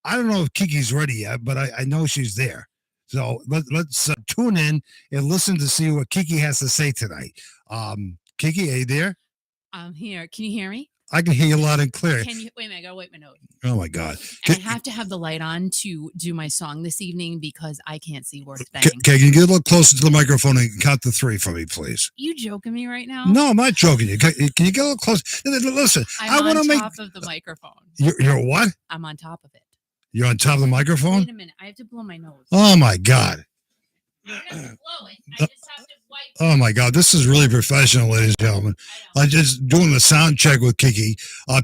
I don't know if Kiki's ready yet, but I know she's there. So let's tune in and listen to see what Kiki has to say tonight. Kiki, are you there? I'm here. Can you hear me? I can hear you loud and clear. Can you wait a minute? I gotta wipe my nose. Oh my God! And I have to have the light on to do my song this evening because I can't see worth thing. Okay, can you get a little closer to the microphone and count to 3 for me, please? You joking me right now? No, I'm not joking you. Can you get a little closer? Listen, I want to make. I'm on top of the microphone. You're what? I'm on top of it. You're on top of the microphone? Wait a minute. I have to blow my nose. Oh my God! I have to blow it. I just have to wipe. Oh my God, this is really professional, ladies and gentlemen. I'm just doing the sound check with Kiki.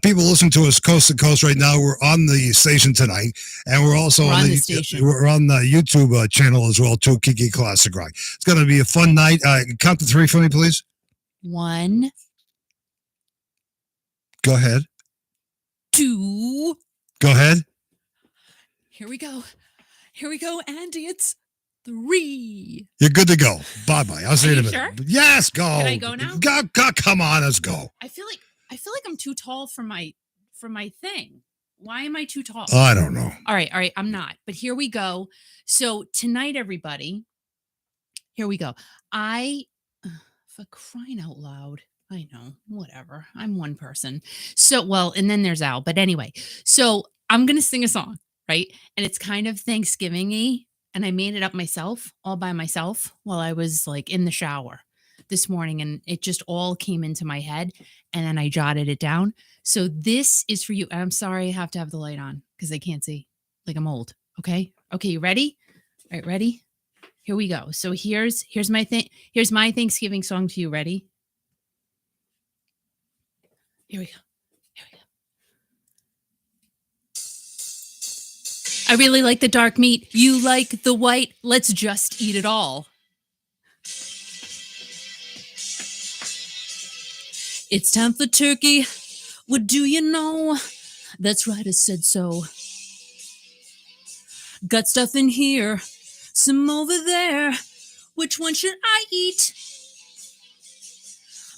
People listening to us coast to coast right now. We're on the station tonight, and we're also on the station. We're on the YouTube channel as well too, Kiki Classic Rock. It's going to be a fun night. Count to 3 for me, please. 1. Go ahead. 2. Go ahead. Here we go. Andy, it's 3. You're good to go. Bye-bye. I'll see you in a minute. Sure? Yes, go. Can I go now? Go, come on, let's go. I feel like I'm too tall for my thing. Why am I too tall? I don't know. All right, I'm not. But here we go. So tonight, everybody, here we go. For crying out loud, I know, whatever. I'm one person. So, well, and then there's Al. But anyway, so I'm going to sing a song, right? And it's kind of Thanksgiving-y. And I made it up myself, all by myself, while I was like in the shower this morning. And it just all came into my head. And then I jotted it down. So this is for you. I'm sorry I have to have the light on because I can't see. Like I'm old. Okay, you ready? All right, ready? Here we go. So here's my Thanksgiving song to you. Ready? Here we go. I really like the dark meat. You like the white. Let's just eat it all. It's time for turkey. What do you know? That's right, I said so. Got stuff in here, some over there. Which one should I eat?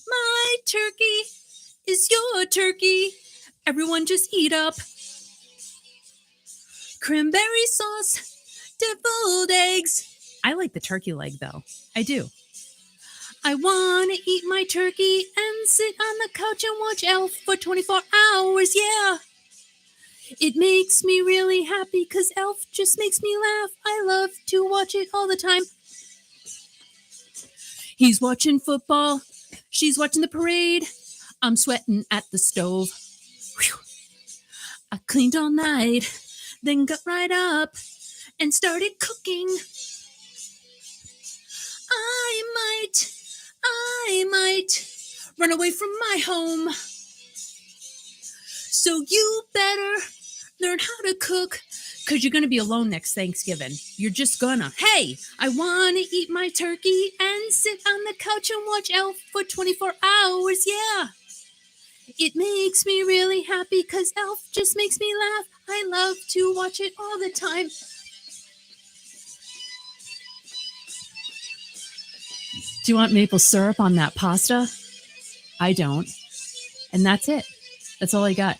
My turkey is your turkey. Everyone just eat up. Cranberry sauce, deviled eggs. I like the turkey leg, though. I do. I want to eat my turkey and sit on the couch and watch Elf for 24 hours, yeah. It makes me really happy because Elf just makes me laugh. I love to watch it all the time. He's watching football. She's watching the parade. I'm sweating at the stove. Whew. I cleaned all night. Then got right up and started cooking. I might run away from my home. So you better learn how to cook, because you're going to be alone next Thanksgiving. You're just gonna. Hey, I want to eat my turkey and sit on the couch and watch Elf for 24 hours, yeah. It makes me really happy because Elf just makes me laugh. I love to watch it all the time. Do you want maple syrup on that pasta? I don't. And that's it. That's all I got.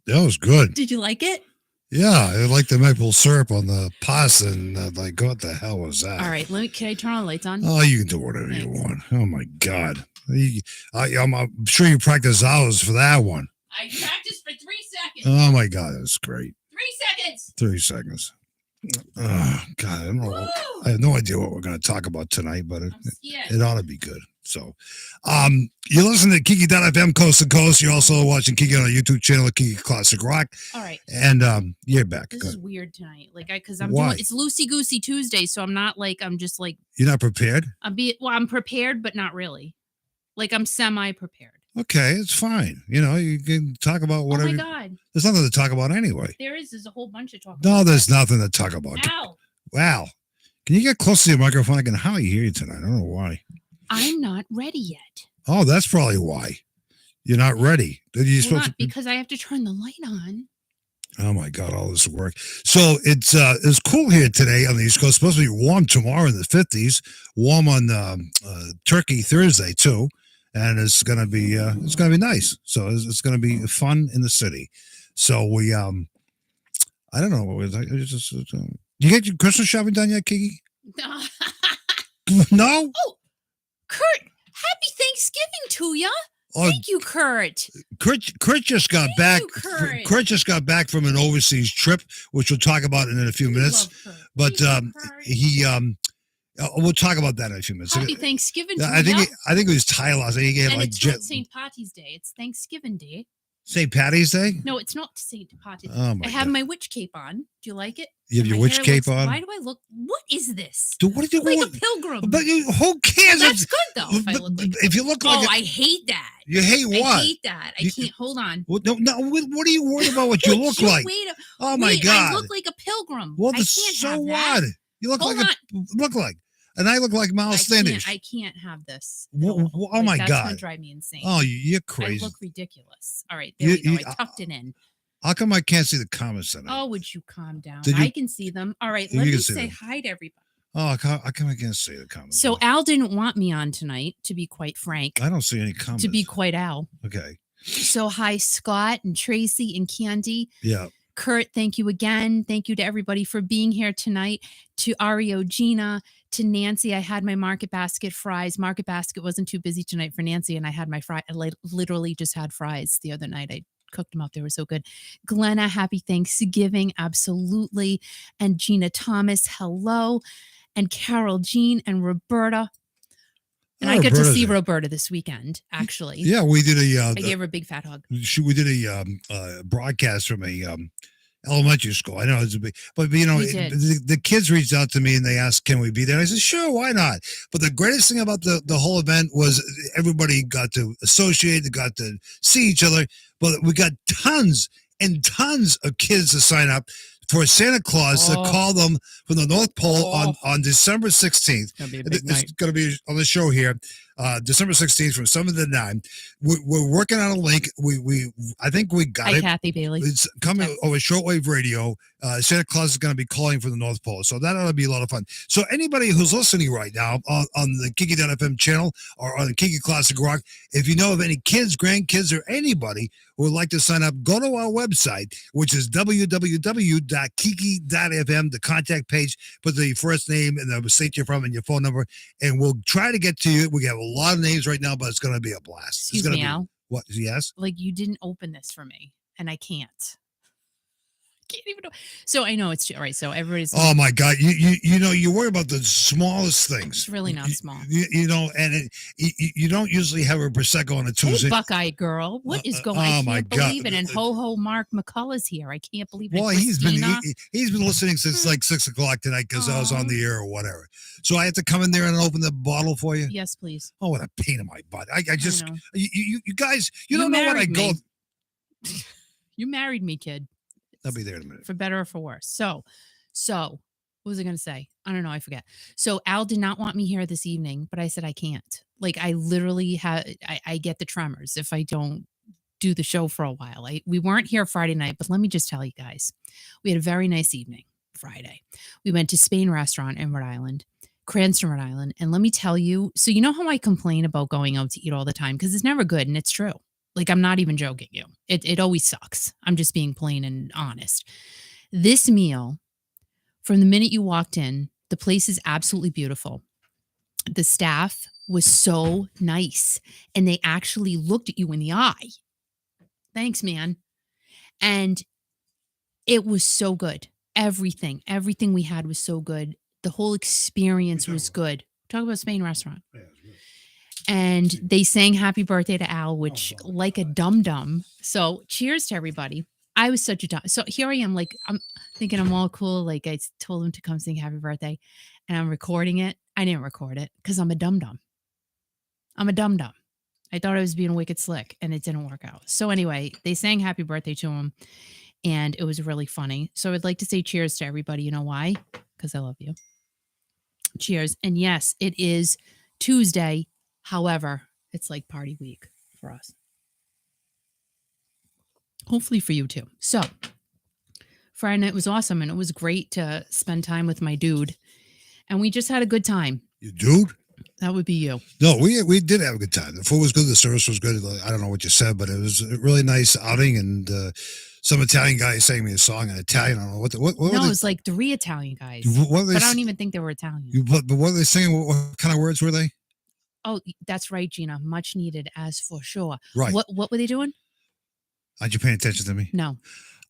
That was good. Did you like it? Yeah, I like the maple syrup on the pasta, and like, what the hell was that? All right, can I turn all the lights on? Oh, you can do whatever you want. Oh my God, I'm sure you practiced hours for that one. I practiced for 3 seconds. Oh my God, that's great. 3 seconds. 3 seconds. Oh God, I don't know. I have no idea what we're going to talk about tonight, but it ought to be good. So, you're listening to Kiki.fm coast to coast. You're also watching Kiki on our YouTube channel, Kiki Classic Rock. All right. And you're back. This is weird tonight. Like, because I'm doing it's Loosey Goosey Tuesday, so I'm not like I'm just like. You're not prepared? I'm prepared, but not really. Like I'm semi-prepared. Okay, it's fine. You know, you can talk about whatever. Oh my God. There's nothing to talk about anyway. There's a whole bunch of talk about. No, there's nothing to talk about. Ow. Wow. Can you get close to your microphone? I can hardly hear you tonight. I don't know why. I'm not ready yet. Oh, that's probably why. You're not ready. Because I have to turn the light on. Oh my God, all this work. So it's cool here today on the East Coast. It's supposed to be warm tomorrow in the 50s. Warm on Turkey Thursday too. And it's gonna be nice. So it's gonna be fun in the city. So we I don't know what was I just you get your Christmas shopping done yet, Kiki? No. Oh, Kurt, happy Thanksgiving to ya. Thank you, Kurt. Kurt just got back. Kurt just got back from an overseas trip, which we'll talk about in a few minutes. But he we'll talk about that in a few minutes. Happy Thanksgiving to I think it was Tyler. I think he had like it's not St. Patty's Day. It's Thanksgiving Day. St. Patty's Day? No, it's not St. Patty's Day. Oh my I have God. my witch cape on. Do you like it? You have your witch cape on? Why do I look? What is this? Dude, what do you look like a pilgrim? But who cares? Well, that's good though. If I look like if you look like I hate that. You hate what? I hate that. I can't. Hold on. Well, no. What are you worried about? What you look like? Oh my God! I look like a pilgrim. Well, so what? You look look like. And I look like Miles Standish. I can't have this. Oh my God. That's going to drive me insane. Oh, you're crazy. I look ridiculous. All right, there we go. I tucked it in. How come I can't see the comments tonight? Oh, would you calm down? I can see them. All right, let me say hi to everybody. Oh, how come I can't see the comments? So Al didn't want me on tonight, to be quite frank. I don't see any comments. To be quite Al. Okay. So hi, Scott and Tracy and Candy. Yeah. Kurt, thank you again. Thank you to everybody for being here tonight. To Ario, Gina, to Nancy. I had my Market Basket fries. Market Basket wasn't too busy tonight for Nancy, and I had my fries. I literally just had fries the other night. I cooked them up. They were so good. Glenna, happy Thanksgiving. Absolutely. And Gina Thomas, hello. And Carol Jean and Roberta. And I got to see Roberta this weekend, actually. Yeah, we did I gave her a big fat hug. We did a broadcast from a elementary school. I know it's a big, but you know, the kids reached out to me and they asked, "Can we be there?" And I said, "Sure, why not?" But the greatest thing about the whole event was everybody got to associate, they got to see each other. But we got tons and tons of kids to sign up for Santa Claus to call them from the North Pole on December 16th. It's going to be on the show here, December 16th from 7 to 9. We're working on a link. I think we got it. Kathy Bailey. It's coming over shortwave radio. Santa Claus is going to be calling from the North Pole. So that ought to be a lot of fun. So anybody who's listening right now on the Kiki.fm channel or on the Kiki Classic Rock, if you know of any kids, grandkids, or anybody who would like to sign up, go to our website, which is www.kiki.fm, the contact page, put the first name and the state you're from and your phone number, and we'll try to get to you. We have a lot of names right now, but it's going to be a blast. Excuse me, Al. What? Yes? Like, you didn't open this for me, and I can't. Can't even. So I know it's all right. So everybody's. Oh my God! You know you worry about the smallest things. It's really not small. You know, and you don't usually have a prosecco on a Tuesday. Hey, Buckeye girl, what is going on? I can't believe it. And ho Mark McCullough's here. I can't believe it. Well, he's been listening since like 6 o'clock tonight because I was on the air or whatever. So I had to come in there and open the bottle for you. Yes, please. Oh, what a pain in my butt! I just you guys, you don't know what I go. You married me, kid. I'll be there in a minute. For better or for worse. So what was I going to say? I don't know. I forget. So Al did not want me here this evening, but I said I can't. Like, I literally I get the tremors if I don't do the show for a while. We weren't here Friday night, but let me just tell you guys, we had a very nice evening Friday. We went to Spain Restaurant in Rhode Island, Cranston, Rhode Island. And let me tell you, so you know how I complain about going out to eat all the time because it's never good, and it's true. Like, I'm not even joking you. It always sucks. I'm just being plain and honest. This meal, from the minute you walked in, the place is absolutely beautiful. The staff was so nice, and they actually looked at you in the eye. Thanks, man. And it was so good. Everything we had was so good. The whole experience was good. Talk about Spain Restaurant. Yeah. And they sang happy birthday to Al, which like a dum-dum. So cheers to everybody. I was such a dumb. So here I am, like, I'm thinking I'm all cool. Like, I told them to come sing happy birthday and I'm recording it. I didn't record it because I'm a dum-dum. I thought I was being wicked slick and it didn't work out. So anyway, they sang happy birthday to him and it was really funny. So I'd like to say cheers to everybody. You know why? Because I love you. Cheers. And yes, it is Tuesday. However, it's like party week for us. Hopefully for you too. So Friday night was awesome and it was great to spend time with my dude. And we just had a good time. Your dude? That would be you. No, we did have a good time. The food was good. The service was good. I don't know what you said, but it was a really nice outing. And some Italian guy sang me a song in Italian. I don't know what no, it was like 3 Italian guys. But I don't even think they were Italian. But what were they singing? What kind of words were they? Oh, that's right, Gina. Much needed, as for sure. Right. What were they doing? Aren't you paying attention to me? No.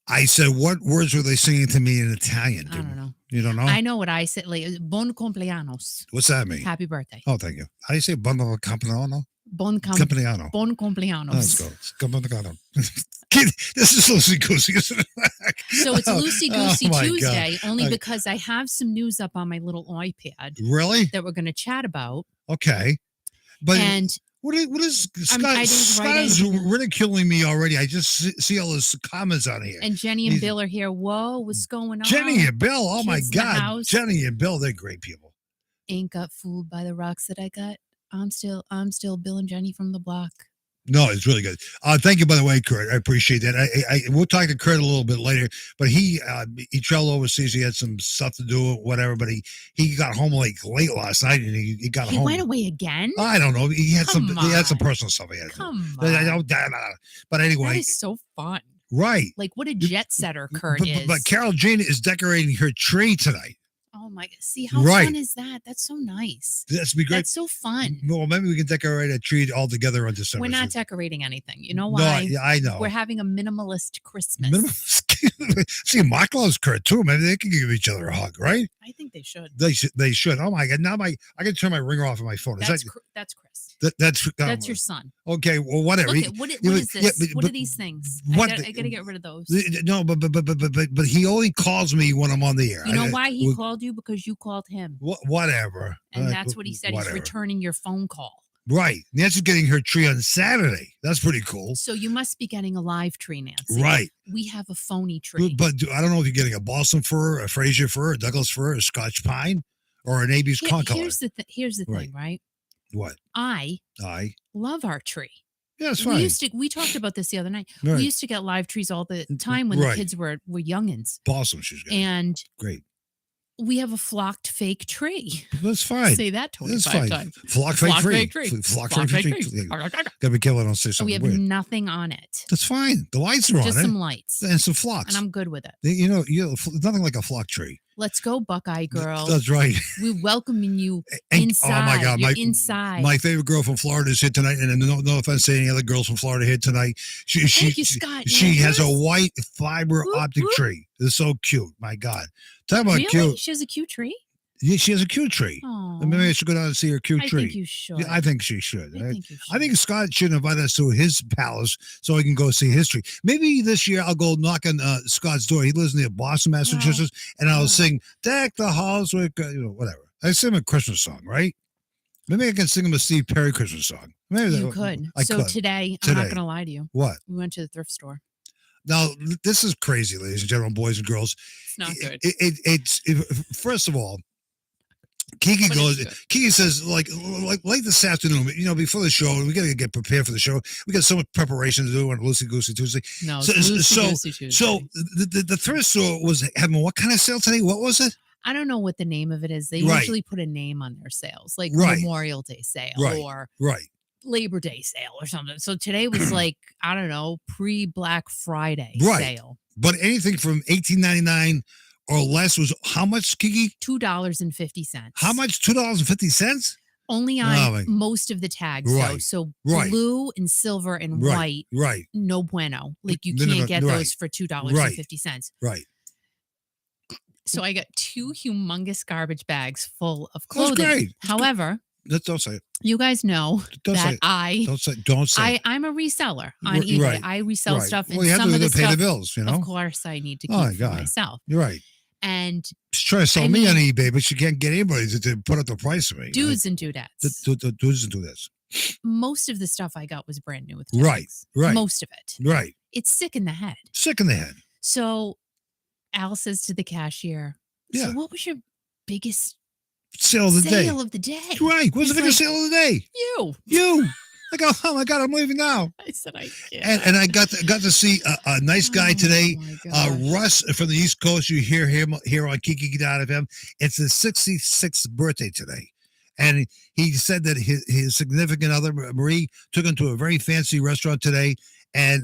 I said, what words were they singing to me in Italian? I don't know. You don't know? I know what I said. Like, buon compleannos. What's that mean? Happy birthday. Oh, thank you. How do you say buon compleanno? Compleanno. Buon compleannos. Let's go. Compleanno. This is Loosey Goosey, isn't it? So it's Loosey Goosey Tuesday, God. only because I have some news up on my little iPad. Really? That we're going to chat about. Okay. But and what is Scott is ridiculing me already. I just see all his comments on here. And Jenny and Bill are here. Whoa, what's going on? Jenny and Bill, oh my God. Kids Jenny and Bill, they're great people. Ain't got fooled by the rocks that I got. I'm still Bill and Jenny from the block. No, it's really good. Thank you, by the way, Kurt. I appreciate that. We'll talk to Kurt a little bit later, but he traveled overseas. He had some stuff to do, whatever. But he got home like late last night, and he got home. He went away again. I don't know. He had some personal stuff he had to do. Come on. But anyway, that is so fun. Right. Like what a jet setter Kurt is. But Carol Jane is decorating her tree tonight. Oh my God. See how fun is that? That's so nice. That's be great. That's so fun. Well, maybe we can decorate a tree all together on December. We're not decorating anything. You know why? No, I know. We're having a minimalist Christmas. See, Mark loves Kurt too. Maybe they can give each other a hug, right? I think they should. They should. Oh my God. Now I can turn my ringer off on my phone. That's Chris. That's your son. Okay, well, whatever. Look, what is this? What are these things? I got to get rid of those. No, but he only calls me when I'm on the air. You know why he called you? Because you called him. Whatever. And that's what he said. Whatever. He's returning your phone call. Right. Nancy's getting her tree on Saturday. That's pretty cool. So you must be getting a live tree, Nancy. Right. We have a phony tree. But I don't know if you're getting a Boston fir, a Fraser fir, a Douglas fir, a Scotch pine, or an AB's concolor. Here's the thing, right? What? I love our tree. Yeah, it's fine. We talked about this the other night. Right. We used to get live trees all the time when the kids were youngins. Awesome, she's got. And great. We have a flocked fake tree. That's fine. Say that 25 times. Flock fake tree. Flock fake tree. Gotta be careful. I don't say something we have weird. Nothing on it. That's fine. The lights are on it. Just some lights. And some flocks. And I'm good with it. You know, nothing like a flock tree. Let's go, Buckeye girl. That's right. We're welcoming you inside. Oh my God, inside. My favorite girl from Florida is here tonight, and no offense to any other girls from Florida here tonight. Thank you, Scott. She has a white fiber optic tree. It's so cute. My God, talk about cute. She has a cute tree. Yeah, she has a cute tree. Aww. Maybe I should go down and see her cute tree. I think you should. Yeah, I think she should. I think Scott should invite us to his palace so I can go see his tree. Maybe this year I'll go knock on Scott's door. He lives near Boston, Massachusetts, and I'll sing "Deck the Halls with," whatever. I sing him a Christmas song, right? Maybe I can sing him a Steve Perry Christmas song. Maybe you could. Today, I'm not going to lie to you. What? We went to the thrift store. Now, this is crazy, ladies and gentlemen, boys and girls. It's not good. It's first of all, Kiki says, like this afternoon, before the show, we got to get prepared for the show. We got so much preparation to do on Loosey Goosey Tuesday. No, Goosey Tuesday. So the thrift store was having what kind of sale today? What was it? I don't know what the name of it is. They usually put a name on their sales, like Memorial Day sale or Labor Day sale or something. So today was like, I don't know, pre-Black Friday sale. But anything from $18.99 or less was how much, Kiki? $2.50. How much? $2.50? Only on most of the tags, though. So blue and silver and white, no bueno. Like you can't get those for $2.50. Right. So I got 2 humongous garbage bags full of clothing. That's great. However, don't say it. You guys know don't that don't say I'm a reseller on eBay. I resell stuff, and you have some of the pay stuff, the bills. of course, I need to keep for myself. You're right. And she's trying to sell me on eBay, but she can't get anybody to put up the price for me. Dudes and dudettes. Dudes and dudettes. Most of the stuff I got was brand new with tags. Right. Most of it. Right. It's sick in the head. So Al says to the cashier, so what was your biggest sale of the day? Right. What's the biggest sale of the day? You. I go, oh my God, I'm leaving now. I said, I can't. And I got to see a nice guy today, Russ from the East Coast. You hear him here on Kiki.fm. It's his 66th birthday today. And he said that his significant other, Marie, took him to a very fancy restaurant today, and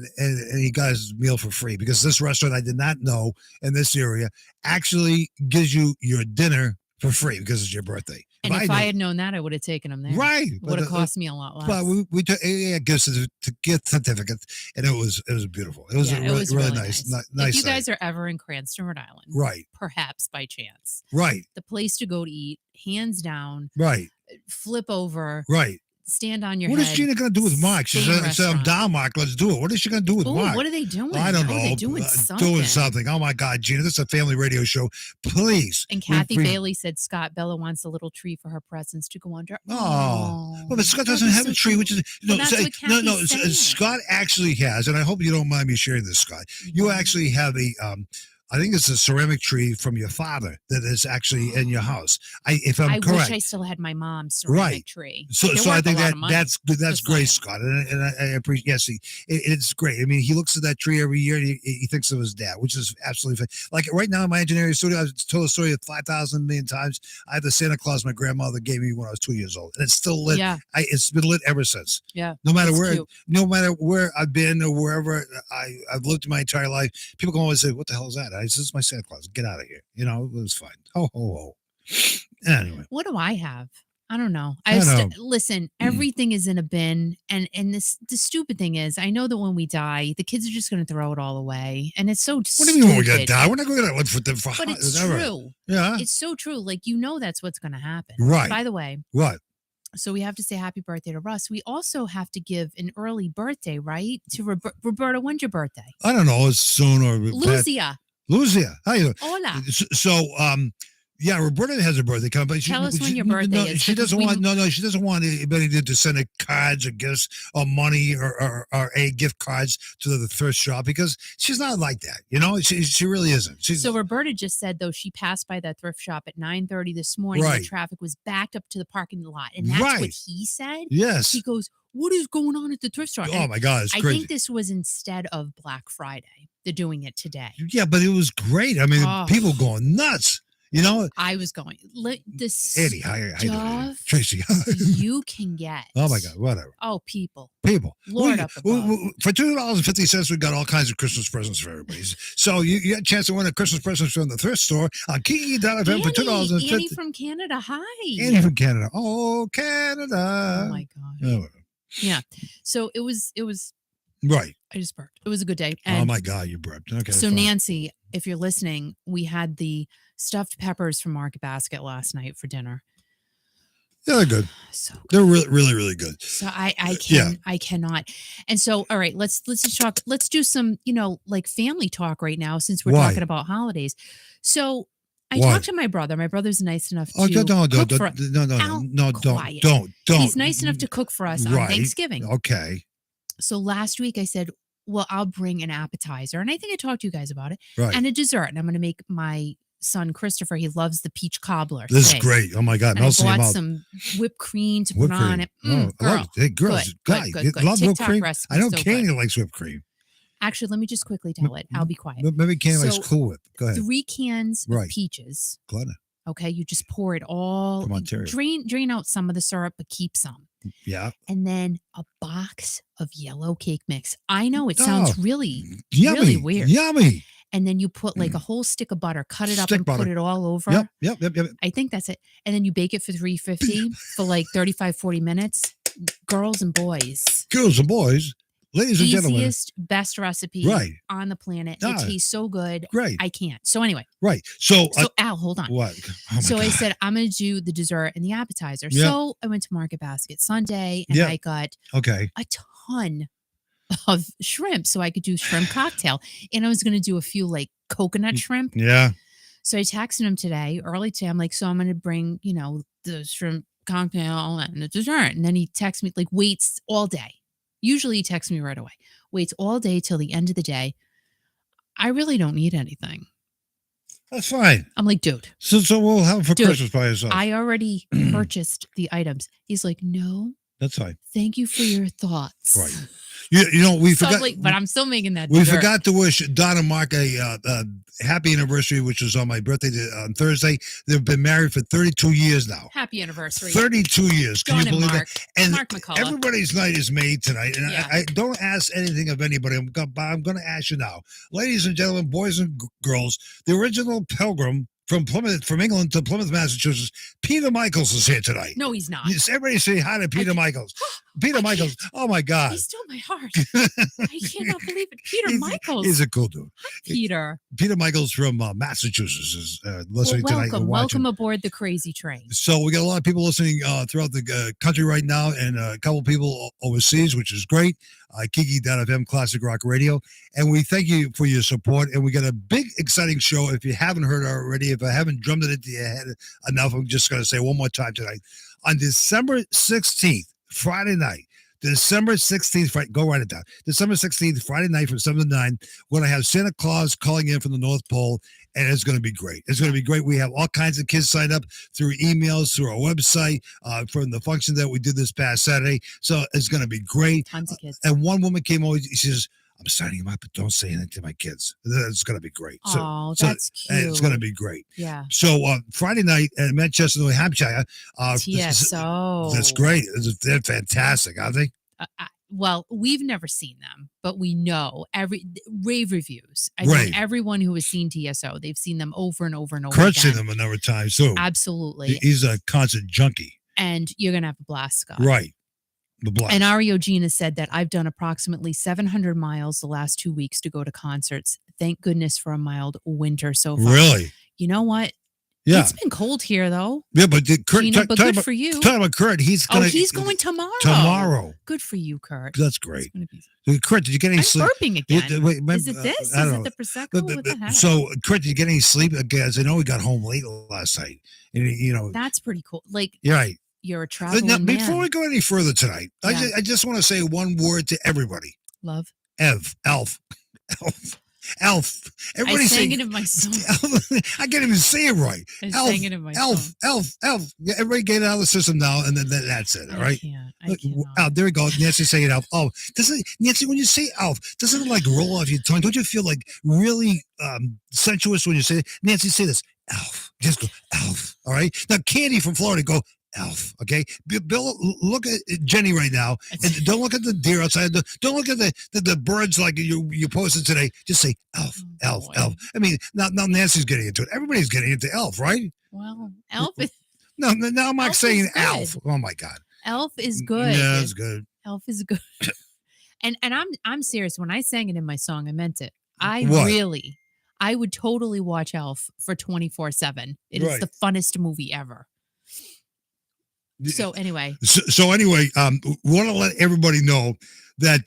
he got his meal for free, because this restaurant, I did not know, in this area, actually gives you your dinner for free because it's your birthday. And if I had known that, I would have taken him there. Right. It would have cost me a lot less. But we took gift certificates, and it was beautiful. It was really nice. Nice. If you guys are ever in Cranston, Rhode Island, right? Perhaps by chance, right? The place to go to eat, hands down. Right. Flip over. Right. Stand on your head. What is Gina going to do with Mark? She said, I'm down, Mark. Let's do it. What is she going to do with Mark? What are they doing? I don't know. They're doing something. Oh, my God, Gina, this is a family radio show. Please. And Kathy Bailey said Scott Bella wants a little tree for her presents to go under. Oh. Well, but Scott doesn't have a tree, which is... No, Scott actually has, and I hope you don't mind me sharing this, Scott. You actually have a... I think it's a ceramic tree from your father that is actually in your house. If I'm correct, I wish I still had my mom's ceramic tree. So I think that's great, Scott, and I appreciate. Yes, it's great. I mean, he looks at that tree every year, and he thinks of his dad, which is absolutely like right now in my engineering studio. I've told the story 5,000 million times. I have the Santa Claus my grandmother gave me when I was 2 years old, and it's still lit. Yeah. It's been lit ever since. Yeah, no matter where I've been or wherever I've lived my entire life, people can always say, "What the hell is that?" This is my Santa Claus. Get out of here. It was fine. Ho, ho, ho. Anyway. What do I have? I don't know. Listen, everything is in a bin. And the stupid thing is, I know that when we die, the kids are just going to throw it all away. And it's so stupid. What do you mean when we're going to die? We're not going to live for them. But it's true. Yeah. It's so true. Like, that's what's going to happen. Right. By the way. What? So we have to say happy birthday to Russ. We also have to give an early birthday, right? To Roberta. When's your birthday? I don't know. It's soon or... Loosey, how you doing? Hola. So, yeah, Roberta has a birthday coming, but tell us when your birthday is. She doesn't want she doesn't want anybody to send her cards or gifts or money or gift cards to the thrift shop, because she's not like that. She really isn't. So Roberta just said, though, she passed by that thrift shop at 9:30 this morning. Right. The traffic was backed up to the parking lot, and that's what he said. Yes. He goes, "What is going on at the thrift store?" Oh my God, it's crazy. I think this was instead of Black Friday. They're doing it today. Yeah, but it was great. I mean, people going nuts. I was going. Eddie, hi, Tracy. You can get. Oh my God, whatever. Oh, people. Lord up above. For $2.50, we got all kinds of Christmas presents for everybody. So you had a chance to win a Christmas present from the thrift store on Kiki.fm for $2.50. Annie from Canada, hi. Annie from Canada. Oh, Canada. Oh my God. Yeah. So it was. Right. I just burped. It was a good day. Oh my God, you burped. Okay. So Nancy, if you're listening, we had the stuffed peppers from Market Basket last night for dinner. Yeah, they're good. So good. They're really, really, really good. So I cannot. And so, all right, let's just talk. Let's do some, like family talk right now, since we're talking about holidays. So I talked to my brother. My brother's nice enough to cook for us. No, don't. He's nice enough to cook for us on Thanksgiving. Okay. So last week I said, well, I'll bring an appetizer. And I think I talked to you guys about it. Right. And a dessert. And I'm going to make my son, Christopher, he loves the peach cobbler. This is great. Oh, my God. And I bought some whipped cream to put on it. Girl. Hey, girls. Good. Love whipped cream. Recipe, I know Candy likes whipped cream. Actually, let me just quickly tell it. I'll be quiet. Maybe Candy likes Cool Whip. Go ahead. 3 cans of peaches. Glenna. Okay. You just pour it all. From Ontario. Drain out some of the syrup, but keep some. Yeah. And then a box of yellow cake mix. I know it sounds really weird. Yummy. And then you put like a whole stick of butter, cut it up and put it all over. Yep. I think that's it. And then you bake it for 350 for like 35, 40 minutes. Girls and boys. Ladies and gentlemen. Easiest, best recipe on the planet. It tastes so good. Great. I can't. So anyway. Right. So Al, hold on. What? Oh so God. I said, I'm going to do the dessert and the appetizer. Yep. So I went to Market Basket Sunday and I got a ton of shrimp so I could do shrimp cocktail. And I was going to do a few like coconut shrimp. Yeah. So I texted him early today. I'm like, so I'm going to bring, the shrimp cocktail and the dessert. And then he texts me, like, waits all day. Usually he texts me right away. Waits all day till the end of the day. I really don't need anything. That's fine. I'm like, dude. So we'll have it for Christmas by yourself. I already purchased the items. He's like, no. That's fine. Thank you for your thoughts. Right. We forgot. But I'm still making that. We forgot to wish Don and Mark a happy anniversary, which was on my birthday on Thursday. They've been married for 32 years now. Happy anniversary. 32 years. Can you believe that? And Mark McCullough. Everybody's night is made tonight. And I don't ask anything of anybody. I'm going to ask you now. Ladies and gentlemen, boys and girls, the original pilgrim from England to Plymouth, Massachusetts, Peter Michaels is here tonight. No, he's not. Everybody say hi to Peter Michaels. Peter Michaels. Oh my God. He stole my heart. I cannot believe it. Peter Michaels. He's a cool dude. Hi, Peter. Peter Michaels from Massachusetts is listening tonight. Welcome aboard the crazy train. So we got a lot of people listening throughout the country right now, and a couple people overseas, which is great. Kiki.fm Classic Rock Radio. And we thank you for your support. And we got a big, exciting show. If you haven't heard already, if I haven't drummed it into your head enough, I'm just going to say one more time tonight. On December 16th, Friday night, December 16th, go write it down. December 16th, Friday night from 7 to 9, we're going to have Santa Claus calling in from the North Pole, and it's going to be great. It's going to be great. We have all kinds of kids signed up through emails, through our website, from the function that we did this past Saturday. So it's going to be great. Tons of kids. And one woman came over, she says, I'm signing them up, but don't say anything to my kids. It's going to be great. That's cute. It's going to be great. Yeah. So Friday night at Manchester, New Hampshire. TSO. That's great. They're fantastic, aren't they? Well, we've never seen them, but we know rave reviews. I mean, everyone who has seen TSO, they've seen them over and over and over Kurt's seen them a number of times, too. Absolutely. He's a concert junkie. And you're going to have a blast, Scott. Right. And Ario Gina said that I've done approximately 700 miles the last 2 weeks to go to concerts. Thank goodness for a mild winter so far. Really? You know what? Yeah. It's been cold here, though. Yeah, but Kurt, but good for you. Talking about Kurt, he's going tomorrow. Tomorrow. Good for you, Kurt. That's great. Kurt, did you get any sleep? I'm burping again. Wait, is it this? Is it the Prosecco? What the heck? So, Kurt, did you get any sleep? Because I know we got home late last night. And, that's pretty cool. You're right. You're a traveling man. Before we go any further tonight, I just want to say one word to everybody. Love. Elf. Everybody I sang it in my song. I can't even say it right. I sang it in my song. Elf. Yeah, everybody get it out of the system now, and then that's it. All right. I can't. There we go. Nancy saying elf. Oh, Nancy, when you say elf, doesn't it roll off your tongue? Don't you feel really sensuous when you say it? Nancy, say this. Elf. Just go elf. All right. Now, Candy from Florida, go elf. Okay. Bill, look at Jenny right now, and don't look at the deer outside. Don't look at the birds like you posted today. Just say elf, elf. I mean, now Nancy's getting into it. Everybody's getting into elf, right? Well, elf is. No, I'm not saying elf. Oh my God. Elf is good. Yeah, it's good. Elf is good. and I'm serious. When I sang it in my song, I meant it. I would totally watch Elf for 24/7. It is the funnest movie ever. So anyway, we want to let everybody know that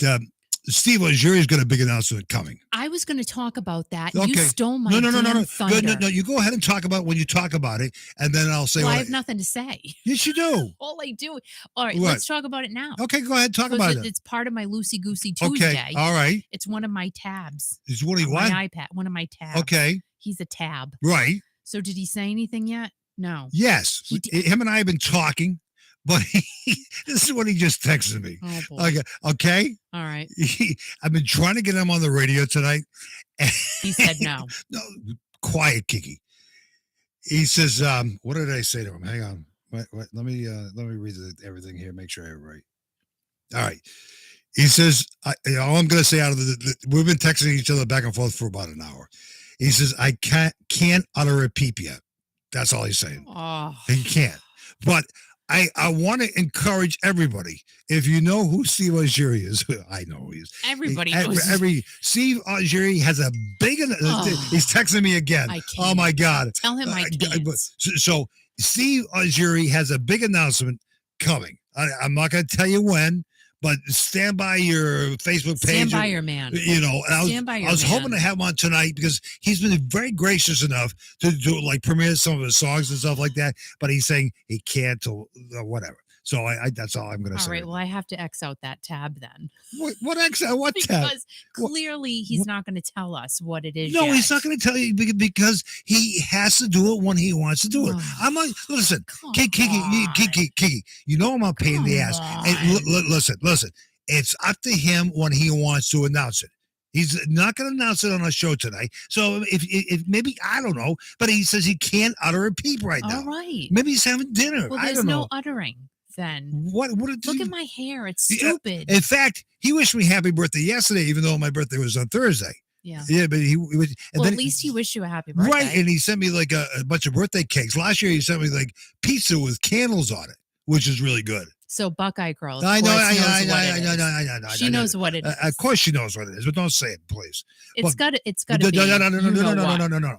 Steve Algieri's got a big announcement coming. I was going to talk about that. Okay. You stole my no. thunder. No, you go ahead and talk about it when you talk about it, and then I'll say. Well, I have nothing to say. Yes, you do. All I do. All right, let's talk about it now. Okay, go ahead, talk about it. It's part of my Loosey Goosey Tuesday. Okay, all right. It's one of my tabs. It's one of my iPad. One of my tabs. Okay. He's a tab. Right. So did he say anything yet? No. Yes. Him and I have been talking. But this is what he just texted me. Oh, boy. Okay. All right. I've been trying to get him on the radio tonight. He said no. No, quiet, Kiki. He says, what did I say to him? Hang on. Wait, let me read everything here. Make sure I have it right. All right. He says, all I'm going to say out of we've been texting each other back and forth for about an hour. He says, I can't utter a peep yet. That's all he's saying. Oh. He can't. But I want to encourage everybody. If you know who Steve Algieri is, I know who he is. Everybody knows. Steve Algieri has a big. He's texting me again. I can't. Oh my God! Tell him I can't. So Steve Algieri has a big announcement coming. I'm not going to tell you when, but stand by your Facebook page. Stand by your man. I was hoping to have him on tonight because he's been very gracious enough to do premiere some of his songs and stuff like that. But he's saying he can't till whatever. So that's all I'm going to say. All right. Well, I have to X out that tab then. What X? What tab? Because clearly he's not going to tell us what it is. No, he's not going to tell you because he has to do it when he wants to do it. I'm like, listen, Kiki, you know I'm a pain in the ass. And listen. It's up to him when he wants to announce it. He's not going to announce it on our show tonight. So if maybe, I don't know, but he says he can't utter a peep right now. All right. Maybe he's having dinner. Well, I there's don't know. no uttering then. What Look at my hair. It's stupid. In fact, he wished me happy birthday yesterday, even though my birthday was on Thursday. Yeah. Yeah, but he was. Well, at least he wished you a happy birthday. Right, and he sent me like a bunch of birthday cakes. Last year, he sent me like pizza with candles on it, which is really good. So Buckeye Girl. I know. She knows what it is. Of course, she knows what it is, but don't say it, please. It's got to be.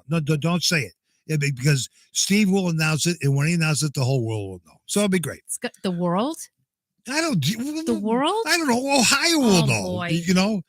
No, don't say it. Yeah, because Steve will announce it, and when he announces it, the whole world will know. So it'll be great. It's got the world. The world? I don't know. Ohio will know. Boy. You know.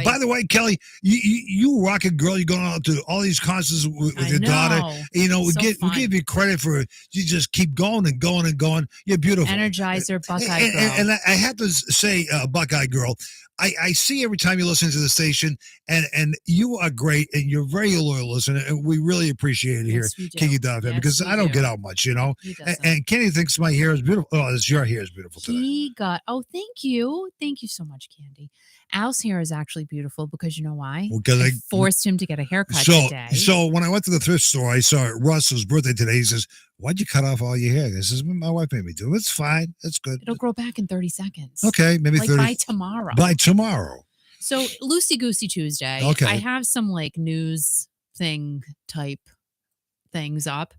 By the way, Kelly, you rocking girl. You're going out to all these concerts with your daughter. You know, we give you credit for you. Just keep going and going and going. You're beautiful. Energizer, Buckeye Girl. And I have to say, Buckeye Girl, I see every time you listen to the station, and you are great, and you're very loyal listener, and we really appreciate it here, Kiki Donovan, because I don't get out much, you know. And Kenny thinks my hair is beautiful. Oh, your hair is beautiful today. Thank you so much, Candy. Al's hair is actually beautiful because you know why? Because I forced him to get a haircut today. So when I went to the thrift store, I saw Russ's birthday today. He says, "Why'd you cut off all your hair?" This is my wife made me do. It's fine. It's good. It'll grow back in 30 seconds. Okay, maybe like 30. By tomorrow. So Loosey Goosey Tuesday. Okay. I have some like news thing type things up.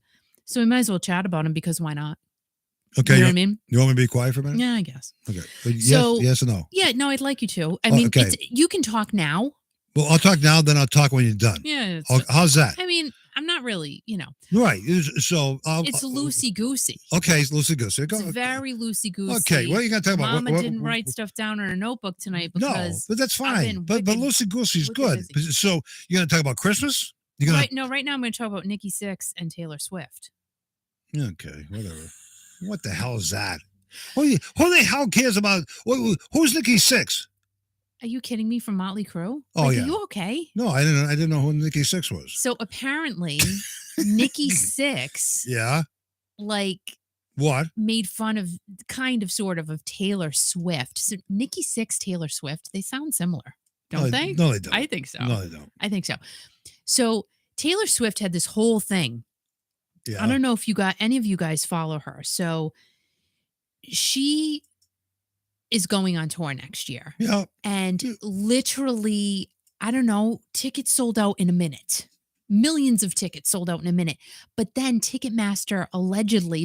So we might as well chat about them because why not? Okay. You know what I mean? You want me to be quiet for a minute? Yeah, I guess. Okay. Yes or no? Yeah, no, I'd like you to. I mean, okay. You can talk now. Well, I'll talk now, then I'll talk when you're done. Yeah. How's that? I mean, I'm not really, Right. So it's loosey goosey. Okay, it's loosey goosey. It's very loosey goosey. Okay, what are you gonna talk about? Mama didn't write stuff down in her notebook tonight because but that's fine. But loosey goosey's good. Busy. So you're gonna talk about Christmas? Right now I'm gonna talk about Nikki Sixx and Taylor Swift. Okay, whatever. What the hell is that? Who the hell cares about who's Nikki Sixx? Are you kidding me? From Motley Crue? Oh, yeah. Are you okay? No, I didn't know who Nikki Sixx was. So apparently, Nikki Sixx, what? Made fun of sort of Taylor Swift. So Nikki Sixx, Taylor Swift, they sound similar, don't they? No, they don't. I think so. No, they don't. I think so. So Taylor Swift had this whole thing. Yeah. I don't know if any of you guys follow her. So she is going on tour next year. Yeah. And literally, I don't know, tickets sold out in a minute. Millions of tickets sold out in a minute. But then Ticketmaster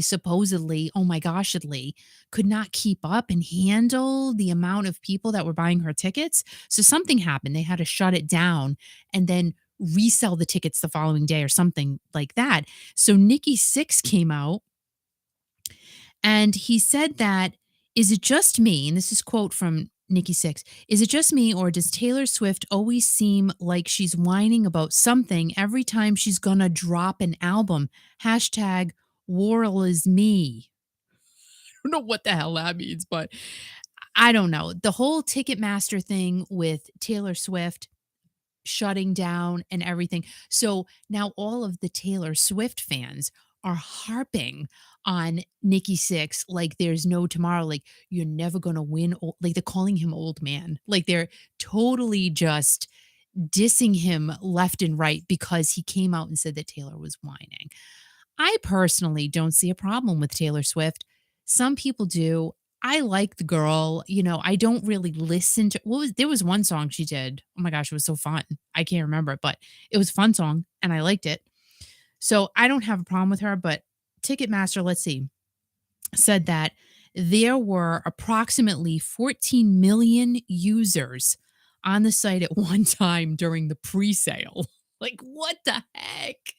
supposedly, oh my goshedly, could not keep up and handle the amount of people that were buying her tickets. So something happened. They had to shut it down and then resell the tickets the following day or something like that. So Nikki Sixx came out and he said that, "Is it just me?" And this is a quote from Nikki Sixx. "Is it just me, or does Taylor Swift always seem like she's whining about something every time she's gonna drop an album? Hashtag Warl is me." I don't know what the hell that means, but I don't know. The whole Ticketmaster thing with Taylor Swift shutting down and everything. So now all of the Taylor Swift fans are harping on Nikki Sixx like there's no tomorrow, like you're never going to win. Like they're calling him old man. Like they're totally just dissing him left and right because he came out and said that Taylor was whining. I personally don't see a problem with Taylor Swift. Some people do. I like the girl. I don't really listen to there was one song she did. Oh my gosh, it was so fun. I can't remember it, but it was a fun song and I liked it. So I don't have a problem with her, but Ticketmaster, let's see, said that there were approximately 14 million users on the site at one time during the pre-sale. Like, what the heck?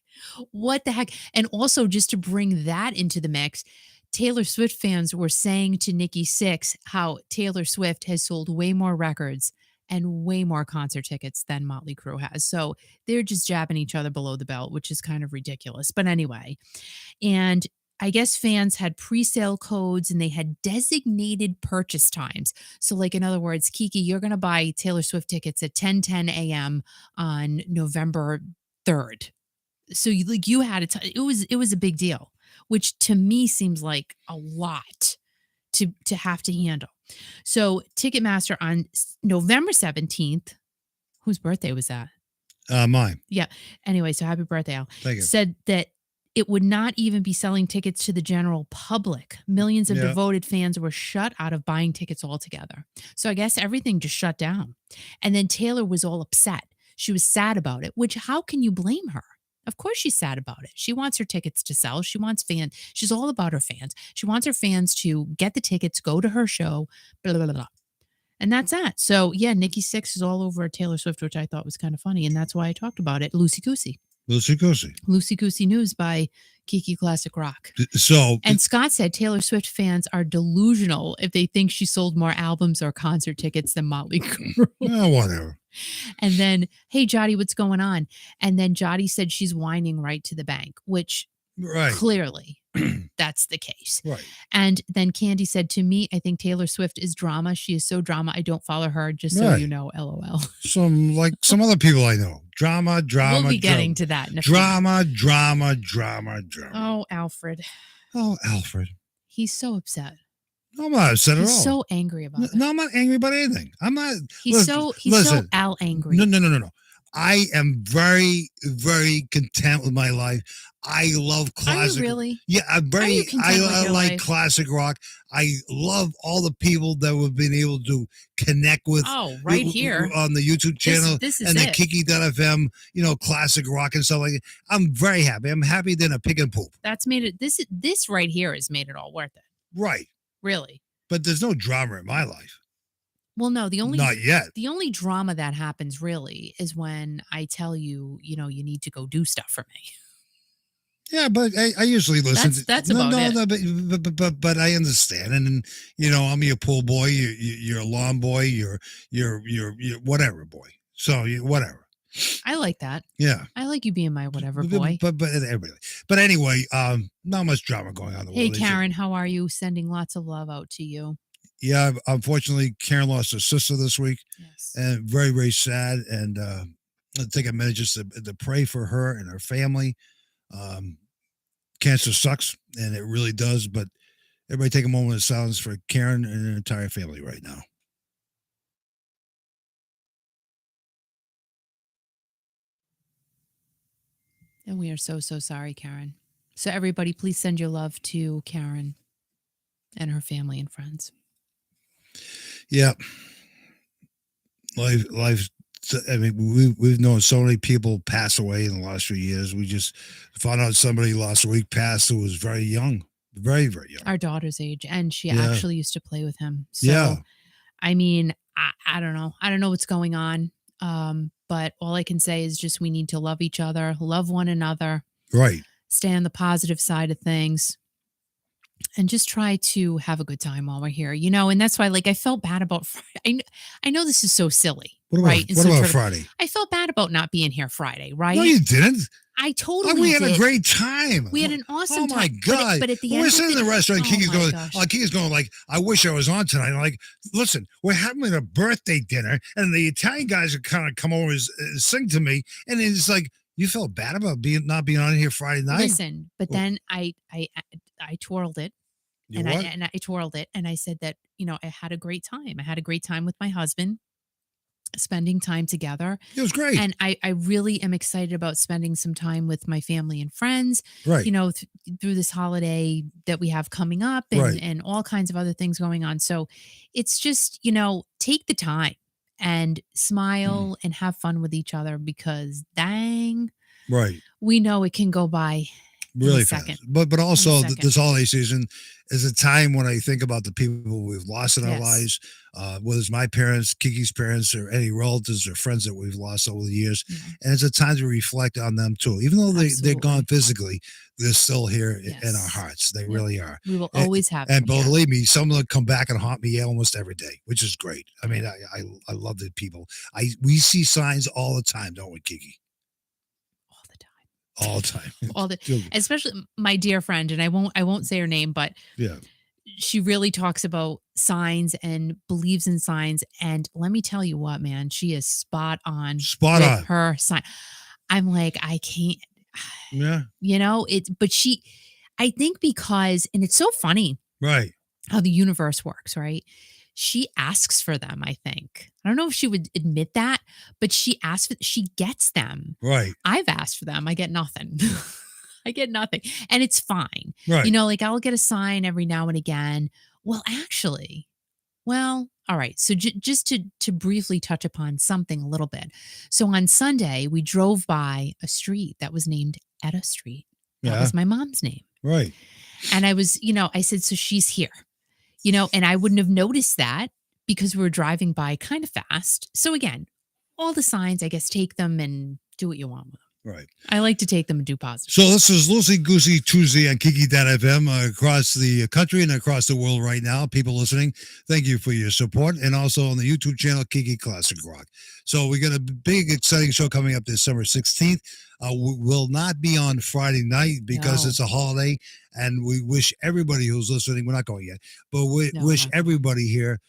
What the heck? And also, just to bring that into the mix, Taylor Swift fans were saying to Nikki Sixx how Taylor Swift has sold way more records and way more concert tickets than Motley Crue has. So they're just jabbing each other below the belt, which is kind of ridiculous. But anyway, and I guess fans had pre-sale codes and they had designated purchase times. So like, in other words, Kiki, you're going to buy Taylor Swift tickets at 10:10 a.m. on November 3rd. So you had it was a big deal, which to me seems like a lot to have to handle. So Ticketmaster on November 17th, whose birthday was that? Mine. Yeah. Anyway, so happy birthday, Al. Thank you. Said that it would not even be selling tickets to the general public. Millions of devoted fans were shut out of buying tickets altogether. So I guess everything just shut down. And then Taylor was all upset. She was sad about it, which how can you blame her? Of course she's sad about it. She wants her tickets to sell. She wants fans. She's all about her fans. She wants her fans to get the tickets, go to her show, blah, blah, blah, blah. And that's that. So, yeah, Nikki Sixx is all over Taylor Swift, which I thought was kind of funny. And that's why I talked about it. Loosey Goosey. Loosey Goosey. Loosey Goosey News by Kiki Classic Rock. So, and Scott said Taylor Swift fans are delusional if they think she sold more albums or concert tickets than Motley Crue. Well, whatever. And then, hey, Jotty, what's going on? And then Jotty said she's whining right to the bank, which clearly that's the case. Right. And then Candy said, to me, I think Taylor Swift is drama. She is so drama. I don't follow her, just so you know, LOL. Some other people I know. Drama. We'll be getting to that in a drama. Oh, Alfred. He's so upset. No, I'm not upset at all. He's so angry about it. No, I'm not angry about anything. I'm not. He's so Al angry. No. I am very, very content with my life. I love classic. Are you really? Yeah, I'm very. I like life? Classic rock. I love all the people that we've been able to connect with. Oh, right here on the YouTube channel this is and the Kiki.fm, classic rock and stuff like that. I'm very happy. I'm happy than a pig and poop. That's made it. This right here has made it all worth it. Right. Really. But there's no drama in my life. Well, no, not yet. The only drama that happens really is when I tell you, you need to go do stuff for me. Yeah, but I usually listen. That's about it. No, but I understand, and I'm your pool boy. You're a lawn boy. You're whatever boy. So whatever. I like that. Yeah, I like you being my whatever boy. But anyway, not much drama going on in the world. Hey, Karen, how are you? Sending lots of love out to you. Yeah, unfortunately, Karen lost her sister this week. Yes. And very, very sad. And I'll take a minute just to pray for her and her family. Cancer sucks, and it really does. But everybody take a moment of silence for Karen and her entire family right now. And we are so, so sorry, Karen. So everybody, please send your love to Karen and her family and friends. Yeah. Life. I mean, we've known so many people pass away in the last few years. We just found out somebody last week passed who was very young, very, very young. Our daughter's age, and she actually used to play with him. So, I mean, I don't know. I don't know what's going on. But all I can say is just we need to love each other, love one another. Right. Stay on the positive side of things. And just try to have a good time while we're here, and that's why, I felt bad about Friday. I know this is so silly, right? What about Friday? I felt bad about not being here Friday, right? No, you didn't. I totally did. We had a great time. We had an awesome time. Oh, my God. But at the end we're sitting in the restaurant, Kiki's going, I wish I was on tonight. I'm like, listen, we're having a birthday dinner, and the Italian guys are kind of come over and sing to me, and it's like, you felt bad about not being on here Friday night? Listen, but then I twirled it. I twirled it, and I said that, I had a great time. I had a great time with my husband, spending time together. It was great. And I really am excited about spending some time with my family and friends, right? Through this holiday that we have coming up and all kinds of other things going on. So it's just, take the time and smile and have fun with each other, because dang, right, we know it can go by really fast. But also this holiday season is a time when I think about the people we've lost in our lives, whether it's my parents, Kiki's parents, or any relatives or friends that we've lost over the years. And it's a time to reflect on them too. Even though they're gone physically, they're still here in our hearts. They really are. We will always have them. And believe me, some of them come back and haunt me almost every day, which is great. I mean, I love the people. We see signs all the time, don't we, Kiki? All the time. Especially my dear friend, and I won't say her name, but she really talks about signs and believes in signs. And let me tell you what, man, she is spot on. Her sign. I'm like, I can't. Yeah. I think because, and it's so funny, right, how the universe works, right? she asks for them, I think. I don't know if she would admit that, but she gets them. Right. I've asked for them. I get nothing. I get nothing. And it's fine. Right. You know, like I'll get a sign every now and again. Well, actually, all right. So just to briefly touch upon something a little bit. So on Sunday, we drove by a street that was named Etta Street. That was my mom's name. Right. And I was, I said, so she's here, and I wouldn't have noticed that because we were driving by kind of fast. So again, all the signs, I guess, take them and do what you want with them. Right. I like to take them and do positive. So this is Loosey, Goosey, Tuesday on Kiki.fm across the country and across the world right now. People listening, thank you for your support. And also on the YouTube channel, Kiki Classic Rock. So we got a big, exciting show coming up December 16th. We will not be on Friday night because it's a holiday. And we wish everybody who's listening, we're not going yet, but we wish everybody here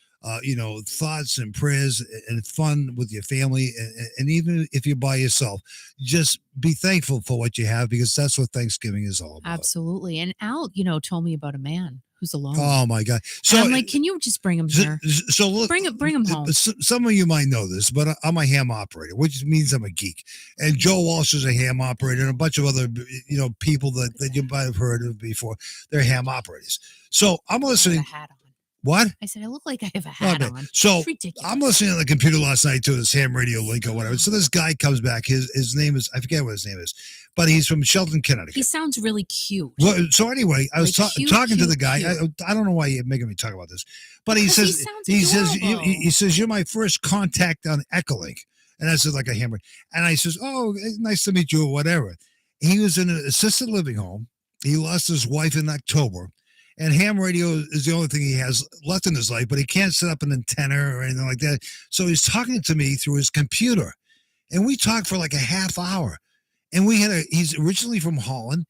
thoughts and prayers and fun with your family. And even if you're by yourself, just be thankful for what you have because that's what Thanksgiving is all about. Absolutely. And Al, told me about a man who's alone. Oh my God. So and I'm like, can you just bring him here? So look, bring him home. Some of you might know this, but I'm a ham operator, which means I'm a geek. And Joe Walsh is a ham operator and a bunch of other, people that you might have heard of before. They're ham operators. So I'm listening. I have a hat on. What? I said, I look like I have a hat on. So I'm listening on the computer last night to this ham radio link or whatever. So this guy comes back. His name is, I forget what his name is, but he's from Shelton, Connecticut. He sounds really cute. Well, so anyway, I was talking to the guy. I don't know why you're making me talk about this, but he says, he says, you're my first contact on Echolink. And that's like a hammer. And I says, oh, nice to meet you or whatever. He was in an assisted living home. He lost his wife in October. And ham radio is the only thing he has left in his life, but he can't set up an antenna or anything like that. So he's talking to me through his computer. And we talked for like a half hour. And he's originally from Holland.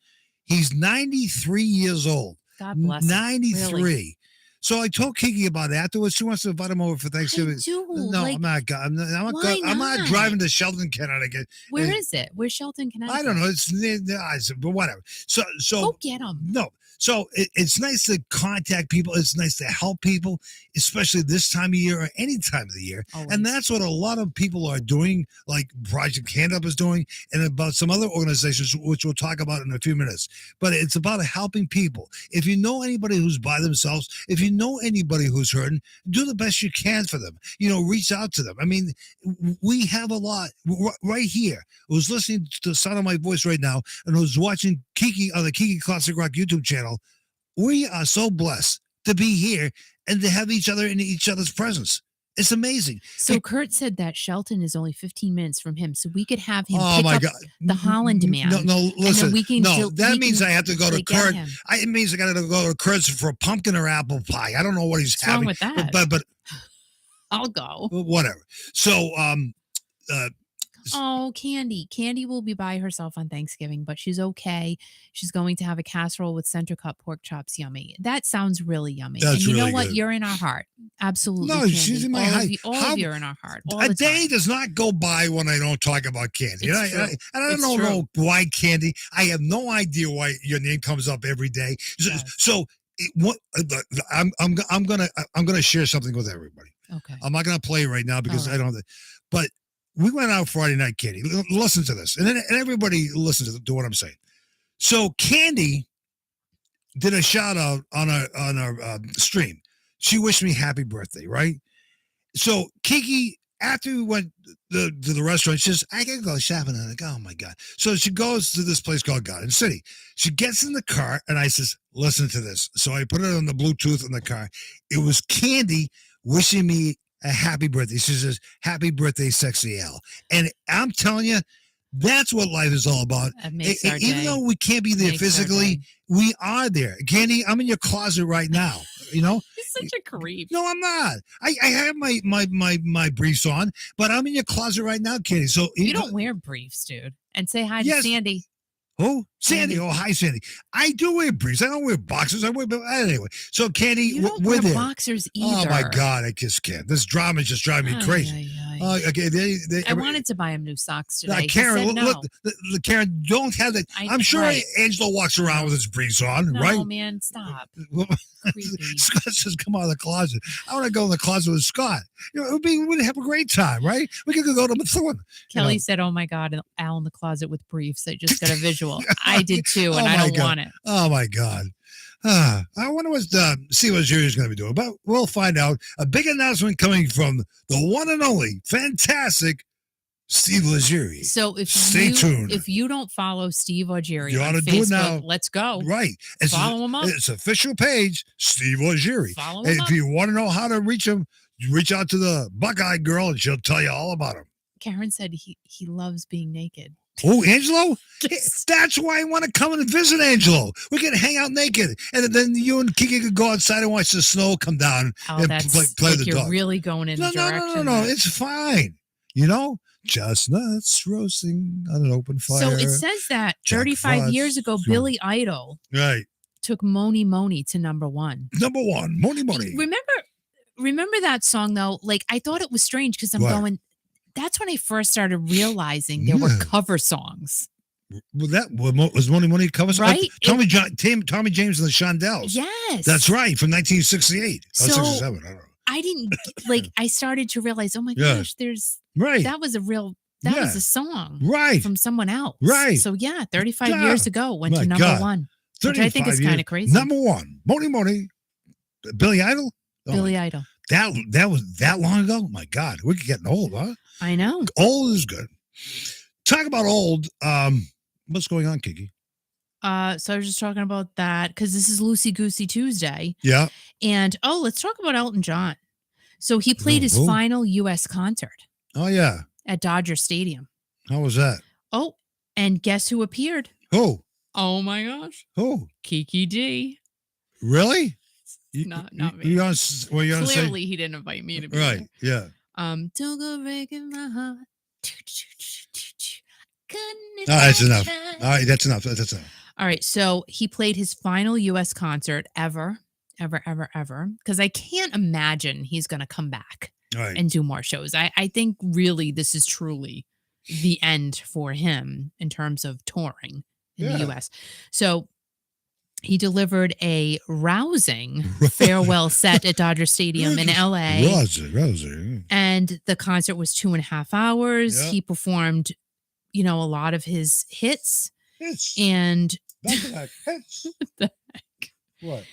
He's 93 years old. God bless him. 93. Really? So I told Kiki about it afterwards. She wants to invite him over for Thanksgiving. No, I'm not. I'm not driving to Shelton, Connecticut. Where is it? Where's Shelton, Connecticut? I don't know. It's near the eyes, but whatever. So go get him. No. So it's nice to contact people. It's nice to help people, especially this time of year or any time of the year. Always. And that's what a lot of people are doing, like Project Hand Up is doing, and about some other organizations, which we'll talk about in a few minutes. But it's about helping people. If you know anybody who's by themselves, if you know anybody who's hurting, do the best you can for them. Reach out to them. I mean, we have a lot right here. Who's listening to the sound of my voice right now and who's watching Kiki on the Kiki Classic Rock YouTube channel. We are so blessed to be here and to have each other in each other's presence. It's amazing. So Kurt said that Shelton is only 15 minutes from him, so we could have him pick up the Holland man. No, listen. That means I have to go to Kurt. It means I got to go to Kurt's for a pumpkin or apple pie. I don't know what he's having. What's wrong with that? But I'll go. Whatever. So Candy. Candy will be by herself on Thanksgiving, but she's okay. She's going to have a casserole with center cut pork chops. Yummy. That sounds really yummy. That's and you know really what? good. You're in our heart. Absolutely. No, Candy. she's in my heart. heart. All of you are in our heart. A day does not go by when I don't talk about Candy. And I don't know why Candy. I have no idea why your name comes up every day. So I'm gonna share something with everybody. Okay. I'm not gonna play right now because I don't have but we went out Friday night, Candy. Listen to this. And everybody listens to what I'm saying. So Candy did a shout out on our stream. She wished me happy birthday, right? So Kiki, after we went to the restaurant, she says, I gotta go shopping. I'm like, oh my God. So she goes to this place called Garden City. She gets in the car and I says, listen to this. So I put it on the Bluetooth in the car. It was Candy wishing me a happy birthday. She says, happy birthday, Sexy Al. And I'm telling you, that's what life is all about. Even though we can't be there physically, we are there. Candy, I'm in your closet right now. He's such a creep. No, I'm not. I have my briefs on, but I'm in your closet right now, Candy. So you don't wear briefs, dude. And say hi to Sandy. Who? Sandy. Oh, hi, Sandy. I do wear briefs. I don't wear boxers. Anyway. So, Candy, you don't we're wear there. boxers either. Oh, my God. I just can't. This drama is just driving me crazy. Okay. I wanted to buy him new socks today. Karen, he said no. look, Karen, don't have that. I'm sure Angelo walks around with his briefs on, right? No, man, stop. Scott says, "Come out of the closet." I want to go in the closet with Scott. We'd have a great time, right? We could go to Methuen. Kelly said, "Oh my God, Al in the closet with briefs." I just got a visual. I did too, and I don't want it. Oh my God. I wonder what see what Jerry's going to be doing, but we'll find out. A big announcement coming from the one and only fantastic Steve Legere. So stay tuned. If you don't follow Steve or Jerry you ought on to Facebook, do it now. Let's go. Right. Follow him up. It's official page, Steve Legere. Follow him up. If you want to know how to reach him, you reach out to the Buckeye girl and she'll tell you all about him. Karen said he loves being naked. Oh, Angelo? That's why I want to come and visit Angelo. We can hang out naked. And then you and Kiki could go outside and watch the snow come down and play the you're dog. Really going in the direction. No. It's fine. Chestnuts roasting on an open fire. So it says that 35 years ago, Billy Idol took Moni Moni to number one. Number one, Moni Moni. Remember that song, though? Like, I thought it was strange because I'm going... That's when I first started realizing there were cover songs. Well, that was Moni Moni cover song, right? Tommy James and the Shondells. Yes, that's right, from 1968. So 67. I don't know. I didn't I started to realize, oh my gosh, there's that was was a song from someone else. Right. So 35 years ago went to number one, which I think is kind of crazy. Number one, Moni Moni, Billy Idol. Billy Idol. That was that long ago? My God, we're getting old, huh? I know. Old is good. Talk about old. What's going on, Kiki? So I was just talking about that because this is Loosey Goosey Tuesday. Yeah. And let's talk about Elton John. So he played his final U.S. concert. Oh yeah. At Dodger Stadium. How was that? Oh, and guess who appeared? Who? Oh my gosh. Who? Kiki D. Really? Not me. Clearly, he didn't invite me to be right. there. Yeah. Don't go breaking my heart. That's enough. All right, that's enough. That's enough. All right, so he played his final U.S. concert ever. Because I can't imagine he's going to come back and do more shows. I think really this is truly the end for him in terms of touring in the U.S. So he delivered a rousing farewell set at Dodger Stadium in L.A. Rousing. And the concert was 2.5 hours. He performed, a lot of his hits. And hits. What the heck? What?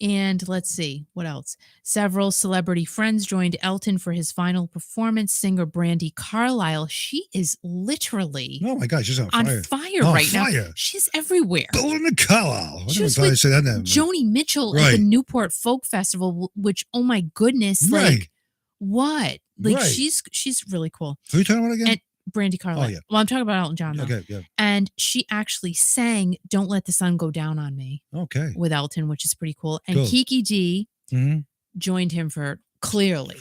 And let's see, what else? Several celebrity friends joined Elton for his final performance. Singer Brandi Carlile, she is literally oh my gosh, she's on fire right now. She's everywhere. Brandi Carlile. She was with Joni Mitchell at the Newport Folk Festival, which, oh my goodness, like what? Like she's really cool. Who are you talking about again? And Brandi Carlile. Oh, yeah. Well, I'm talking about Elton John, though. Okay, yeah. And she actually sang "Don't Let the Sun Go Down on Me." Okay. With Elton, which is pretty cool. And Kiki D joined him for clearly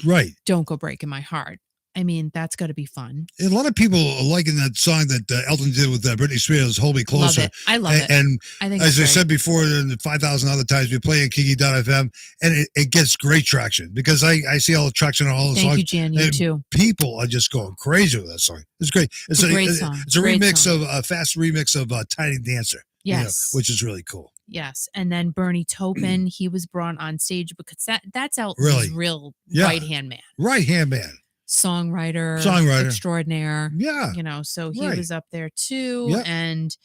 "Don't Go Breaking My Heart." I mean, that's got to be fun. A lot of people are liking that song that Elton did with Britney Spears, "Hold Me Closer." Love it. I love it. And I think as I said before, 5,000 other times we play at Kiki.fm, and it gets great traction because I see all the traction on all the songs. Thank you, Jan. You too. People are just going crazy with that song. It's great. It's a great song. It's a remix of a fast remix of Tiny Dancer. Yes, which is really cool. Yes, and then Bernie Taupin, he was brought on stage because that's Elton's real right hand man. Right hand man. Songwriter extraordinaire. Yeah. So he was up there too. Yep. And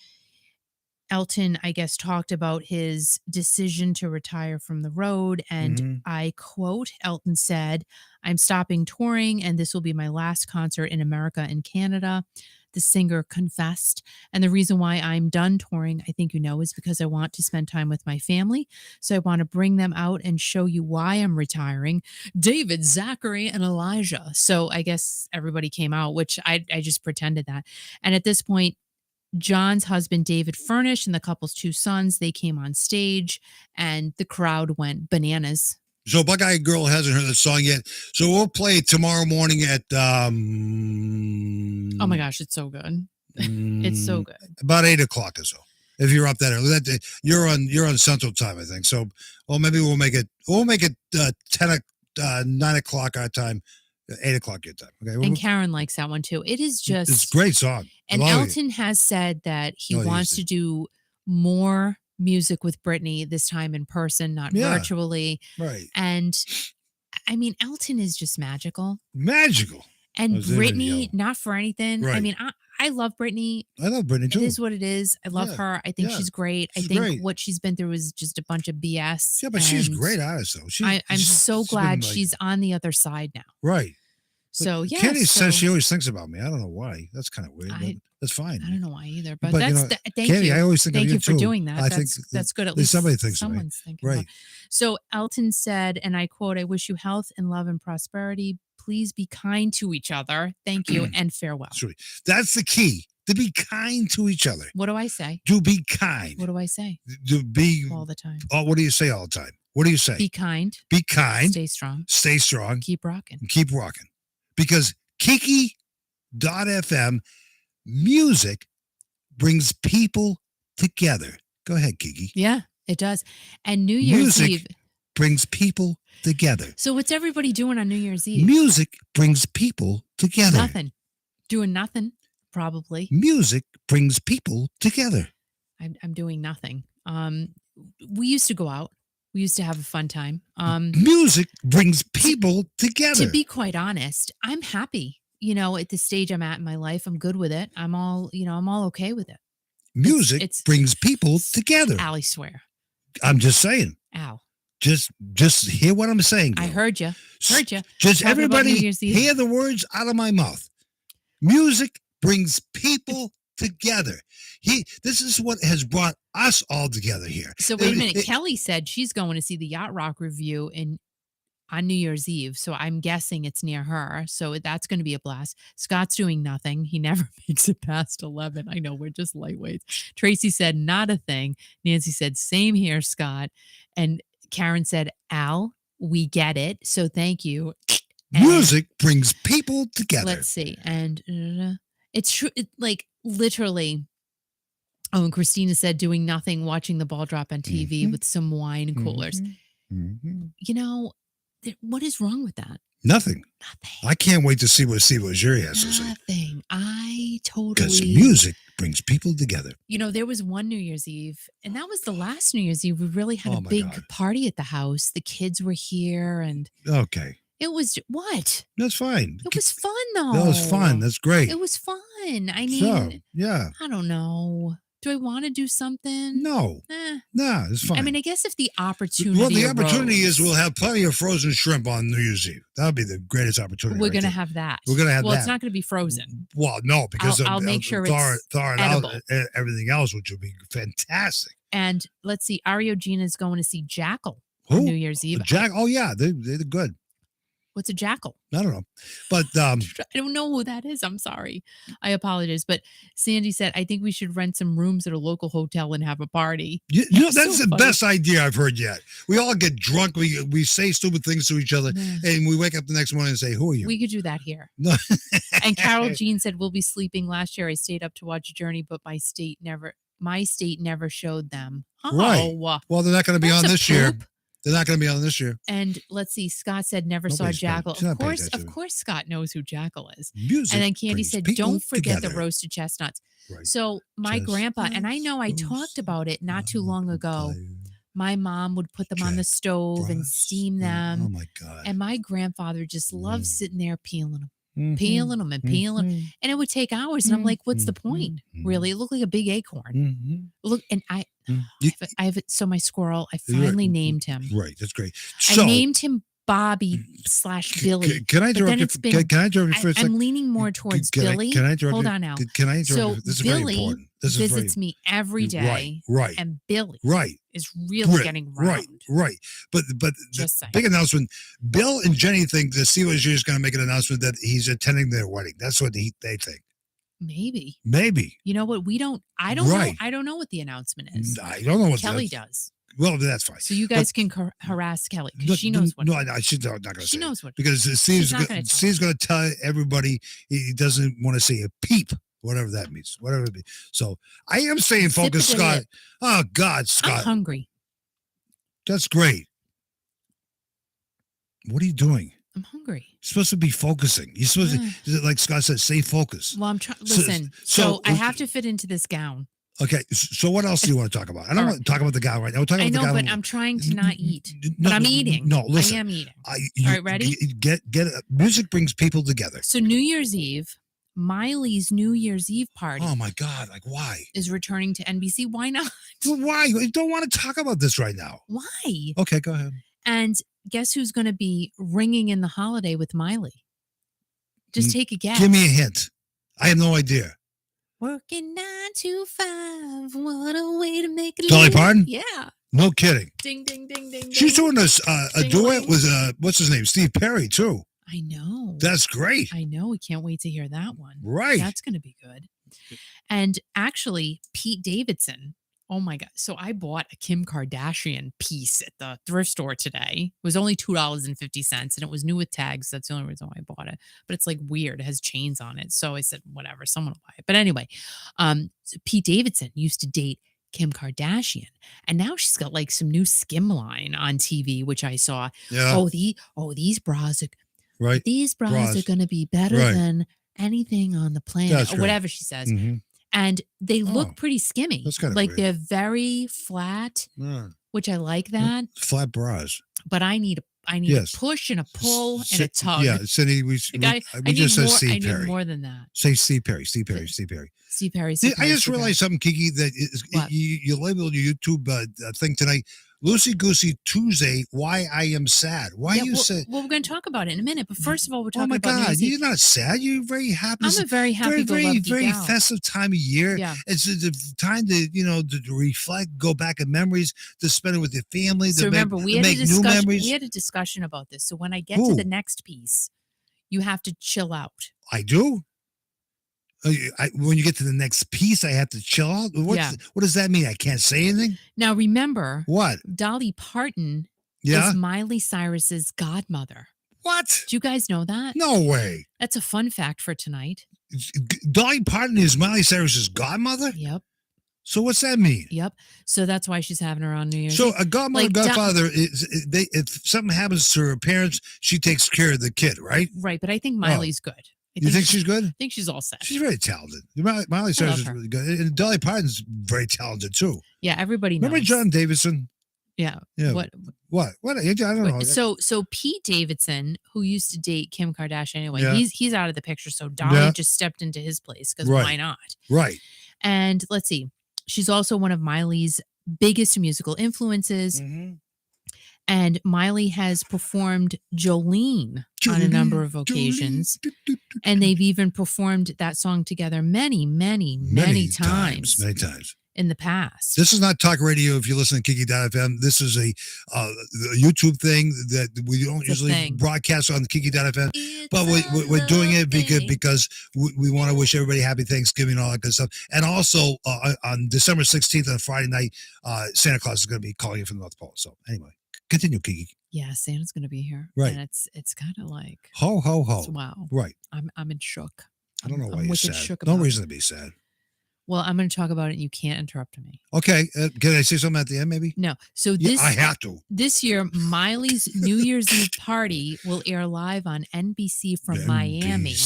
Elton, I guess, talked about his decision to retire from the road. And I quote, Elton said, "I'm stopping touring and this will be my last concert in America and Canada." The singer confessed. And the reason why I'm done touring, I think is because I want to spend time with my family. So I want to bring them out and show you why I'm retiring. David, Zachary, and Elijah. So I guess everybody came out, which I just pretended that. And at this point, John's husband, David Furnish, and the couple's 2 sons, they came on stage and the crowd went bananas. So Buckeye Girl hasn't heard the song yet. So we'll play it tomorrow morning at oh my gosh, it's so good. It's so good. About 8:00 or so. If you're up that early. You're on Central Time, I think. So maybe we'll make it 9 o'clock our time. 8 o'clock your time. Okay. And Karen likes that one too. It is just it's a great song. And Elton has said that he wants to do more music with Britney this time in person, not virtually. Right. And I mean, Elton is just magical. Magical. And Britney, not for anything. Right. I mean, I love Britney. I love Britney too. It is what it is. I love her. I think she's great. I think what she's been through is just a bunch of BS. Yeah, but she's a great artist though. I'm so glad she's on the other side now. Right. So yeah, Candy says she always thinks about me. I don't know why. That's kind of weird. But that's fine. I don't know why either. But that's thank Candy, you. I always think thank of you for too. doing that. That's good. At least somebody thinks someone's thinking. Right. So Elton said, and I quote: "I wish you health and love and prosperity. Please be kind to each other. Thank you and farewell." Sweet. That's the key. To be kind to each other. What do I say? To be kind. What do I say? To be all the time. Oh, what do you say all the time? What do you say? Be kind. Be kind. Stay strong. Stay strong. Keep rocking. Keep rocking. Because Kiki.fm music brings people together. Go ahead, Kiki. Yeah, it does. And New Year's Eve brings people together. So what's everybody doing on New Year's Eve? Music brings people together. Nothing. Doing nothing. Probably. Music brings people together. I'm doing nothing. We used to go out. We used to have a fun time. Music brings people together. To be quite honest, I'm happy. At the stage I'm at in my life, I'm good with it. I'm all okay with it. Music brings people together. Allie, swear. I'm just saying. Ow. Just hear what I'm saying. Girl. I heard you. Just everybody hear the words out of my mouth. Music brings people together. This is what has brought us all together here. So wait a minute. Kelly said she's going to see the Yacht Rock review on New Year's Eve. So I'm guessing it's near her. So that's going to be a blast. Scott's doing nothing. He never makes it past 11. I know we're just lightweights. Tracy said not a thing. Nancy said same here, Scott. And Karen said, Al, we get it. So thank you. Music brings people together. Let's see. And it's true. Like literally. Oh, and Christina said doing nothing, watching the ball drop on TV with some wine and coolers. What is wrong with that? Nothing. I can't wait to see what Jerry has to say. Nothing. I totally. Because music brings people together. There was one New Year's Eve, and that was the last New Year's Eve. We really had a big party at the house. The kids were here, and okay. It was what? That's fine. It was fun though. That was fun. That's great. It was fun. I mean, yeah. I don't know. Do I want to do something? No. No, it's fine. I mean, I guess if the opportunity is we'll have plenty of frozen shrimp on New Year's Eve. That'll be the greatest opportunity. We're going to have that. We're going to have that. Well, it's not going to be frozen. Well, no, because I'll make sure thaw it's it edible. out and everything else, which will be fantastic. And let's see, Ario Gina is going to see Jackal on New Year's Eve. Oh, yeah, they're good. What's a jackal? I don't know. But I don't know who that is. I'm sorry. I apologize. But Sandy said, I think we should rent some rooms at a local hotel and have a party. That's the best idea I've heard yet. We all get drunk. We say stupid things to each other. And we wake up the next morning and say, who are you? We could do that here. No. And Carol Jean said, we'll be sleeping. Last year I stayed up to watch Journey, but my state never showed them. Oh, right. Well, they're not going to be on this year. They're not going to be on this year. And let's see. Scott said never saw Jackal. Of course, Scott knows who Jackal is. Music and then Candy said, don't forget together. The roasted chestnuts. Right. So my grandpa, and I know I talked about it not too long ago. My mom would put them on the stove and steam them. Oh my God. And my grandfather just loved sitting there peeling them. Peeling them and peeling them. And it would take hours. And I'm like, what's the point? Really? It looked like a big acorn. Look, and I have it. So my squirrel, I finally named him. Right. That's great. I named him Bobby/Billy. Can I interrupt you? Can I interrupt you for a second? I'm leaning more towards Billy. Can I interrupt you? Hold on now. Can I interrupt you? This is Billy very important. This visits me every day. Right. And Billy is really getting round. Right. But big announcement. Bill and Jenny think the COSU is going to make an announcement that he's attending their wedding. That's what they think. Maybe. You know what? I don't know. I don't know what the announcement is. I don't know what Kelly does. Well, that's fine. So you guys can harass Kelly because she knows what. No, she's not going to say. She knows what. Because Steve's going to tell everybody he doesn't want to say a peep, whatever that means, whatever it means. So I am saying, focus, Scott. Oh God, Scott. I'm hungry. That's great. What are you doing? I'm hungry. You're supposed to be focusing. You're supposed to, like Scott said, stay focused. Well, I'm trying. Listen, so I have to fit into this gown. Okay, so what else do you want to talk about? I don't want to talk about the gown right now. We're talking about the gown. But I'm trying to not eat. But I'm eating. No, listen. I am eating. All right, ready? Music brings people together. So New Year's Eve, Miley's New Year's Eve party. Oh my God! Like why? Is returning to NBC. Why not? Why? You don't want to talk about this right now. Why? Okay, go ahead. And guess who's going to be ringing in the holiday with Miley? Just take a guess. Give me a hint. I have no idea. Working 9 to 5. What a way to make it. Dolly Parton? Yeah. No kidding. Ding, ding, ding, ding. She's doing a duet with what's his name? Steve Perry too. I know. That's great. I know. We can't wait to hear that one. Right. That's going to be good. And actually, Pete Davidson. Oh my God. So I bought a Kim Kardashian piece at the thrift store today. It was only $2.50 and it was new with tags. That's the only reason why I bought it. But it's like weird. It has chains on it. So I said, whatever, someone will buy it. But anyway, so Pete Davidson used to date Kim Kardashian. And now she's got like some new skim line on TV, which I saw. Yeah. These bras are right. These bras are going to be better than anything on the planet, or whatever she says. Mm-hmm. And they look pretty skimmy. That's kind of like weird. They're very flat, which I like that. Flat bras. But I need a push and a pull and a tug. Yeah, Cindy, we just said Steve Perry. I need more than that. Say Steve Perry. Steve Perry. Steve Perry. Steve Perry. I just realized something, Kiki, that you labeled your YouTube thing tonight. Loosey Goosey Tuesday, why I am sad. Why you say? Well, we're going to talk about it in a minute. But first of all, we're talking about. Oh my God, you're not sad. You're very happy. I'm a very happy, very festive time of year. Yeah. It's the time to reflect, go back in memories, to spend it with your family. So remember, we had a discussion about this. So when I get to the next piece, you have to chill out. I do. When you get to the next piece, I have to chill out. What does that mean? I can't say anything? Now, remember, what? Dolly Parton is Miley Cyrus's godmother. What? Do you guys know that? No way. That's a fun fact for tonight. Dolly Parton is Miley Cyrus's godmother? Yep. So what's that mean? Yep. So that's why she's having her on New Year's. So a godmother, godfather, if something happens to her parents, she takes care of the kid, right? Right. But I think Miley's good. You think she's good? I think she's all set. She's very talented. Miley Cyrus is really good. And Dolly Parton's very talented, too. Yeah, everybody knows. Remember John Davidson? Yeah. What? I don't know. So Pete Davidson, who used to date Kim Kardashian anyway, he's out of the picture. So Dolly just stepped into his place because why not? Right. And let's see. She's also one of Miley's biggest musical influences. Mm-hmm. And Miley has performed Jolene on a number of occasions. And they've even performed that song together many times. Many times. In the past. This is not talk radio if you listen to Kiki.fm. This is a YouTube thing that we don't usually broadcast on Kiki.fm. But we're doing it because we want to wish everybody happy Thanksgiving and all that good stuff. And also on December 16th on Friday night, Santa Claus is going to be calling you from the North Pole. So anyway. Continue, Kiki. Yeah, Santa's going to be here. Right. And it's kind of like... Ho, ho, ho. Wow. Right. I'm in shook. I don't know why you're sad. No reason to be sad. Well, I'm going to talk about it and you can't interrupt me. Okay. Can I say something at the end, maybe? No. So this... I have to. This year, Miley's New Year's Eve party will air live on NBC from Miami.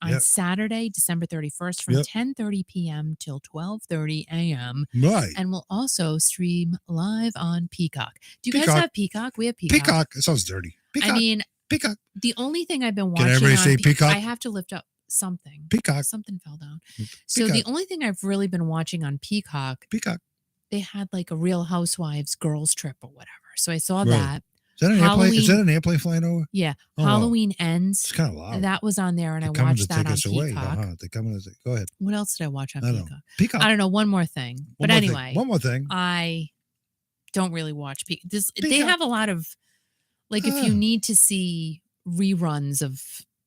On Saturday, December 31st from 10:30 p.m. till 12:30 a.m. Right. And we'll also stream live on Peacock. Do you guys have Peacock? We have Peacock. Peacock. It sounds dirty. Peacock. I mean, Peacock. The only thing I've been watching Can everybody say Peacock? I have to lift up something. Peacock. Something fell down. Peacock. So the only thing I've really been watching on Peacock. They had like a Real Housewives girls trip or whatever. So I saw that. Is that an airplane? Is that an airplane flying over? Yeah. Halloween Ends. It's kind of loud. That was on there, and I watched that on Peacock. They're coming to go ahead. What else did I watch on Peacock? Peacock. I don't know. One more thing. But anyway. One more thing. I don't really watch Peacock. They have a lot of, like, if you need to see reruns of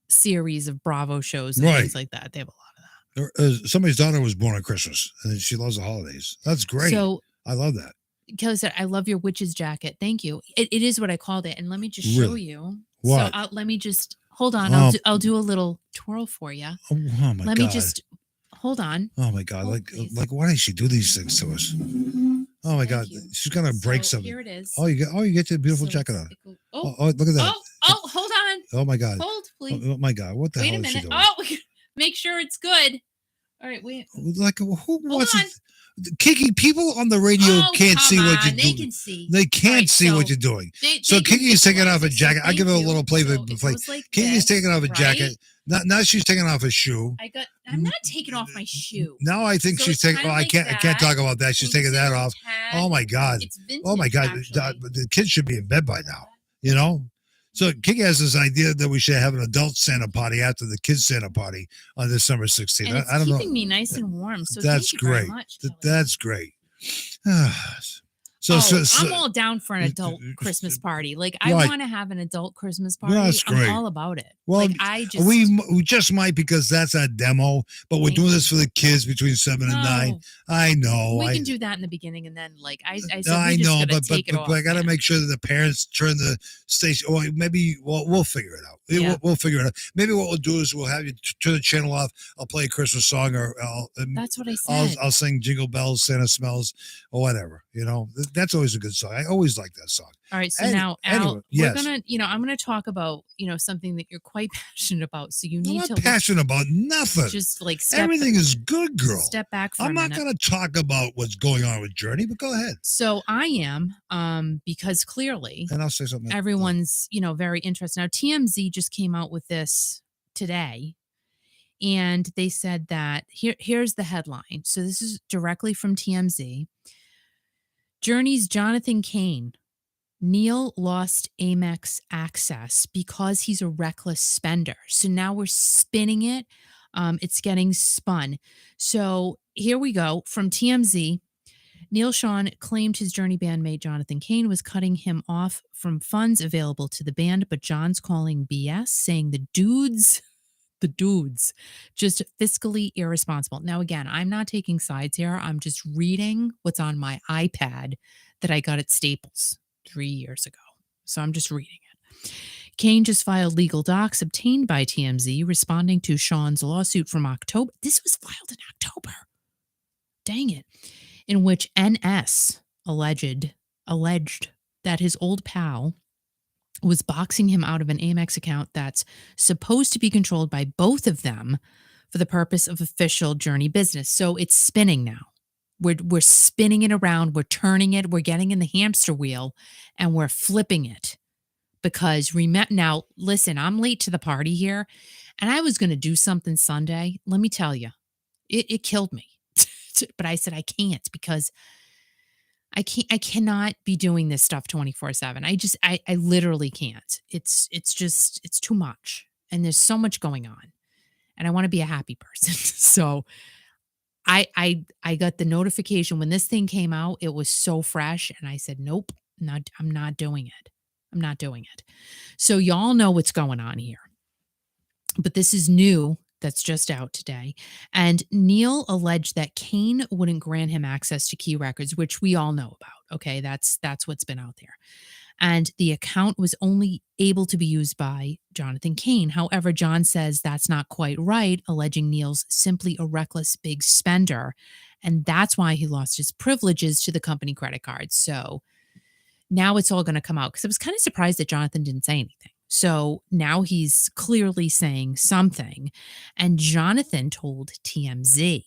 series of Bravo shows and things like that, they have a lot of that. Somebody's daughter was born on Christmas, and she loves the holidays. That's great. So I love that. Kelly said, I love your witch's jacket. Thank you. It is what I called it. And let me just show you. What? So let me just, hold on. I'll do a little twirl for you. Oh my God. Let me just, hold on. Oh my God. Like, why does she do these things to us? Oh my God. She's going to break something. Here it is. You get your beautiful jacket on. Oh, look at that. Oh, hold on. Oh my God. Hold, please. Oh my God. What the hell is she doing? Oh, make sure it's good. All right, wait. Like who wants it? Kiki, people on the radio can't see what you're doing. They can see. They can't see what you're doing. So Kiki's taking off a jacket. I'll give her a little play. Kiki's taking off a jacket. Now she's taking off a shoe. I'm not taking off my shoe. Now I think she's taking. Oh, I can't talk about that. She's taking that off. Oh my God. Oh my God. The kids should be in bed by now. You know. So Kiki has this idea that we should have an adult Santa party after the kids Santa party on December 16th. And it's keeping me nice and warm. So that's great. Very much, that's great. I'm all down for an adult Christmas party. Like I want to have an adult Christmas party. That's great. I'm all about it. Well, like, we just might because that's a demo, but we're doing this for the kids between 7 and 9. I know. We can do that in the beginning, and then I said, I know, but I got to make sure that the parents turn the station. Or maybe we'll figure it out. Yeah. We'll figure it out. Maybe what we'll do is we'll have you turn the channel off. I'll play a Christmas song, or that's what I said. I'll sing Jingle Bells, Santa Smells, or whatever. You know, that's always a good song. I always like that song. All right, so now, Al, we're gonna, I'm gonna talk about, something that you're quite passionate about. So you need I'm not passionate about nothing. Just like everything is good, girl. Step back. I'm not gonna talk about what's going on with Journey, but go ahead. So I am, because clearly, and I'll say something. Everyone's, very interested. Now TMZ just came out with this today, and they said that here's the headline. So this is directly from TMZ. Journey's Jonathan Cain. Neil lost Amex access because he's a reckless spender. So now we're spinning it. It's getting spun. So here we go. From TMZ, Neil Sean claimed his Journey bandmate Jonathan Cain was cutting him off from funds available to the band, but John's calling BS, saying the dudes, just fiscally irresponsible. Now, again, I'm not taking sides here. I'm just reading what's on my iPad that I got at Staples 3 years ago. So I'm just reading it. Cain just filed legal docs obtained by TMZ responding to Sean's lawsuit from October. This was filed in October. Dang it. In which NS alleged that his old pal was boxing him out of an Amex account that's supposed to be controlled by both of them for the purpose of official Journey business. So it's spinning now. We're spinning it around. We're turning it. We're getting in the hamster wheel, and we're flipping it. Because now, listen, I'm late to the party here, and I was going to do something Sunday. Let me tell you, it killed me. But I said I can't because I cannot be doing this stuff 24/7. I literally can't. It's too much, and there's so much going on, and I want to be a happy person. So I got the notification when this thing came out. It was so fresh, and I said, nope, I'm not doing it. I'm not doing it. So y'all know what's going on here. But this is new. That's just out today. And Neil alleged that Cain wouldn't grant him access to key records, which we all know about. Okay, that's what's been out there. And the account was only able to be used by Jonathan Cain. However, John says that's not quite right, alleging Neil's simply a reckless big spender. And that's why he lost his privileges to the company credit cards. So now it's all going to come out, because I was kind of surprised that Jonathan didn't say anything. So now he's clearly saying something. And Jonathan told TMZ,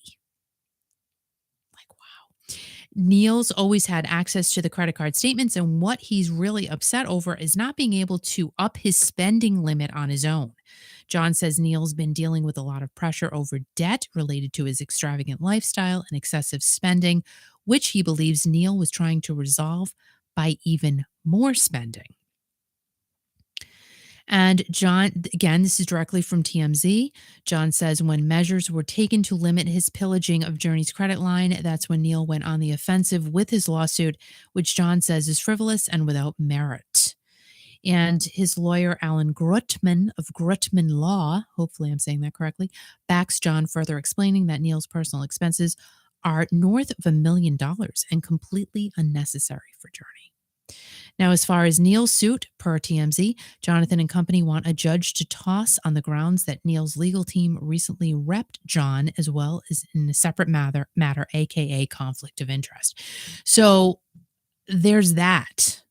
like, wow, Neil's always had access to the credit card statements, and what he's really upset over is not being able to up his spending limit on his own. John says Neil's been dealing with a lot of pressure over debt related to his extravagant lifestyle and excessive spending, which he believes Neil was trying to resolve by even more spending. And John, again, this is directly from TMZ. John says when measures were taken to limit his pillaging of Journey's credit line, that's when Neil went on the offensive with his lawsuit, which John says is frivolous and without merit. And his lawyer, Alan Grutman of Grutman Law, hopefully I'm saying that correctly, backs John, further explaining that Neil's personal expenses are north of $1 million and completely unnecessary for Journey. Now, as far as Neil's suit, per TMZ, Jonathan and company want a judge to toss on the grounds that Neil's legal team recently repped John, as well as in a separate matter, aka conflict of interest. So there's that.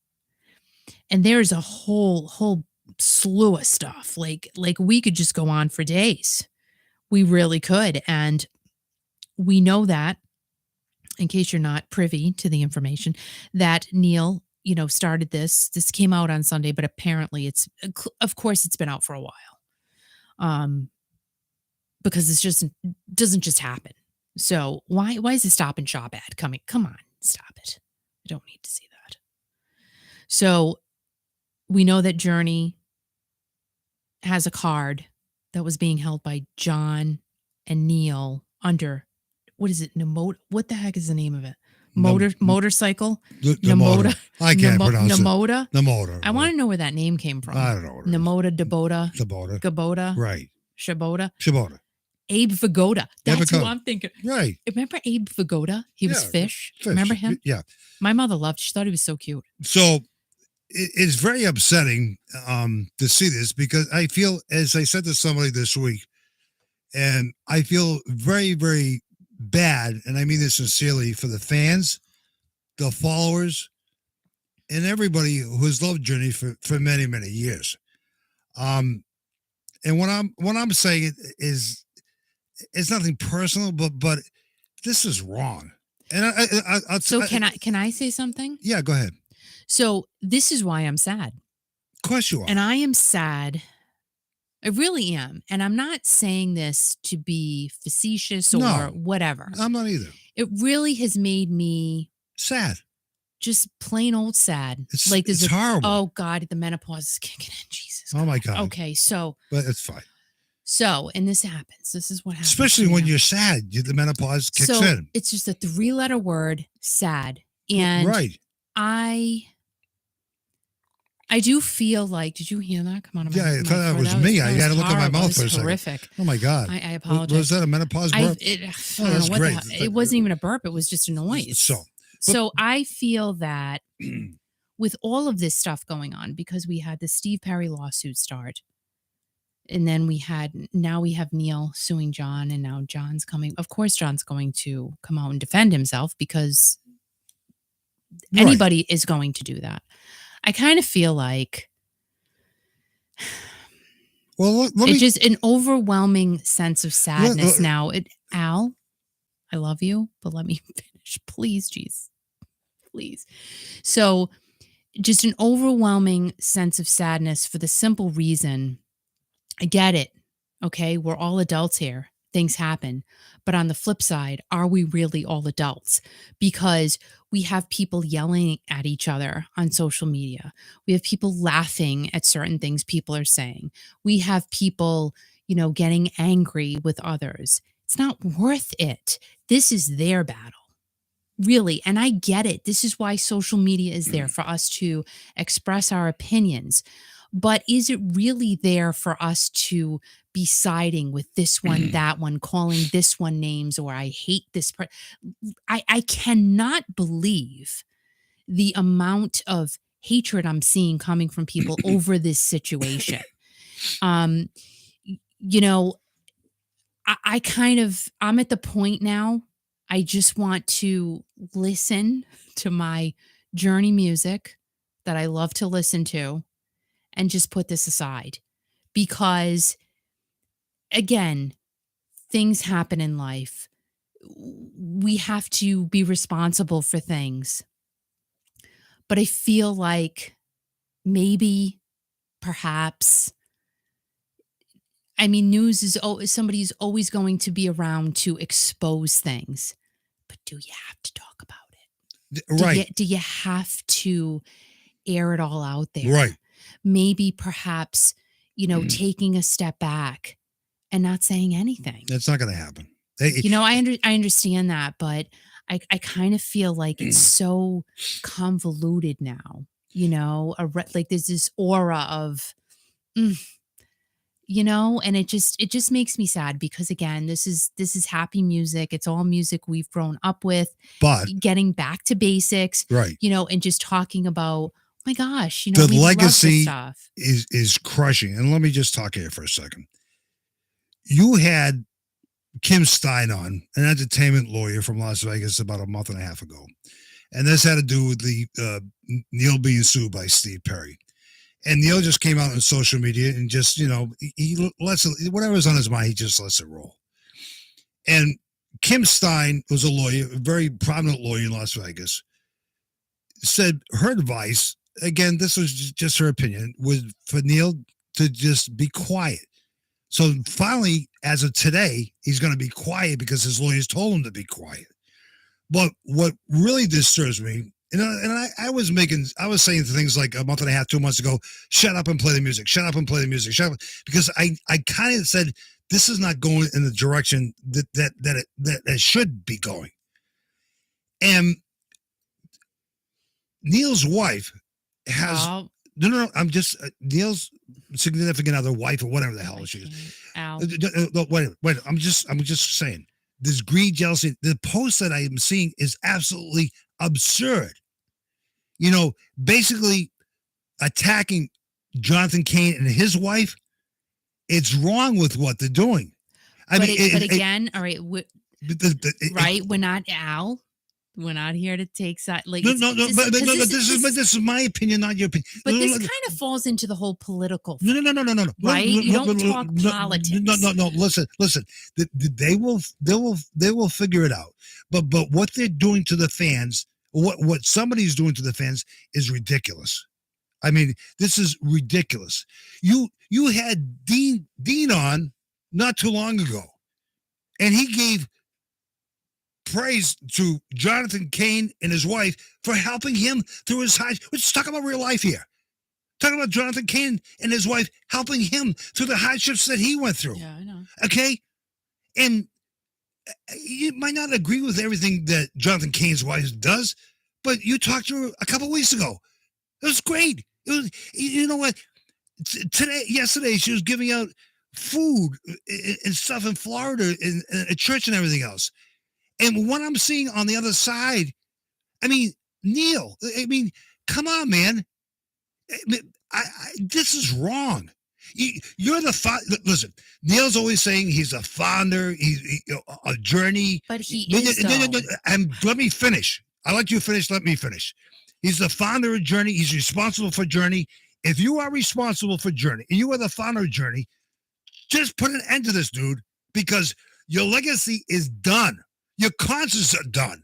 And there's a whole slew of stuff. Like we could just go on for days. We really could. And we know that, in case you're not privy to the information, that Neil, started this. This came out on Sunday, but apparently of course it's been out for a while. Because this just doesn't just happen. So why is the Stop and Shop ad coming? Come on, stop it. I don't need to see that. So we know that Journey has a card that was being held by John and Neil under, what is it? What the heck is the name of it? Motorcycle? Namoda. I can't pronounce Namoda? it. Namoda. I want to know where that name came from. I don't know. Namoda, Deboda. Gaboda. Right. Shaboda. Abe Vigoda. That's who I'm thinking. Right. Remember Abe Vigoda? He was fish. Remember him? Yeah. My mother loved. She thought he was so cute. So it's very upsetting to see this, because I feel, as I said to somebody this week, and I feel very, very bad, and I mean this sincerely, for the fans, the followers, and everybody who has loved Journey for many, many years. And what I'm saying is, it's nothing personal, but this is wrong. And can I say something? Yeah, go ahead. So this is why I'm sad. Of course you are. And I am sad. I really am. And I'm not saying this to be facetious or whatever. I'm not either. It really has made me sad. Just plain old sad. It's horrible. Oh God, the menopause is kicking in. Jesus. Oh my God. Okay, so. But it's fine. So, and this happens. This is what happens. Especially when you're sad, the menopause kicks in. It's just a 3-letter word, sad. And right. I do feel like, did you hear that? Come on. Yeah, I thought that was me. I had to look at my mouth for a second. Horrific. Oh my God. I apologize. Was that a menopause burp? That's great. It wasn't even a burp. It was just a noise. So I feel that with all of this stuff going on, because we had the Steve Perry lawsuit start, and then now we have Neil suing John, and now John's coming. Of course, John's going to come out and defend himself, because anybody is going to do that. I kind of feel like, well, it's just an overwhelming sense of sadness now. Al, I love you, but let me finish, please, jeez, please. So, just an overwhelming sense of sadness for the simple reason. I get it. Okay. We're all adults here. Things happen. But on the flip side, are we really all adults? Because we have people yelling at each other on social media. We have people laughing at certain things people are saying. We have people, getting angry with others. It's not worth it. This is their battle. Really. And I get it. This is why social media is there, for us to express our opinions. But is it really there for us to be siding with this one, that one, calling this one names, or I hate this person? I cannot believe the amount of hatred I'm seeing coming from people over this situation. I'm at the point now, I just want to listen to my Journey music that I love to listen to, and just put this aside, because again, things happen in life. We have to be responsible for things. But I feel like perhaps, news is, somebody's always going to be around to expose things. But do you have to talk about it? Right. Do you have to air it all out there? Right. Maybe perhaps, taking a step back and not saying anything. That's not going to happen. I understand that, but I kind of feel like it's so convoluted now, like there's this aura of, and it just makes me sad, because again, this is happy music. It's all music we've grown up with, but getting back to basics, right. And just talking about, my gosh, the legacy is crushing. And let me just talk here for a second. You had Kim Stein on, an entertainment lawyer from Las Vegas, about a month and a half ago. And this had to do with the Neil being sued by Steve Perry. And Neil just came out on social media and just, he lets it, whatever's on his mind, he just lets it roll. And Kim Stein was a lawyer, a very prominent lawyer in Las Vegas, said her advice, again, this was just her opinion, was for Neil to just be quiet. So finally, as of today, he's going to be quiet because his lawyers told him to be quiet. But what really disturbs me, I was saying things like a month and a half, 2 months ago, shut up and play the music, shut up and play the music, shut up, because I kind of said this is not going in the direction that it should be going. And Neil's wife has no. I'm just Neil's significant other, wife or whatever the hell she is. Wait. I'm just saying. This greed, jealousy, the post that I am seeing is absolutely absurd. Basically attacking Jonathan Cain and his wife. It's wrong with what they're doing. All right. We're not Al. We're not here to take side. Like but this is my opinion, not your opinion. But this kind of falls into the whole political. No. Right? You don't talk politics. No. Listen. They will figure it out. But what they're doing to the fans, what somebody's doing to the fans, is ridiculous. I mean, this is ridiculous. You had Dean on not too long ago, and he gave praise to Jonathan Cain and his wife for helping him through his high. Let's talk about real life here. Talking about Jonathan Cain and his wife helping him through the hardships that he went through. Yeah, I know. Okay? And you might not agree with everything that Jonathan Cain's wife does, but you talked to her a couple of weeks ago. It was great. It was, you know what? Yesterday, she was giving out food and stuff in Florida in a church and everything else. And what I'm seeing on the other side, I mean, Neil, come on, man. This is wrong. You're the listen, Neil's always saying he's a founder, he's a journey. But he is. And let me finish. I'll let you finish. Let me finish. He's the founder of Journey. He's responsible for Journey. If you are responsible for Journey and you are the founder of Journey, just put an end to this, dude, because your legacy is done. Your concerts are done.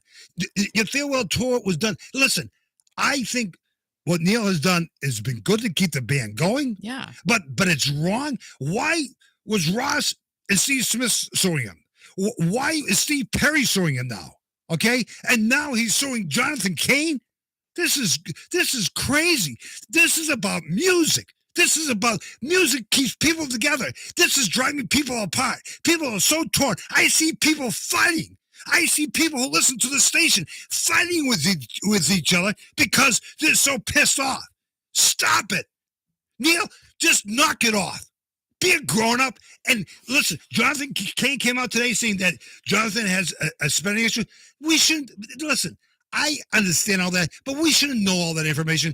Your farewell tour was done. Listen, I think what Neil has done has been good to keep the band going. Yeah. But it's wrong. Why was Ross and Steve Smith suing him? Why is Steve Perry suing him now? Okay? And now he's suing Jonathan Cain? This is crazy. This is about music. This is about music keeps people together. This is driving people apart. People are so torn. I see people fighting. I see people who listen to the station fighting with each other because they're so pissed off. Stop it. Neil, just knock it off. Be a grown-up. And listen, Jonathan Cain came out today saying that Jonathan has a spending issue. We shouldn't, listen, I understand all that, but we shouldn't know all that information.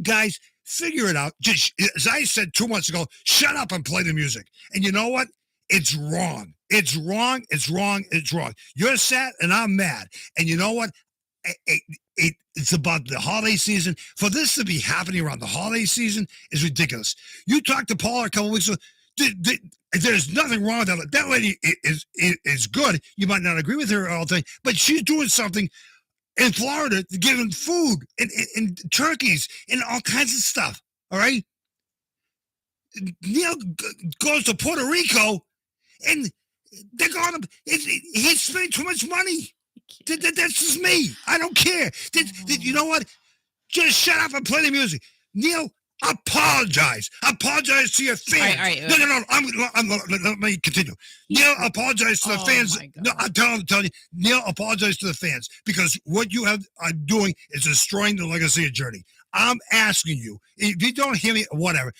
Guys, figure it out. Just, as I said 2 months ago, shut up and play the music. And you know what? It's wrong. It's wrong. It's wrong. It's wrong. You're sad and I'm mad. And you know what? It's about the holiday season. For this to be happening around the holiday season is ridiculous. You talked to Paula a couple of weeks ago. There's nothing wrong with that. That lady is good. You might not agree with her all the time, but she's doing something in Florida, giving food and turkeys and all kinds of stuff. All right? Neil goes to Puerto Rico and they're going to, he's spending too much money. That's just me. I don't care. You know what? Just shut up and play the music. Neil, apologize. Apologize to your fans. All right. No. Let me continue. Neil, apologize to the fans. No, I'm telling you. Neil, apologize to the fans because what you are doing is destroying the legacy of Journey. I'm asking you, if you don't hear me, whatever,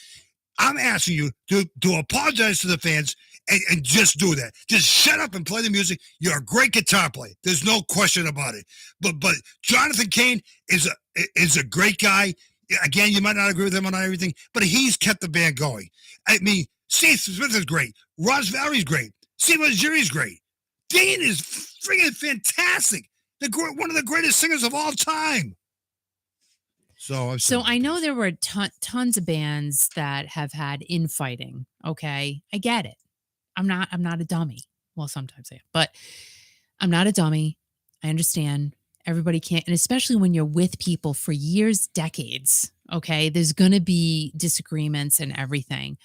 I'm asking you to apologize to the fans and just do that. Just shut up and play the music. You're a great guitar player. There's no question about it. But Jonathan Cain is a great guy. Again, you might not agree with him on everything, but he's kept the band going. I mean, Steve Smith is great. Ross Valerie's great. Steve Algieri's great. Dean is freaking fantastic. One of the greatest singers of all time. So I know there were tons of bands that have had infighting. Okay, I get it. I'm not a dummy. Well, sometimes I am, but I'm not a dummy. I understand everybody can't, and especially when you're with people for years, decades. Okay, there's gonna be disagreements and everything.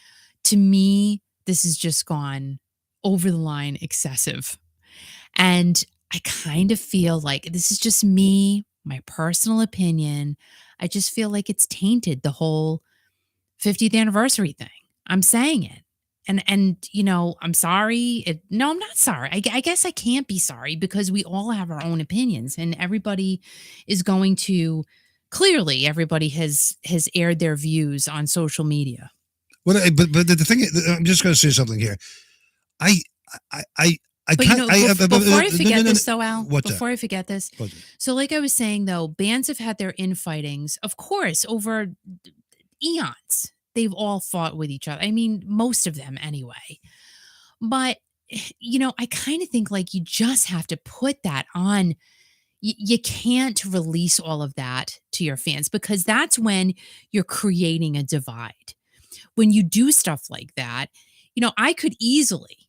To me, this has just gone over the line, excessive, and I kind of feel like this is just me, my personal opinion. I just feel like it's tainted the whole 50th anniversary thing. I'm saying it. And I'm sorry. No, I'm not sorry. I guess I can't be sorry because we all have our own opinions and everybody is going to clearly everybody has aired their views on social media. Well, but the thing is, I'm just going to say something here. I But can't. Before I forget this, though, Al. What's before that? I forget this, so like I was saying, though, bands have had their infightings, of course, over eons. They've all fought with each other. I mean, most of them anyway. But I kind of think like you just have to put that on. You can't release all of that to your fans because that's when you're creating a divide. When you do stuff like that, I could easily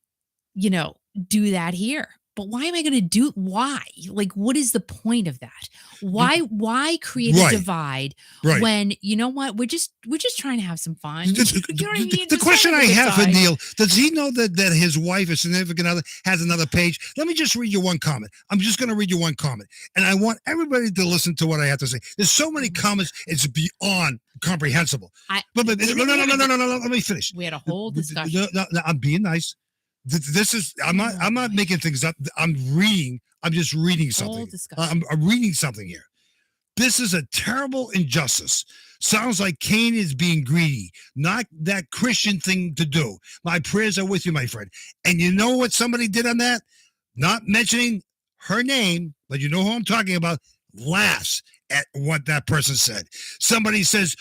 do that here. But why am I going to do why? Like what is the point of that? Why create a divide when you know what? We're just trying to have some fun. You know what I mean? The question I have for Neil, does he know that his wife or significant other has another page? Let me just read you one comment. I'm just going to read you one comment. And I want everybody to listen to what I have to say. There's so many comments, it's beyond comprehensible. No, let me finish. We had a whole discussion. No, I'm being nice. This is I'm not making things up. I'm just reading something. I'm reading something here. This is a terrible injustice. Sounds like Cain is being greedy, not that Christian thing to do. My prayers are with you, my friend. And you know what somebody did on that? Not mentioning her name, but you know who I'm talking about, laughs at what that person said. Somebody says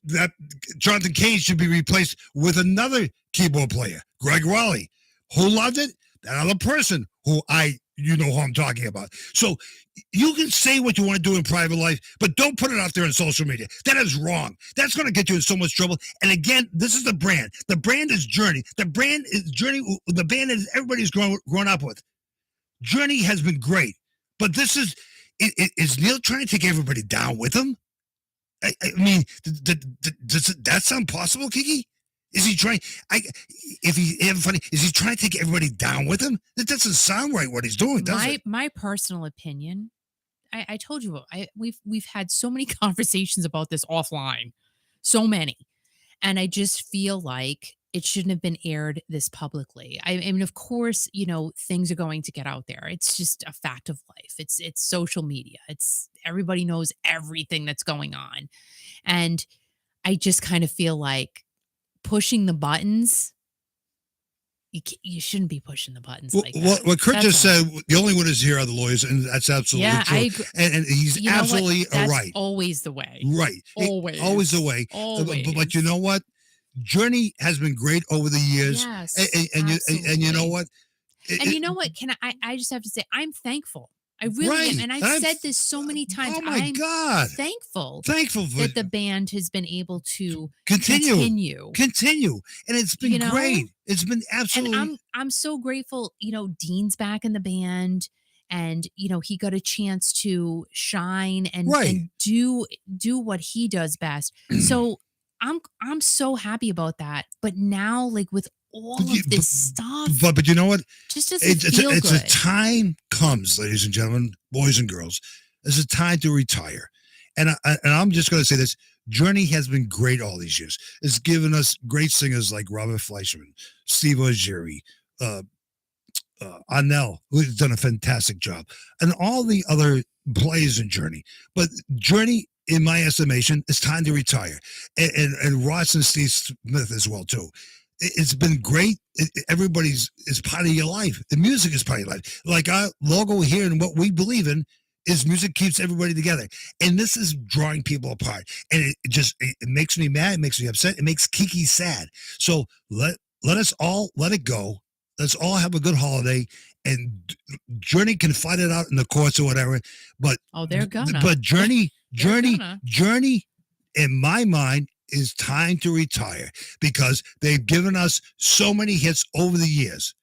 that Jonathan Cain should be replaced with another keyboard player, Greg Raleigh. Who loved it? That other person who who I'm talking about. So you can say what you want to do in private life, but don't put it out there on social media. That is wrong. That's going to get you in so much trouble. And again, this is the brand. The brand is Journey. The brand is Journey. The band is everybody's grown up with. Journey has been great, but this is Neil trying to take everybody down with him? I mean, does that sound possible, Kiki? Is he trying? Is he trying to take everybody down with him? That doesn't sound right. What he's doing, does it? My personal opinion. I told you we've had so many conversations about this offline, so many, and I just feel like it shouldn't have been aired this publicly. I mean, of course, things are going to get out there. It's just a fact of life. It's social media. It's everybody knows everything that's going on, and I just kind of feel like pushing the buttons. You shouldn't be pushing the buttons like that. What Kurt just said, the only winners here are the lawyers, and that's absolutely true. I agree. And he's absolutely right. Always the way. Right. Always the way. Always. But you know what? Journey has been great over the years. Yes, and you know what? And you know what? I just have to say, I'm thankful. I really am. And I've said this so many times. Oh my God. Thankful that the band has been able to continue. And it's been great. It's been absolutely. And I'm so grateful, Dean's back in the band and, he got a chance to shine and do what he does best. So I'm so happy about that. But now, like with all of this stuff. But you know what? Just doesn't feel good. It's a time comes, ladies and gentlemen, boys and girls. It's a time to retire. And I'm just going to say this. Journey has been great all these years. It's given us great singers like Robert Fleischman, Steve Ojiri, Anel, who's done a fantastic job, and all the other players in Journey. But Journey, in my estimation, it's time to retire. And Ross and Steve Smith as well, too. It's been great. Everybody's is part of your life. The music is part of your life. Like our logo here and what we believe in is music keeps everybody together. And this is drawing people apart. And it makes me mad. It makes me upset. It makes Kiki sad. So let us all let it go. Let's all have a good holiday. And Journey can fight it out in the courts or whatever. But they're gonna. But Journey Journey, in my mind, is time to retire because they've given us so many hits over the years.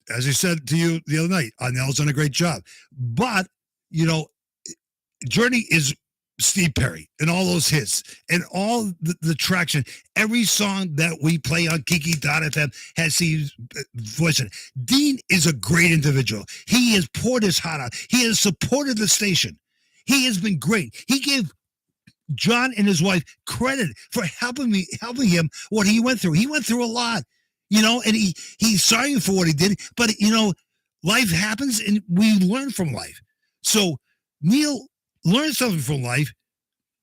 As I said to you the other night, Nell's done a great job. But, Journey is Steve Perry and all those hits and all the traction. Every song that we play on Kiki.fm has Steve's voice in it. Dean is a great individual. He has poured his heart out. He has supported the station. He has been great. He gave John and his wife credit for helping him what he went through. He went through a lot, and he's sorry for what he did. But, life happens and we learn from life. So, Neil, learn something from life.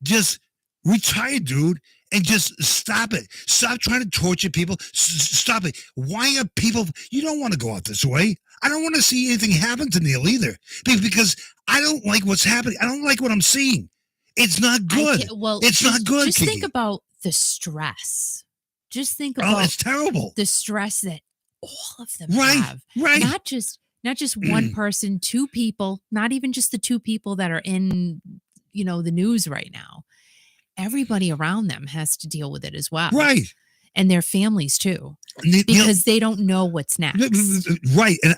Just retire, dude, and just stop it. Stop trying to torture people. Stop it. Why are people... You don't want to go out this way. I don't want to see anything happen to Neil either because I don't like what's happening. I don't like what I'm seeing. It's not good. It's not good, Just Kiki. think about the stress. Just think about it's terrible. The stress that all of them have. Right. Not just one person, two people, not even just the two people that are in, the news right now. Everybody around them has to deal with it as well. Right. And their families too. Because they don't know what's next. Right. And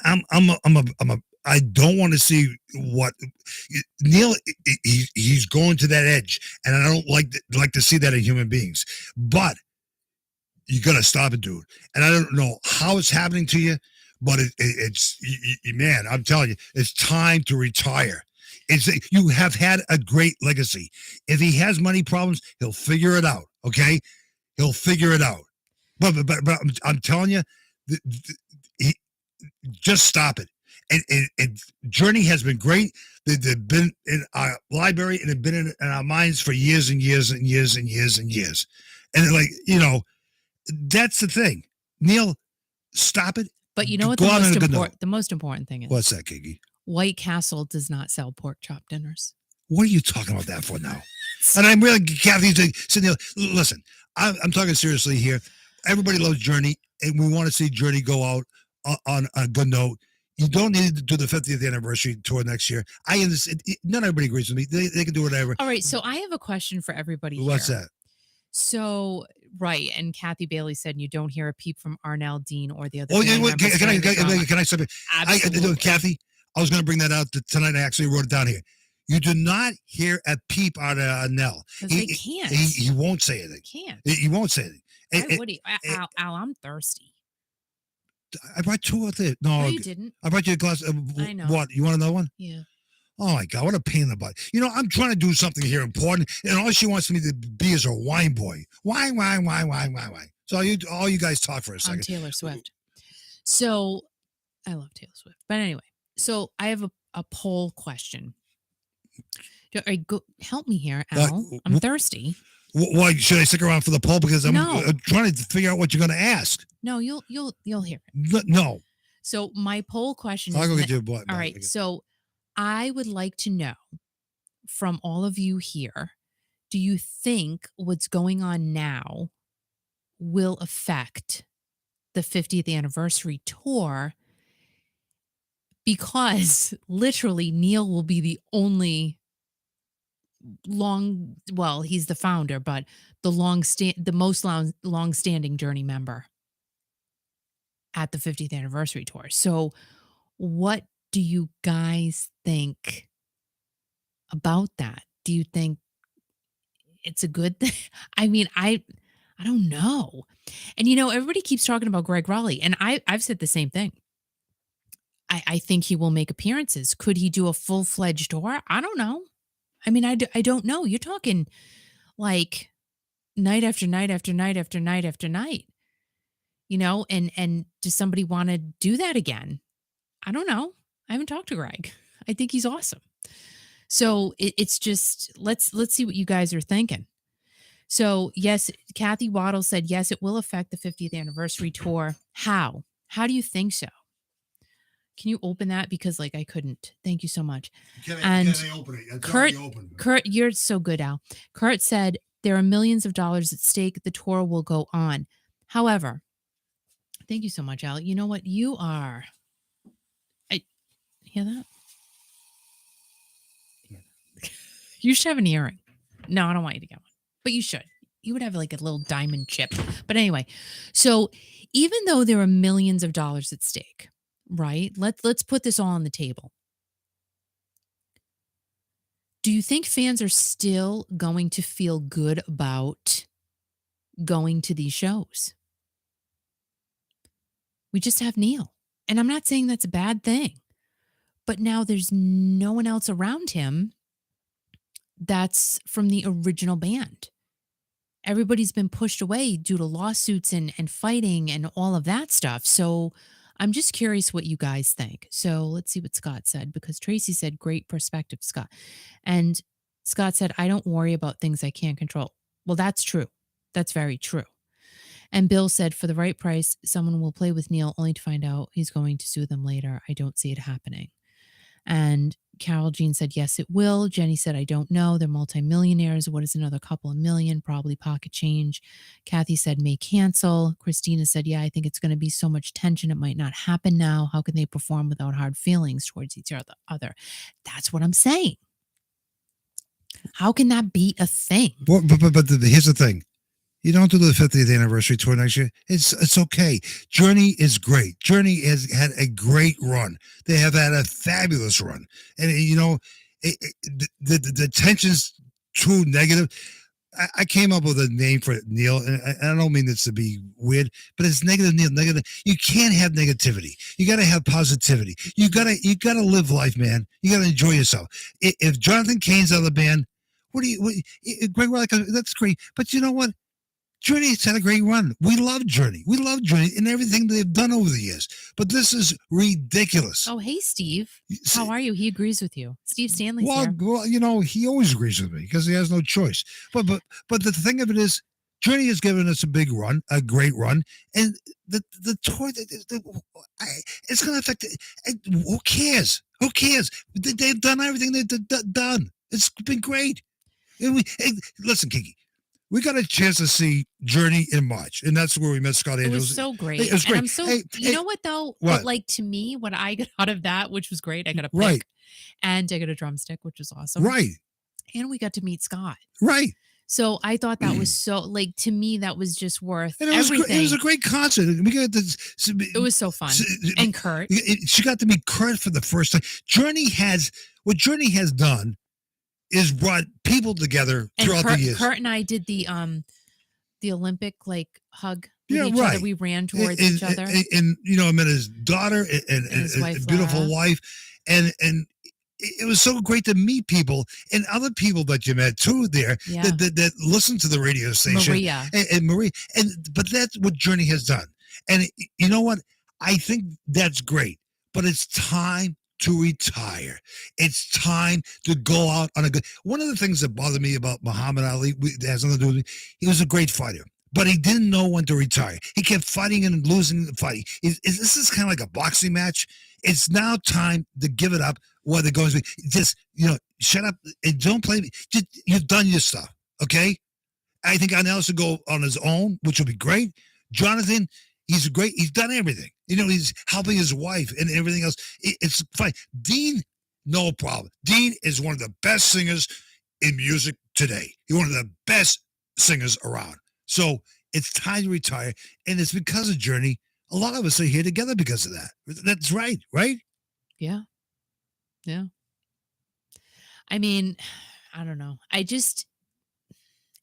I don't want to see what Neil, he's going to that edge. And I don't like to see that in human beings. But you got to stop it, dude. And I don't know how it's happening to you. But it's man, I'm telling you, it's time to retire. You have had a great legacy. If he has money problems, he'll figure it out. Okay, he'll figure it out. But I'm telling you, just stop it. And Journey has been great. They've been in our library and they've been in our minds for years and years and years and years and years. And that's the thing. Neil, stop it. But you know what the most important thing is? What's that, Kiki? White Castle does not sell pork chop dinners. What are you talking about that for now? And I'm really, Kathy, sitting there. Listen, I'm talking seriously here. Everybody loves Journey, and we want to see Journey go out on a good note. You don't need to do the 50th anniversary tour next year. I understand. Not everybody agrees with me. They can do whatever. All right, so I have a question for everybody here. What's that? So, right, and Kathy Bailey said you don't hear a peep from Arnell, Dean, or the other. Oh, yeah, wait, can I say something? Absolutely. Kathy, I was going to bring that out tonight. I actually wrote it down here. You do not hear a peep out of Arnell. They can't. He won't say anything. Can't. He won't say anything. Why would he? Al, I'm thirsty. I brought two of it. No, you didn't. I brought you a glass. I know. What? You want another one? Yeah. Oh my God, what a pain in the butt. I'm trying to do something here important, and all she wants me to be is a wine boy. Wine. So all you guys talk for a second. I'm Taylor Swift. So I love Taylor Swift. But anyway, so I have a poll question. Help me here, Al. I'm thirsty. Why should I stick around for the poll? Because I'm trying to figure out what you're going to ask. No, you'll hear it. No. So my poll question I'll is go get your butt. All right. So I would like to know from all of you here, do you think what's going on now will affect the 50th anniversary tour? Because literally Neil will be the only he's the founder, but the most long-standing Journey member at the 50th anniversary tour. So what do you guys think about that? Do you think it's a good thing? I mean, I don't know. And everybody keeps talking about Greg Raleigh, and I've said the same thing. I think he will make appearances. Could he do a full-fledged tour? I don't know. I mean, I don't know. You're talking like night after night after night after night after night. And does somebody want to do that again? I don't know. I haven't talked to Greg. I think he's awesome. So it's just let's see what you guys are thinking. So yes, Kathy Waddle said yes, it will affect the 50th anniversary tour. How? How do you think so? Can you open that? Because I couldn't. Thank you so much. Can I open it? Kurt, you're so good, Al. Kurt said there are millions of dollars at stake. The tour will go on. However, thank you so much, Al. You know what? You are. I hear that? You should have an earring. No, I don't want you to get one, but you should. You would have like a little diamond chip. But anyway, so even though there are millions of dollars at stake, right? Let's put this all on the table. Do you think fans are still going to feel good about going to these shows? We just have Neil. And I'm not saying that's a bad thing. But now there's no one else around him that's from the original band. Everybody's been pushed away due to lawsuits and fighting and all of that stuff. So I'm just curious what you guys think. So let's see what Scott said, because Tracy said, great perspective, Scott. And Scott said, I don't worry about things I can't control. Well, that's true. That's very true. And Bill said, for the right price, someone will play with Neil only to find out he's going to sue them later. I don't see it happening. And Carol Jean said, yes, it will. Jenny said, I don't know. They're multimillionaires. What is another couple of million? Probably pocket change. Kathy said, may cancel. Christina said, yeah, I think it's going to be so much tension. It might not happen now. How can they perform without hard feelings towards each other? That's what I'm saying. How can that be a thing? But here's the thing. You don't do the 50th anniversary tour next year. It's okay. Journey is great. Journey has had a great run. They have had a fabulous run. And, the tension's too negative. I came up with a name for Neil, and I don't mean this to be weird, but it's negative, Neil, negative. You can't have negativity. You got to have positivity. You got to live life, man. You got to enjoy yourself. If Jonathan Cain's out of the band, Greg Riley, that's great. But you know what? Journey's had a great run. We love Journey. We love Journey and everything they've done over the years. But this is ridiculous. Oh, hey, Steve. How are you? He agrees with you. Steve Stanley's here. Well, he always agrees with me because he has no choice. But the thing of it is, Journey has given us a big run, a great run, and the tour, it's going to affect it. Who cares? Who cares? They've done everything they've done. It's been great. Listen, Kiki. We got a chance to see Journey in March, and that's where we met Scott Angels. It was so great. It was great. And I'm so, you know what, though? What? But like, to me, what I got out of that, which was great, I got a pick, right, and I got a drumstick, which was awesome. Right. And we got to meet Scott. Right. So I thought that was so, like, to me, that was just worth and everything. It was a great concert. We got it was so fun. And Kurt. She got to meet Kurt for the first time. What Journey has done is brought people together throughout the years. Kurt and I did the Olympic hug with each other. We ran towards each other. And I met his daughter and his beautiful wife. And it was so great to meet people and other people that you met too there that listen to the radio station. Maria. And Maria. But that's what Journey has done. And you know what? I think that's great. But it's time to retire. It's time to go out on a good. One of the things that bothered me about Muhammad Ali, that has nothing to do with it, he was a great fighter, but he didn't know when to retire. He kept fighting and losing and fighting. This is kind of like a boxing match. It's now time to give it up. Whether it goes, just shut up and don't play. Just, you've done your stuff, okay? I think Arnell should go on his own, which will be great. Jonathan, he's great. He's done everything. He's helping his wife and everything else. It's fine. Dean, no problem. Dean is one of the best singers in music today. He's one of the best singers around. So it's time to retire. And it's because of Journey. A lot of us are here together because of that. That's right, right? Yeah. Yeah. I mean, I don't know.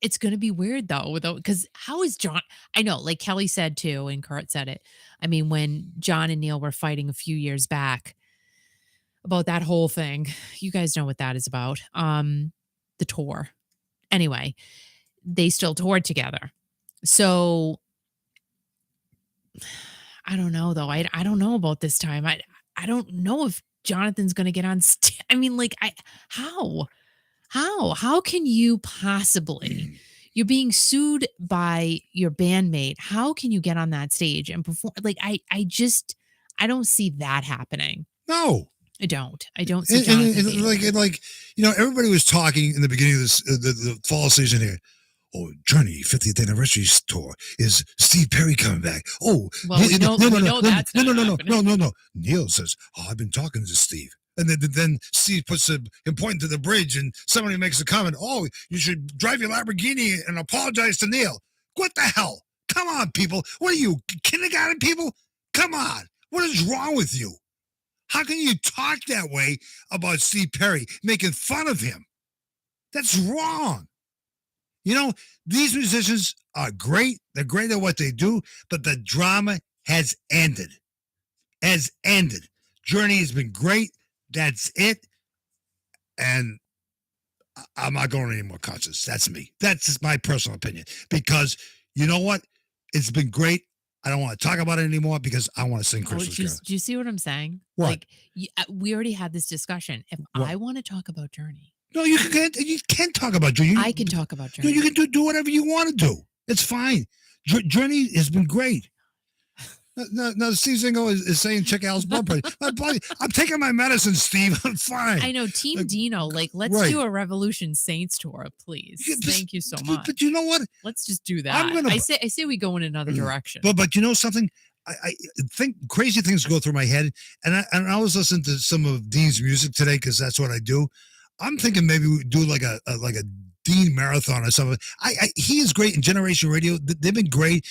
It's going to be weird though, because how is John? I know, like Kelly said too, and Kurt said it. I mean, when John and Neil were fighting a few years back about that whole thing, you guys know what that is about. The tour. Anyway, they still toured together. So I don't know though. I don't know about this time. I don't know if Jonathan's going to get on. I mean, How can you possibly, you're being sued by your bandmate. How can you get on that stage and perform? I don't see that happening. No, I don't see Jonathan. Everybody was talking in the beginning of this, the fall season here. Oh, Journey 50th anniversary tour. Is Steve Perry coming back? Oh, well, we know that's not happening. No. Neil says, I've been talking to Steve. And then Steve puts him pointing to the bridge, and somebody makes a comment, oh, you should drive your Lamborghini and apologize to Neil. What the hell? Come on, people. What are you, kindergarten people? Come on. What is wrong with you? How can you talk that way about Steve Perry, making fun of him? That's wrong. You know, these musicians are great. They're great at what they do, but the drama has ended. Journey has been great. That's it. And I'm not going to any more concerts. That's me. That's just my personal opinion. Because you know what? It's been great. I don't want to talk about it anymore because I want to sing Christmas carols. Do you see what I'm saying? What? Like, we already had this discussion. If I want to talk about Journey. No, you can't talk about Journey. I can talk about Journey. No, you can do whatever you want to do. It's fine. Journey has been great. No, Steve Zingo is saying check Al's blood pressure. I'm taking my medicine, Steve. I'm fine. I know. Team Dino, let's do a Revolution Saints tour, please. Thank you so much. But you know what? Let's just do that. I say we go in another direction. But you know something? I think crazy things go through my head, and I was listening to some of Dean's music today because that's what I do. I'm thinking maybe we do like a Dean marathon or something. He is great in Generation Radio. They've been great.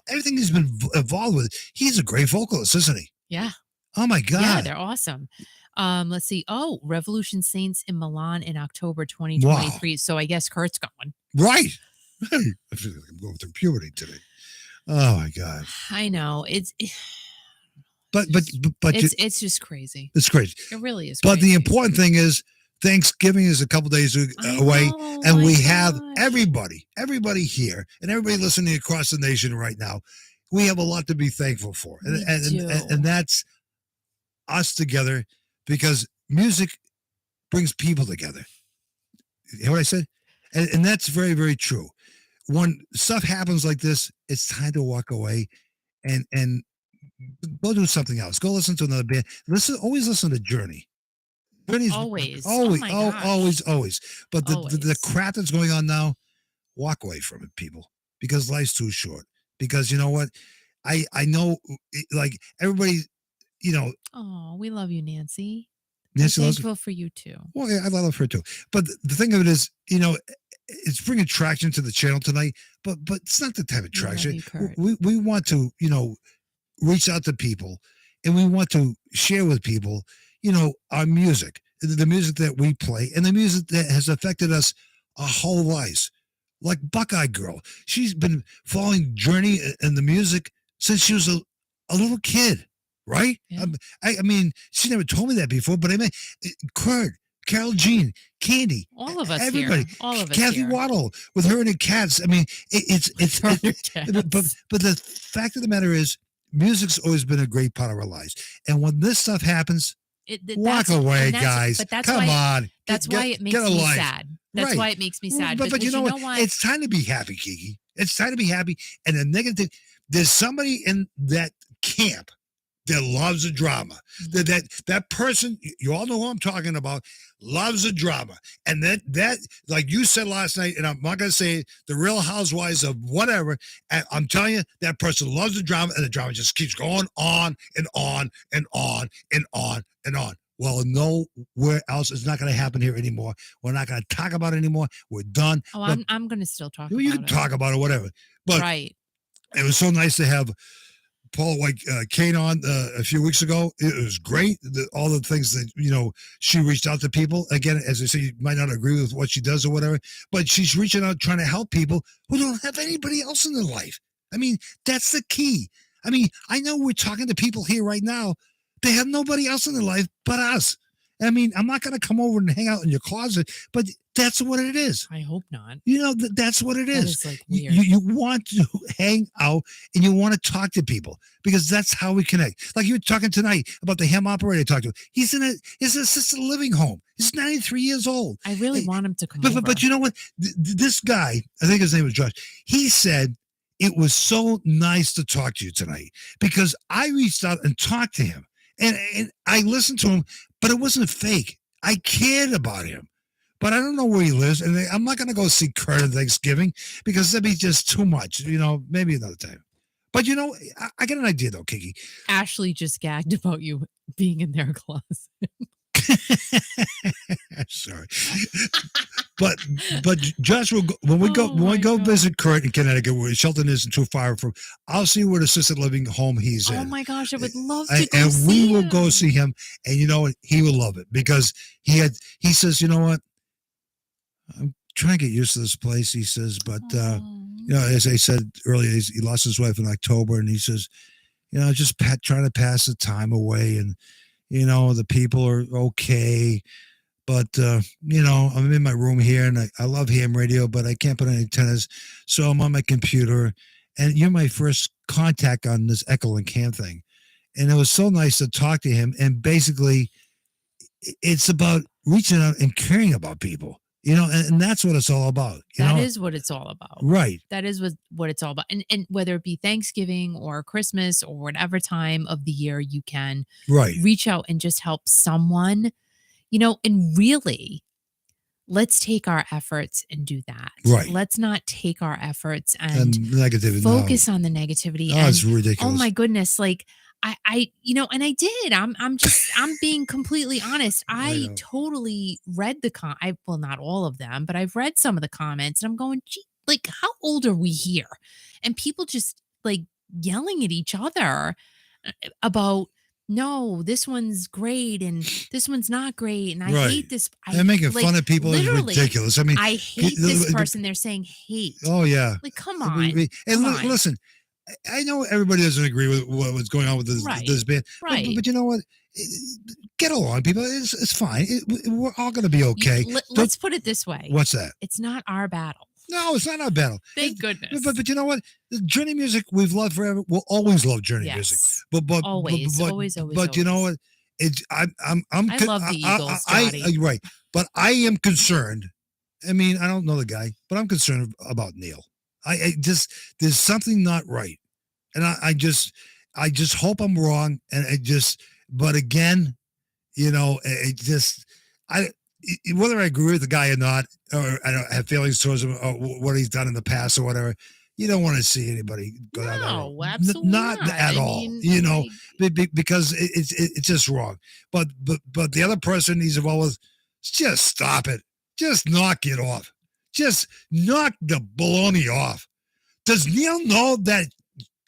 Everything he's been involved with. He's a great vocalist, isn't he? Yeah. Oh my God. Yeah, they're awesome. Let's see. Oh, Revolution Saints in Milan in October 2023. Wow. So I guess Kurt's going. Right. I feel like I'm going through puberty today. Oh my God. I know. But it's just crazy. It's crazy. It really is. But the important thing is Thanksgiving is a couple days away, and we have everybody here, and everybody listening across the nation right now. We have a lot to be thankful for, and that's us together, because music brings people together. You know what I said? And that's very, very true. When stuff happens like this, it's time to walk away and go do something else. Go listen to another band. Always listen to Journey. Always. But the crap that's going on now, walk away from it, people, because life's too short. Because you know what? I know, like, everybody, you know. Oh, we love you, Nancy. Nancy loves thankful for you too. Well, yeah, I love her too. But the thing of it is, you know, it's bringing traction to the channel tonight, but it's not the type of traction. We want to, you know, reach out to people, and we want to share with people, you know, our music, the music that we play, and the music that has affected us our whole lives. Like Buckeye Girl, she's been following Journey and the music since she was a little kid, right? Yeah. I mean, she never told me that before, but I mean, Kurt, Carol Jean, Candy, all of us, everybody, here. All of us, Kathy Waddle with her and the cats. I mean, but the fact of the matter is, music's always been a great part of our lives, and when this stuff happens, walk away, guys. Come on. That's why it makes me sad. That's why it makes me sad. But you know what? It's time to be happy, Kiki. It's time to be happy. And the negative, there's somebody in that camp that loves the drama. That person, you all know who I'm talking about, loves the drama. And that, like you said last night, and I'm not going to say the Real Housewives of whatever, and I'm telling you, that person loves the drama, and the drama just keeps going on and on and on and on and on. Well, nowhere else. It's not going to happen here anymore. We're not going to talk about it anymore. We're done. Oh, I'm going to still talk about it. You can talk about it, whatever. But right. It was so nice to have Paul Kane on a few weeks ago. It was great. All the things that, you know, she reached out to people. Again, as I say, you might not agree with what she does or whatever, but she's reaching out, trying to help people who don't have anybody else in their life. I mean, that's the key. I mean, I know we're talking to people here right now. They have nobody else in their life but us. I mean, I'm not going to come over and hang out in your closet, but that's what it is. I hope not. You know, that's what it is. Like weird. You want to hang out and you want to talk to people because that's how we connect. Like you were talking tonight about the ham operator I talked to. He's in his assisted living home. He's 93 years old. I really want him to come over. But you know what? This guy, I think his name was Josh, he said, it was so nice to talk to you tonight because I reached out and talked to him. And I listened to him, but it wasn't fake. I cared about him. But I don't know where he lives. And I'm not going to go see Kurt on Thanksgiving because that'd be just too much. You know, maybe another time. But I got an idea though, Kiki. Ashley just gagged about you being in their closet. Sorry. But Josh, when we go visit Kurt in Connecticut, where Shelton isn't too far from, I'll see what assisted living home he's in. Oh my gosh, I would love to go see him. And we will go see him, and he will love it because he says, you know what, I'm trying to get used to this place. He says, but as I said earlier, he lost his wife in October, and he says, just trying to pass the time away, and the people are okay. But, I'm in my room here and I love ham radio, but I can't put any antennas. So I'm on my computer and you're my first contact on this Echolink ham thing. And it was so nice to talk to him. And basically, it's about reaching out and caring about people, and that's what it's all about. That is what it's all about. Right. That is what it's all about. And whether it be Thanksgiving or Christmas or whatever time of the year you can reach out and just help someone. And really, let's take our efforts and do that. Right. Let's not take our efforts and negativity. Focus on the negativity. Oh, it's ridiculous. Oh my goodness. Like I and I did. I'm being completely honest. I totally read well, not all of them, but I've read some of the comments and I'm going, gee, like, how old are we here? And people just like yelling at each other about, no, this one's great and this one's not great. And I hate this. They're making fun of people. It's ridiculous. I mean, I hate this person. They're saying hate. Oh, yeah. Like, come on. Listen, I know everybody doesn't agree with what's going on with this band. Right. But you know what? Get along, people. It's fine. We're all going to be okay. Let's put it this way. What's that? It's not our battle. No, it's not our battle. Thank goodness. But you know what? The Journey music we've loved forever. We'll always love Journey music. But always. You know what? I love the Eagles, Johnny. Right. But I am concerned. I mean, I don't know the guy, but I'm concerned about Neil. I just there's something not right, and I just hope I'm wrong. But again, whether I agree with the guy or not, or I don't have feelings towards him or what he's done in the past or whatever, you don't want to see anybody go down that road. No, absolutely not at all. Because it's just wrong. But the other person needs to always just stop it. Just knock it off. Just knock the baloney off. Does Neil know that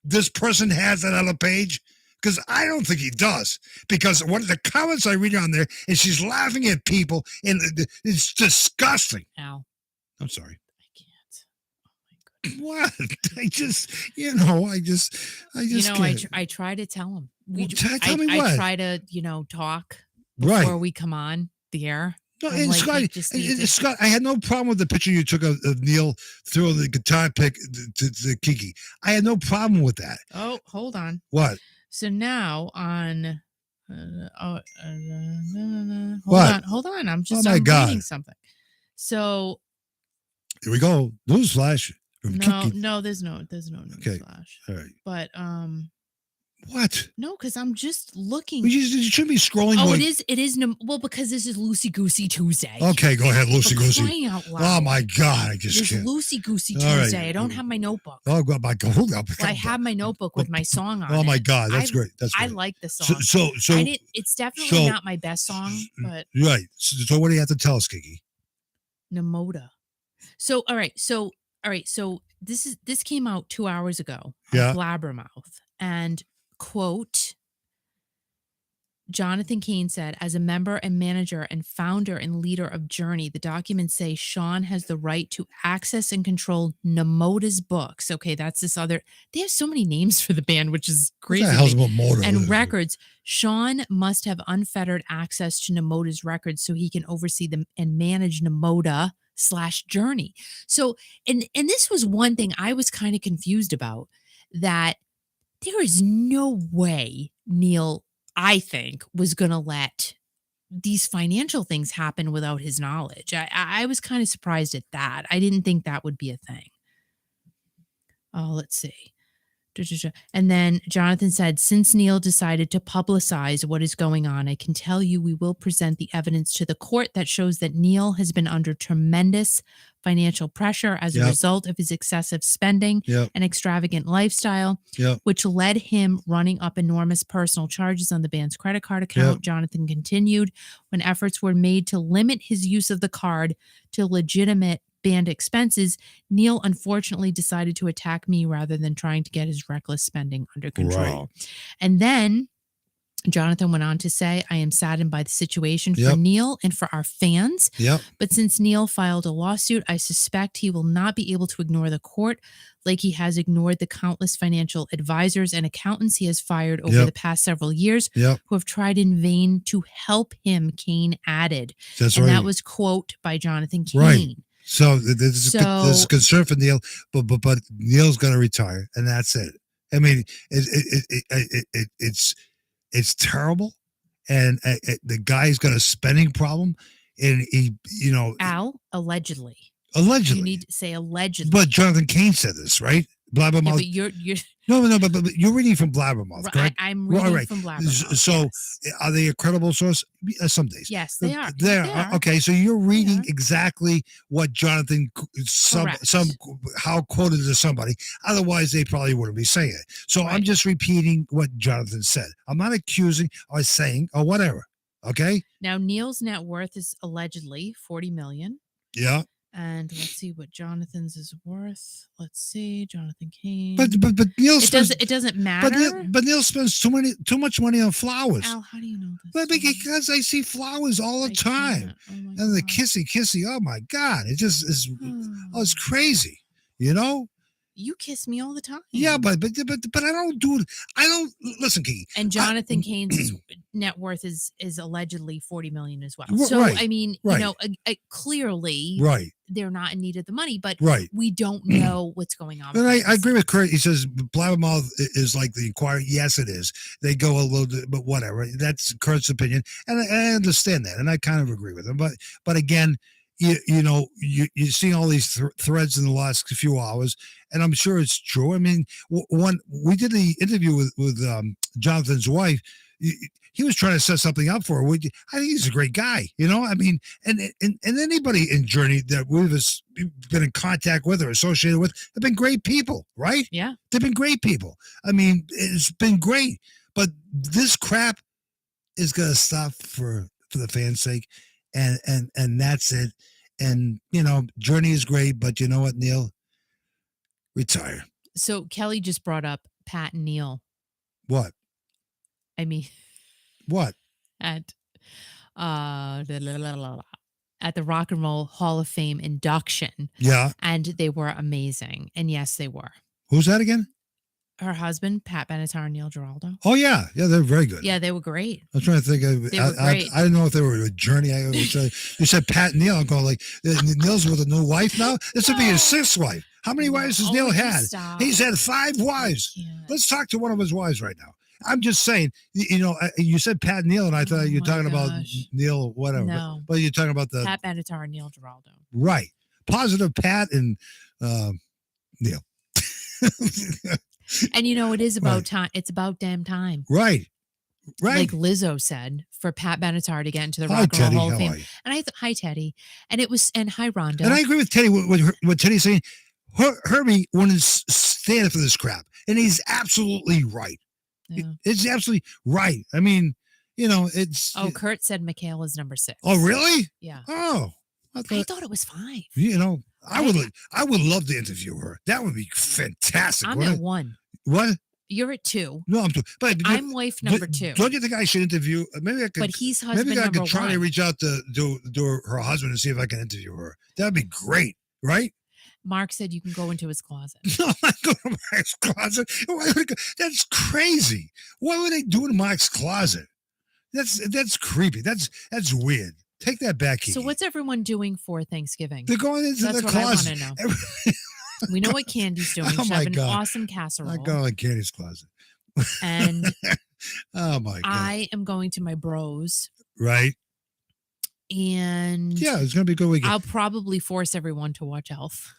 this person has that other page? Because I don't think he does. Because one of the comments I read on there, and she's laughing at people, and it's disgusting. Ow. I'm sorry. I can't. Oh my What? I try to tell him. Tell me what? I try to, talk before we come on the air. No, and Scott, I had no problem with the picture you took of Neil throwing the guitar pick to Kiki. I had no problem with that. Oh, hold on. What? So now on, hold on. I'm reading something. So here we go. Newsflash. No, there's no newsflash. Okay. All right. But what? No, because I'm just looking. You shouldn't be scrolling. Oh, it is. Well, because this is Loosey Goosey Tuesday. Okay, go ahead, Loosey Goosey. Crying out loud. Oh my God, I just can't. Loosey Goosey Tuesday. Right. I don't have my notebook. Oh God, my God, hold up. Well, I have my notebook with my song on it. Oh my God, that's great. That's great. I like the song. So it's definitely not my best song, but right. So what do you have to tell us, Kiki? Namoda. So all right. So this came out 2 hours ago. Yeah. On Blabbermouth, and quote, Jonathan Cain said, as a member and manager and founder and leader of Journey, the documents say Sean has the right to access and control Namoda's books. Okay, that's this other. They have so many names for the band, which is crazy. What the hell's about Moda? And records. Sean must have unfettered access to Namoda's records so he can oversee them and manage Namoda/Journey. So, and this was one thing I was kind of confused about, that there is no way Neil, I think, was going to let these financial things happen without his knowledge. I was kind of surprised at that. I didn't think that would be a thing. Oh, let's see. And then Jonathan said, since Neil decided to publicize what is going on, I can tell you we will present the evidence to the court that shows that Neil has been under tremendous financial pressure as a result of his excessive spending and extravagant lifestyle, which led him running up enormous personal charges on the band's credit card account. Jonathan continued, when efforts were made to limit his use of the card to legitimate band expenses, Neil unfortunately decided to attack me rather than trying to get his reckless spending under control. And then Jonathan went on to say, I am saddened by the situation for Neil and for our fans. But since Neil filed a lawsuit, I suspect he will not be able to ignore the court like he has ignored the countless financial advisors and accountants he has fired over the past several years who have tried in vain to help him, Kane added. That was quote by Jonathan Kane. So there's concern for Neil, but Neil's going to retire, and that's it. I mean, it's terrible, and the guy's got a spending problem, and he, allegedly. You need to say allegedly. But Jonathan Kane said this, right? Blabbermouth. Yeah, but you're but you're reading from Blabbermouth, correct? I'm reading from Blabbermouth. So, are they a credible source? Some days. Yes, they are. They are. Okay, so you're reading exactly what Jonathan how quoted to somebody. Otherwise, they probably wouldn't be saying it. So I'm just repeating what Jonathan said. I'm not accusing or saying or whatever. Okay. Now Neil's net worth is allegedly $40 million. Yeah. And let's see what Jonathan's is worth. Let's see, Jonathan Kane. But Neil spends, it doesn't matter. But Neil spends too much money on flowers. Al, how do you know this? But because I see flowers all the time, and the kissy. Oh my God! It just is. It's crazy. You kiss me all the time. Yeah, but I don't do it. I don't listen, Kiki. And Jonathan Kane's net worth is allegedly $40 million as well. So I mean, clearly, they're not in need of the money, but we don't know what's going on. And I agree with Kurt. He says Blabbermouth is like the Inquirer. Yes, it is. They go a little bit, but whatever. That's Kurt's opinion, and I understand that, and I kind of agree with him. But again. You see all these threads in the last few hours, and I'm sure it's true. I mean, when we did the interview with Jonathan's wife, he was trying to set something up for her. I think he's a great guy, I mean, and anybody in Journey that we've been in contact with or associated with have been great people, right? Yeah. They've been great people. I mean, it's been great, but this crap is going to stop for the fans' sake. And that's it. And, Journey is great, but you know what, Neil? Retire. So Kelly just brought up Pat and Neil. What? I mean. What? At the Rock and Roll Hall of Fame induction. Yeah. And they were amazing. And yes, they were. Who's that again? Her husband, Pat Benatar and Neil Giraldo. Oh, yeah. Yeah, they're very good. Yeah, they were great. I was trying to think of I didn't know if they were a Journey. You said Pat and Neil. I'm going like, Neil's with a new wife now? This would be his sixth wife. How many wives has Neil had? Stop. He's had 5 wives. Let's talk to one of his wives right now. I'm just saying, you said Pat and Neil, and I thought you were talking about Neil, whatever. No. But you're talking about the Pat Benatar and Neil Giraldo. Right. Positive Pat and Neil. And it is about time. It's about damn time. Right. Like Lizzo said, for Pat Benatar to get into the Rock and Roll Hall of Fame. And I thought, hi, Teddy. And hi, Rhonda. And I agree with Teddy, what Teddy's saying. Herbie wanted to stand for this crap. And he's absolutely right. Yeah. It's absolutely right. I mean, it's. Oh, Kurt said Michaela's number 6. Oh, really? Yeah. Oh. I thought it was 5. I would love to interview her. That would be fantastic. I'm at 1. What? You're at 2. No, I'm 2. But I'm wife number 2. Don't you think I should interview? Maybe I could. But he's husband maybe I number could try 1. to reach out to her husband and see if I can interview her. That'd be great, right? Mark said you can go into his closet. No, I'm not going to Mark's closet. That's crazy. What would they do in Mark's closet? That's creepy. That's weird. Take that back, Kiki. So what's everyone doing for Thanksgiving? They're going into the closet. That's what I want to know. We know what Candy's doing. Oh, She my have an God. awesome casserole. I'm going in Candy's closet. And oh, my God. I am going to my bros. Right. And yeah, it's going to be a good weekend. I'll probably force everyone to watch Elf.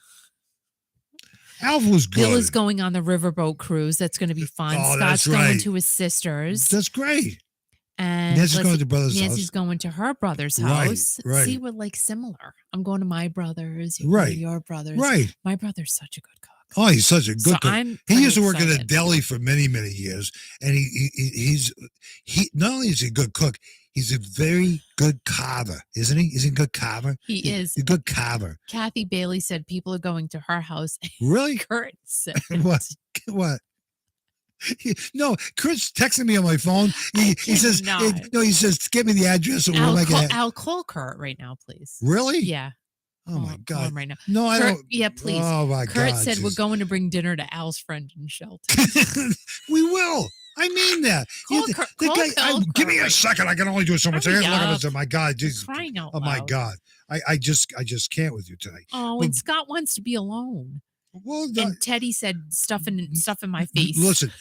Elf was good. Bill is going on the riverboat cruise. That's going to be fun. Oh, Scott's that's right. going to his sister's. That's great. And Nancy's going to brother's Nancy's house. going to her brother's Right, house. right. See, we're like similar. I'm going to my brother's. You're going to your brother's. Right. My brother's such a good cook. Oh, he's such a good cook. He used to work at a deli for many, many years, and he's not only is he a good cook, he's a very good carver, isn't he? Is he a good carver? He is. He's a good carver. Kathy Bailey said people are going to her house. Really? Kurt said. What? No, Kurt's texting me on my phone. He says, he says, give me the address. I'll call Kurt right now, please. Really? Yeah. Oh my God! Right now. No, I don't. Yeah, please. Oh my God! Kurt said we're going to bring dinner to Al's friend in Shelton. We will. I mean that. Give me a second. I can only do so much. Look at this. Oh my God! Jesus. Oh my God! I just can't with you tonight. Oh, and Scott wants to be alone. Well, and Teddy said stuff in my face. Listen,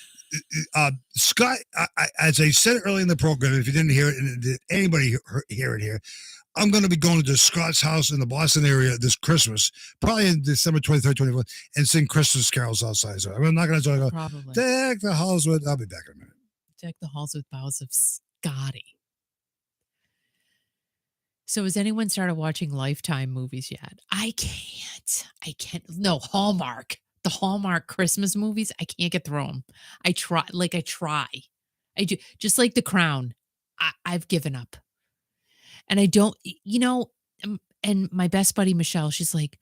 Scott, as I said earlier in the program, if you didn't hear it, and did anybody hear it here, I'm going to be going to Scott's house in the Boston area this Christmas, probably in December 23rd, 24th, and sing Christmas carols outside. So I'm not going to go, probably. Deck the halls with, I'll be back in a minute. Deck the halls with boughs of Scotty. So has anyone started watching Lifetime movies yet? I can't. No, Hallmark. The Hallmark Christmas movies, I can't get through them. I try. I do. Just like The Crown, I've given up. And I don't, and my best buddy, Michelle, she's like,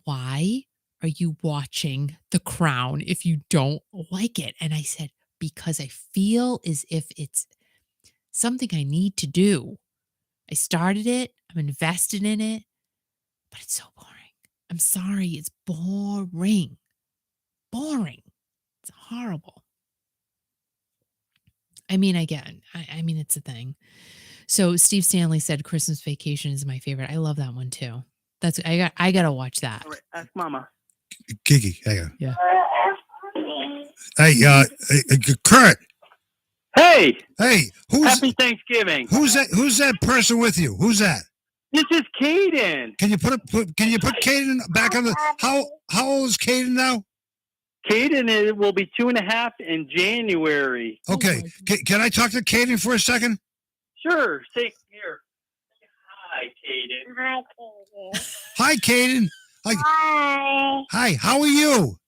why are you watching The Crown if you don't like it? And I said, because I feel as if it's something I need to do. I started it. I'm invested in it, but it's so boring. I'm sorry. It's boring. Boring. It's horrible. I mean, it's a thing. So Steve Stanley said Christmas Vacation is my favorite. I love that one too. I gotta watch that. All right, ask Mama. Kiki, hang on. Yeah. Hey, Kurt. Hey, Happy Thanksgiving. Who's that person with you? Who's that? This is Caden. Can you put Caden back on the? How old is Caden now? Caden will be 2.5 in January. Okay, can I talk to Caden for a second? Sure. Say here. Hi, Caden. Hi, Caden. Hi. Hi. How are you?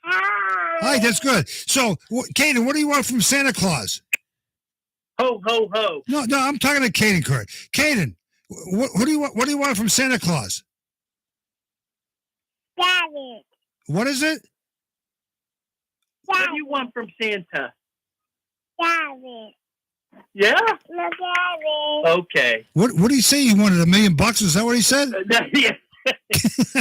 Hi. Hi. That's good. So, Caden, what do you want from Santa Claus? Ho ho ho. No. I'm talking to Caden, Kurt. Caden, what do you want? What do you want from Santa Claus? Daddy. What is it? What do you want from Santa? Daddy. Yeah? No, Daddy. Okay. What did he say? He wanted $1 million? Is that what he said? Yeah.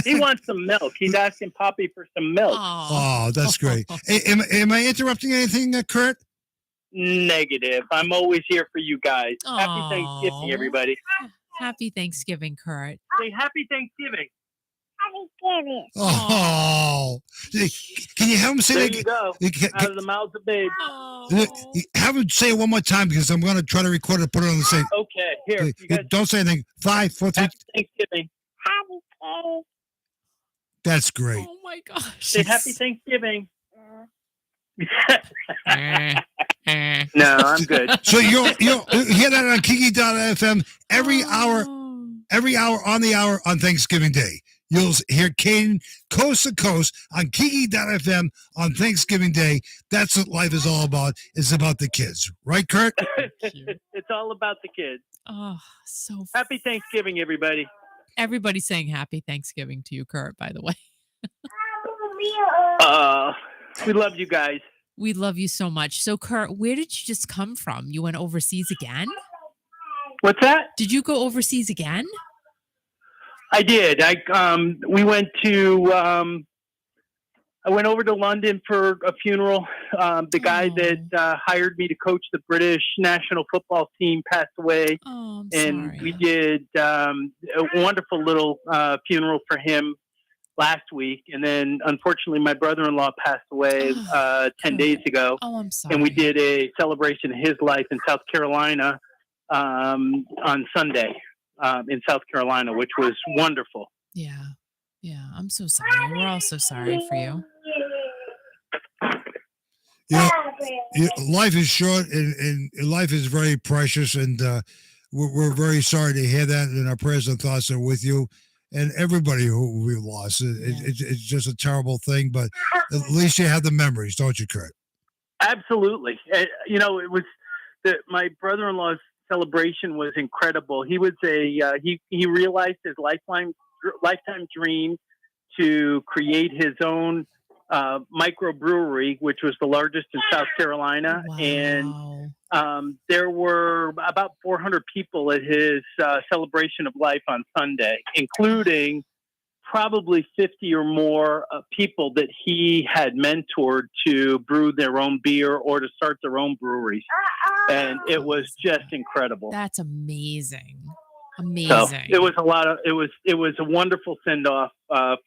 He wants some milk. He's asking Poppy for some milk. Oh, that's great. Am I interrupting anything, Kurt? Negative. I'm always here for you guys. Happy Thanksgiving, everybody. Happy Thanksgiving, Kurt. Say Happy Thanksgiving. Thanksgiving. Oh, can you have him say there that? You go. Out of the mouths of babes. Have him say it one more time because I'm going to try to record it and put it on the same. Okay, here. You guys don't say anything. 5, 4, 3. Happy Thanksgiving. Happy Thanksgiving. That's great. Oh my gosh. Say Happy Thanksgiving. No, I'm good. So you'll hear that on Kiki.fm every hour on the hour on Thanksgiving Day. You'll hear Caden coast to coast on Kiki.fm on Thanksgiving Day. That's what life is all about. It's about the kids. Right, Kurt? It's all about the kids. Oh, so Happy Thanksgiving, everybody. Everybody's saying Happy Thanksgiving to you, Kurt, by the way. We love you guys. We love you so much. So, Kurt, where did you just come from? You went overseas again? What's that? Did you go overseas again? I did. We went to. I went over to London for a funeral. The guy that hired me to coach the British national football team passed away, sorry. We did a wonderful little funeral for him last week. And then, unfortunately, my brother-in-law passed away 10 days ago. Oh, I'm sorry. And we did a celebration of his life in South Carolina on Sunday. In South Carolina, which was wonderful. Yeah. I'm so sorry. We're all so sorry for you. Life is short and life is very precious, and we're very sorry to hear that, and our prayers and thoughts are with you and everybody who we've lost. It's just a terrible thing, but at least you have the memories, don't you, Kurt? Absolutely. It was my brother-in-law's celebration was incredible. He was he realized his lifetime dream to create his own microbrewery, which was the largest in South Carolina. Wow. And there were about 400 people at his celebration of life on Sunday, including probably 50 or more people that he had mentored to brew their own beer or to start their own breweries. And it was just incredible. That's amazing. Amazing. So it was a wonderful send off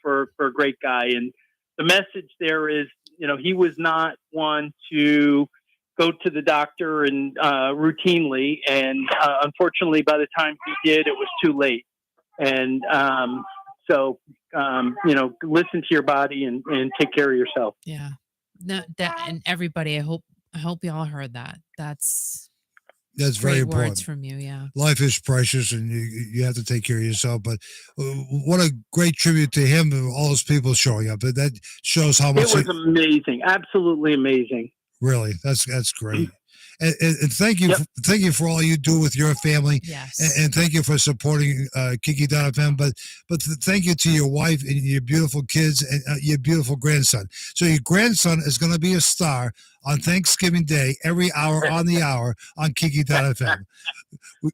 for a great guy. And the message there is, he was not one to go to the doctor and routinely. And unfortunately, by the time he did, it was too late. And so, listen to your body and take care of yourself. Yeah. No, and everybody, I hope you all heard that. That's very important. Words from you. Yeah. Life is precious and you have to take care of yourself. But what a great tribute to him and all those people showing up. That shows how much. It was amazing. Absolutely amazing. Really. That's great. And thank you, thank you for all you do with your family. Yes. And thank you for supporting Kiki.fm. But thank you to your wife and your beautiful kids and your beautiful grandson. So your grandson is going to be a star on Thanksgiving Day, every hour on the hour on Kiki.fm.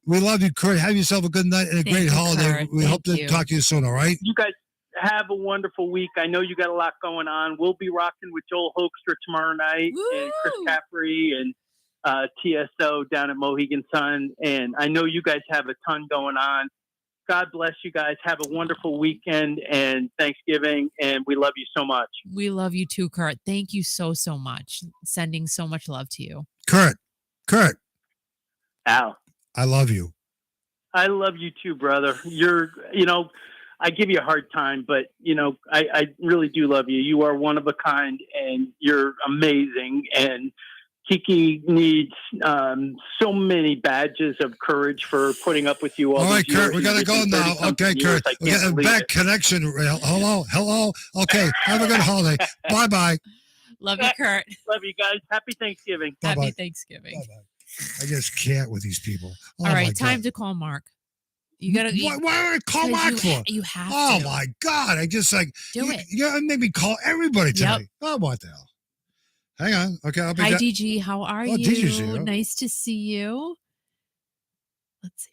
We love you, Kurt. Have yourself a good night and a great holiday. Kurt. We hope to talk to you soon. All right. You guys have a wonderful week. I know you got a lot going on. We'll be rocking with Joel Hoekstra tomorrow night. Woo! And Chris Caffrey and TSO down at Mohegan Sun. And I know you guys have a ton going on. God bless you guys. Have a wonderful weekend and Thanksgiving. And we love you so much. We love you too, Kurt. Thank you so much. Sending so much love to you. Kurt. Al. I love you. I love you too, brother. I give you a hard time, but I really do love you. You are one of a kind and you're amazing. And Kiki needs so many badges of courage for putting up with you all. All right, Kurt, we got to go now. Okay, Kurt, we got a bad connection. Hello. Okay, have a good holiday. Bye. Love you, Kurt. Love you guys. Happy Thanksgiving. Bye-bye. Happy Thanksgiving. Bye-bye. I just can't with these people. All right, time to call Mark. You gotta. Why would I call Mark for? You have to. to. My God! I just do it. You made me call everybody today. Oh, what the hell? Hang on. Okay, I'll be. Hi, DG. How are you? DG's here. Nice to see you. Let's see.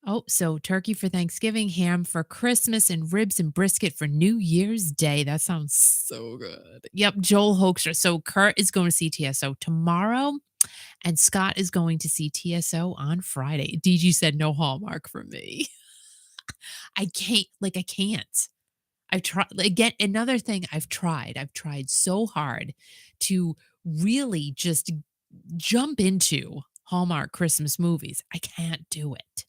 Oh, so turkey for Thanksgiving, ham for Christmas, and ribs and brisket for New Year's Day. That sounds so good. Yep, Joel Hoekstra. So Kurt is going to see TSO tomorrow, and Scott is going to see TSO on Friday. DG said no Hallmark for me. I can't. I've tried. Again, another thing I've tried so hard to really just jump into Hallmark Christmas movies. I can't do it.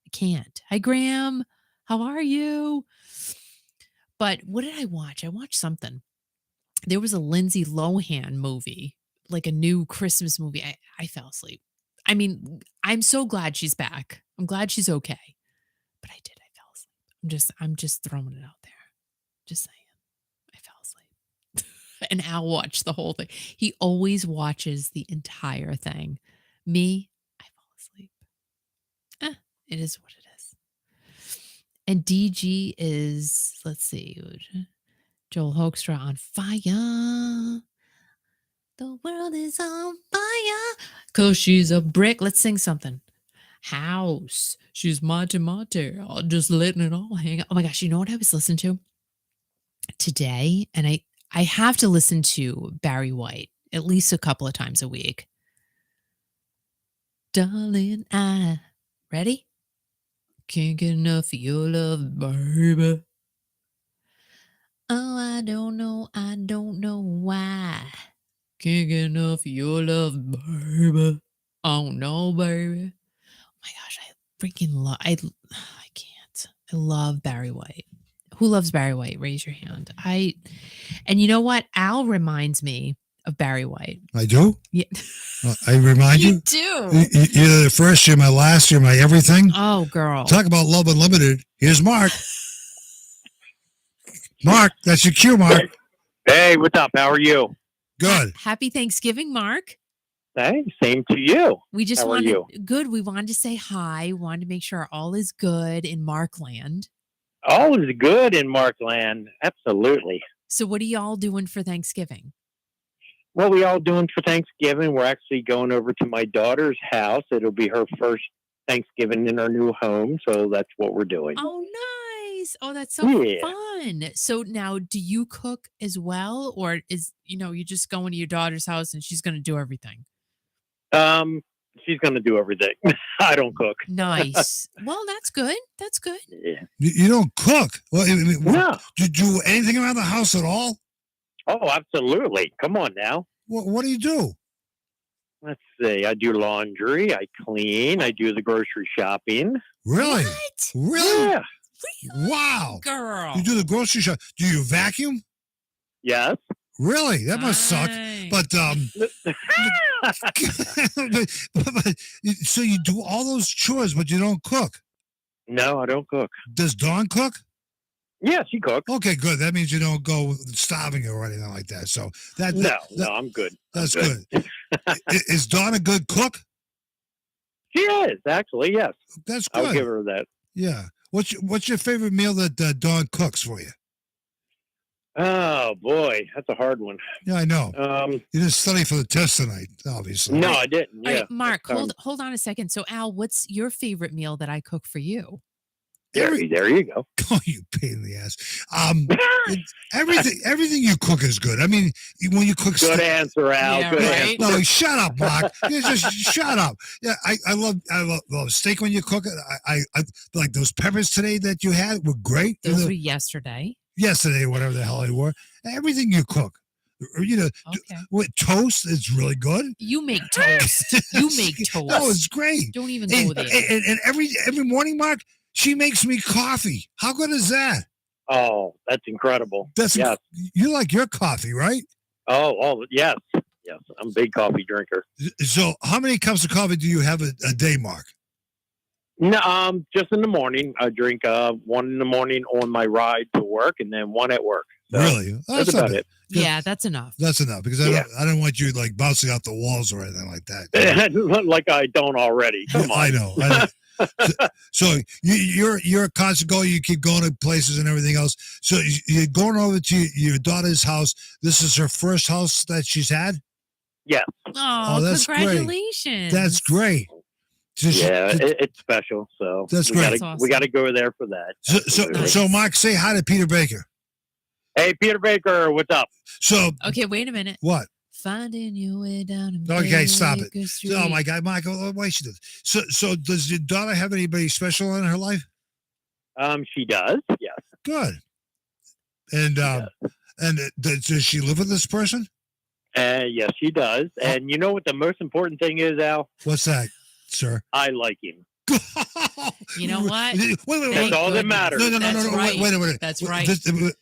I can't. Hi, Graham. How are you? But what did I watch? I watched something. There was a Lindsay Lohan movie, like a new Christmas movie. I fell asleep. I mean, I'm so glad she's back. I'm glad she's okay. But I fell asleep. I'm just throwing it out there. Just saying. I fell asleep. And Al watched the whole thing. He always watches the entire thing. Me, I fall asleep. It is what it is. And DG is, let's see, Joel Hoekstra on fire. The world is on fire. 'Cause she's a brick. Let's sing something. House. She's mate. I'm just letting it all hang out. Oh my gosh, you know what I was listening to today? And I have to listen to Barry White at least a couple of times a week. Darling, ready? Can't get enough of your love, baby. Oh, I don't know why. Can't get enough of your love, baby. Oh no, baby. Oh my gosh, I freaking love. I can't. I love Barry White. Who loves Barry White? Raise your hand. And you know what? Al reminds me of Barry White. I do? Yeah. I remind you? You do. You're the first, you're my last, you're my everything. Oh, girl. Talk about love unlimited. Here's Mark. Mark, that's your cue, Mark. Hey, what's up? How are you? Good. Happy Thanksgiving, Mark. Hey, same to you. We just How are wanted you? good. We wanted to say hi. Wanted to make sure all is good in Markland. All is good in Markland. Absolutely. So, what are y'all doing for Thanksgiving? What we all doing for Thanksgiving? We're actually going over to my daughter's house. It'll be her first Thanksgiving in our new home, so that's what we're doing. Oh, nice. Oh, that's so Yeah. fun. So now, do you cook as well, or is you just going to your daughter's house and she's going to do everything? She's going to do everything. I don't cook. Nice. Well, that's good. That's good. Yeah. You don't cook? Well, No. Do you do anything around the house at all? Oh, absolutely. Come on now. What do you do? Let's see. I do laundry. I clean. I do the grocery shopping. Really? What? Really? Yeah. Wow. Girl. You do the grocery shop. Do you vacuum? Yes. Really? That must suck. Nice. But but so you do all those chores, but you don't cook. No, I don't cook. Does Dawn cook? Yeah, she cooks. Okay, good. That means you don't go starving or anything like that. So No, I'm good. that's I'm good. Is Dawn a good cook? She is, actually, yes. That's I'll give good. her that. Yeah. What's your favorite meal that Dawn cooks for you? Oh, boy. That's a hard one. Yeah, I know. You didn't study for the test tonight, obviously. No, I didn't. All Yeah. right, Mark, hold on a second. So, Al, what's your favorite meal that I cook for you? There you go. Oh, you pain in the ass. Everything you cook is good. I mean, when you cook Good answer, Al. Yeah, Good right? answer. No, shut up, Mark. You just shut up. Yeah, I love steak when you cook it. I like those peppers today that you had were great. Those were yesterday. Yesterday, whatever the hell they were. Everything you cook. Okay. With toast is really good. You make toast. You make toast. No, it's great. Don't even go there. And every morning, Mark, she makes me coffee. How good is that? Oh, that's incredible. Yes. You like your coffee, right? Oh, yes. Yes. I'm a big coffee drinker. So how many cups of coffee do you have a day, Mark? No, just in the morning. I drink one in the morning on my ride to work and then one at work. So Really? Oh, that's about it. Yeah, that's enough. That's enough because I don't want you like bouncing out the walls or anything like that. Like I don't already. Come on. I know. So you're a constant goer. You keep going to places and everything else. So you're going over to your daughter's house. This is her first house that she's had. Yes. Oh, that's great. congratulations. That's great. So it's special. So that's great. We got to go there for that. So Mark, say hi to Peter Baker. Hey, Peter Baker, what's up? So okay, wait a minute. What? Finding your way down. Okay, stop it. Street. Oh my God, Michael, why she does? So does your daughter have anybody special in her life? She does. Yes. Good. And does she live with this person? Yes, she does. And you know what the most important thing is, Al? What's that, sir? I like him. You know what? Wait. That's all that matters. No. Right. Wait. That's right.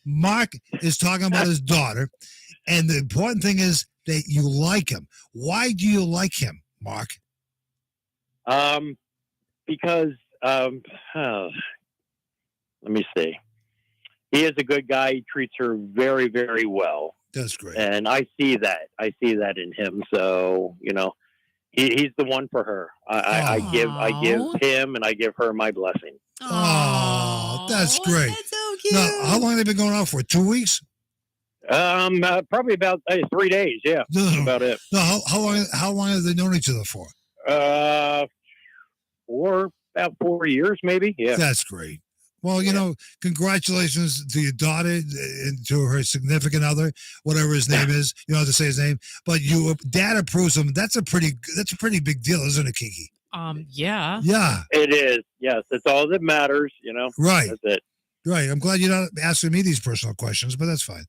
Mark is talking about his daughter, and the important thing is that you like him. Why do you like him, Mark? Because let me see. He is a good guy. He treats her very, very well. That's great. And I see that. I see that in him. So, he's the one for her. I give him and I give her my blessing. Oh, that's great. That's so cute. Now, how long have they been going out for? 2 weeks? Probably about 3 days. Yeah, that's about it. No, how long have they known each other for? About 4 years, maybe. Yeah, that's great. Well, congratulations to your daughter and to her significant other, whatever his name is. You don't have to say his name, but dad approves him. That's a pretty big deal, isn't it, Kiki? Yeah. Yeah. It is. Yes, it's all that matters. Right. That's it. Right. I'm glad you're not asking me these personal questions, but that's fine.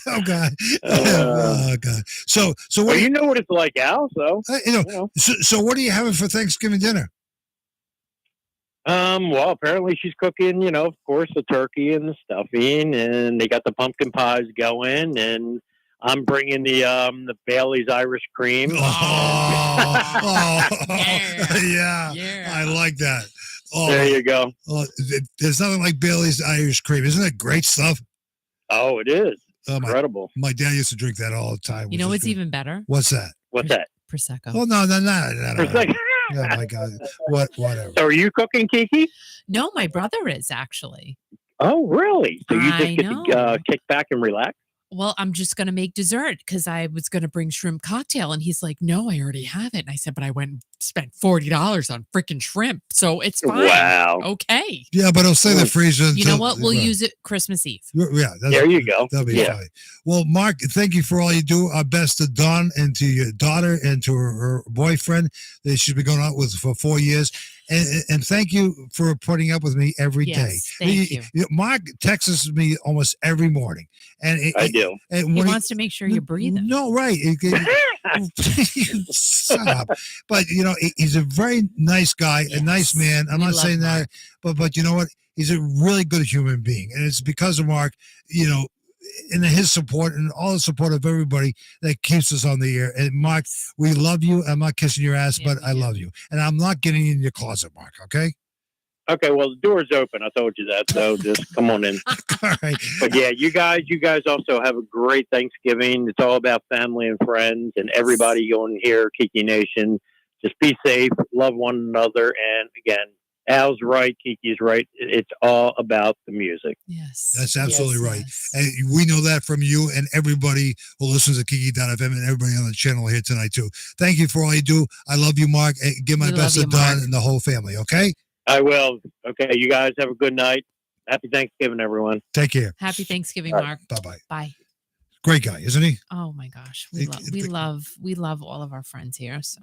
Oh God. Oh God. So what? You know what it's like, Al. So so what are you having for Thanksgiving dinner? Well, apparently she's cooking, of course, the turkey and the stuffing, and they got the pumpkin pies going, and I'm bringing the Bailey's Irish cream. Yeah. I like that. Oh, there you go. There's nothing like Bailey's Irish cream. Isn't it great stuff? Oh, it is. Incredible. My dad used to drink that all the time. You know what's even better? What's that? What's that? Prosecco. Oh, no. Prosecco. Oh, my God. Whatever. So are you cooking, Kiki? No, my brother is actually. Oh, really? So you just get to kick back and relax? Well, I'm just going to make dessert because I was going to bring shrimp cocktail. And he's like, no, I already have it. And I said, but I went and spent $40 on freaking shrimp. So it's fine. Wow. Okay. Yeah, but it'll stay in the freezer. You know what? We'll use it Christmas Eve. Yeah. There you go. That'll be fine. Well, Mark, thank you for all you do. Our best to Dawn and to your daughter and to her boyfriend that she's been going out with for 4 years. And thank you for putting up with me every day. Thank you. Mark texts me almost every morning. And I do. And he wants to make sure you're breathing. No, right. Stop. But, he's a very nice guy, a nice man. I'm not saying that, but you know what? He's a really good human being. And it's because of Mark, and his support and all the support of everybody that keeps us on the air. And Mark, we love you. I'm not kissing your ass, but I love you. And I'm not getting in your closet, Mark. Okay. Okay. Well, the door's open. I told you that. So just come on in. All right. But yeah, you guys also have a great Thanksgiving. It's all about family and friends and everybody going here, Kiki Nation. Just be safe, love one another. And again, Al's right, Kiki's right. It's all about the music. Yes. That's absolutely right. Yes. And we know that from you and everybody who listens to Kiki.fm and everybody on the channel here tonight, too. Thank you for all you do. I love you, Mark. And give my best to Don and the whole family, okay? I will. Okay, you guys have a good night. Happy Thanksgiving, everyone. Take care. Happy Thanksgiving, Mark. Bye-bye. Bye. Great guy, isn't he? Oh, my gosh. We love all of our friends here, so...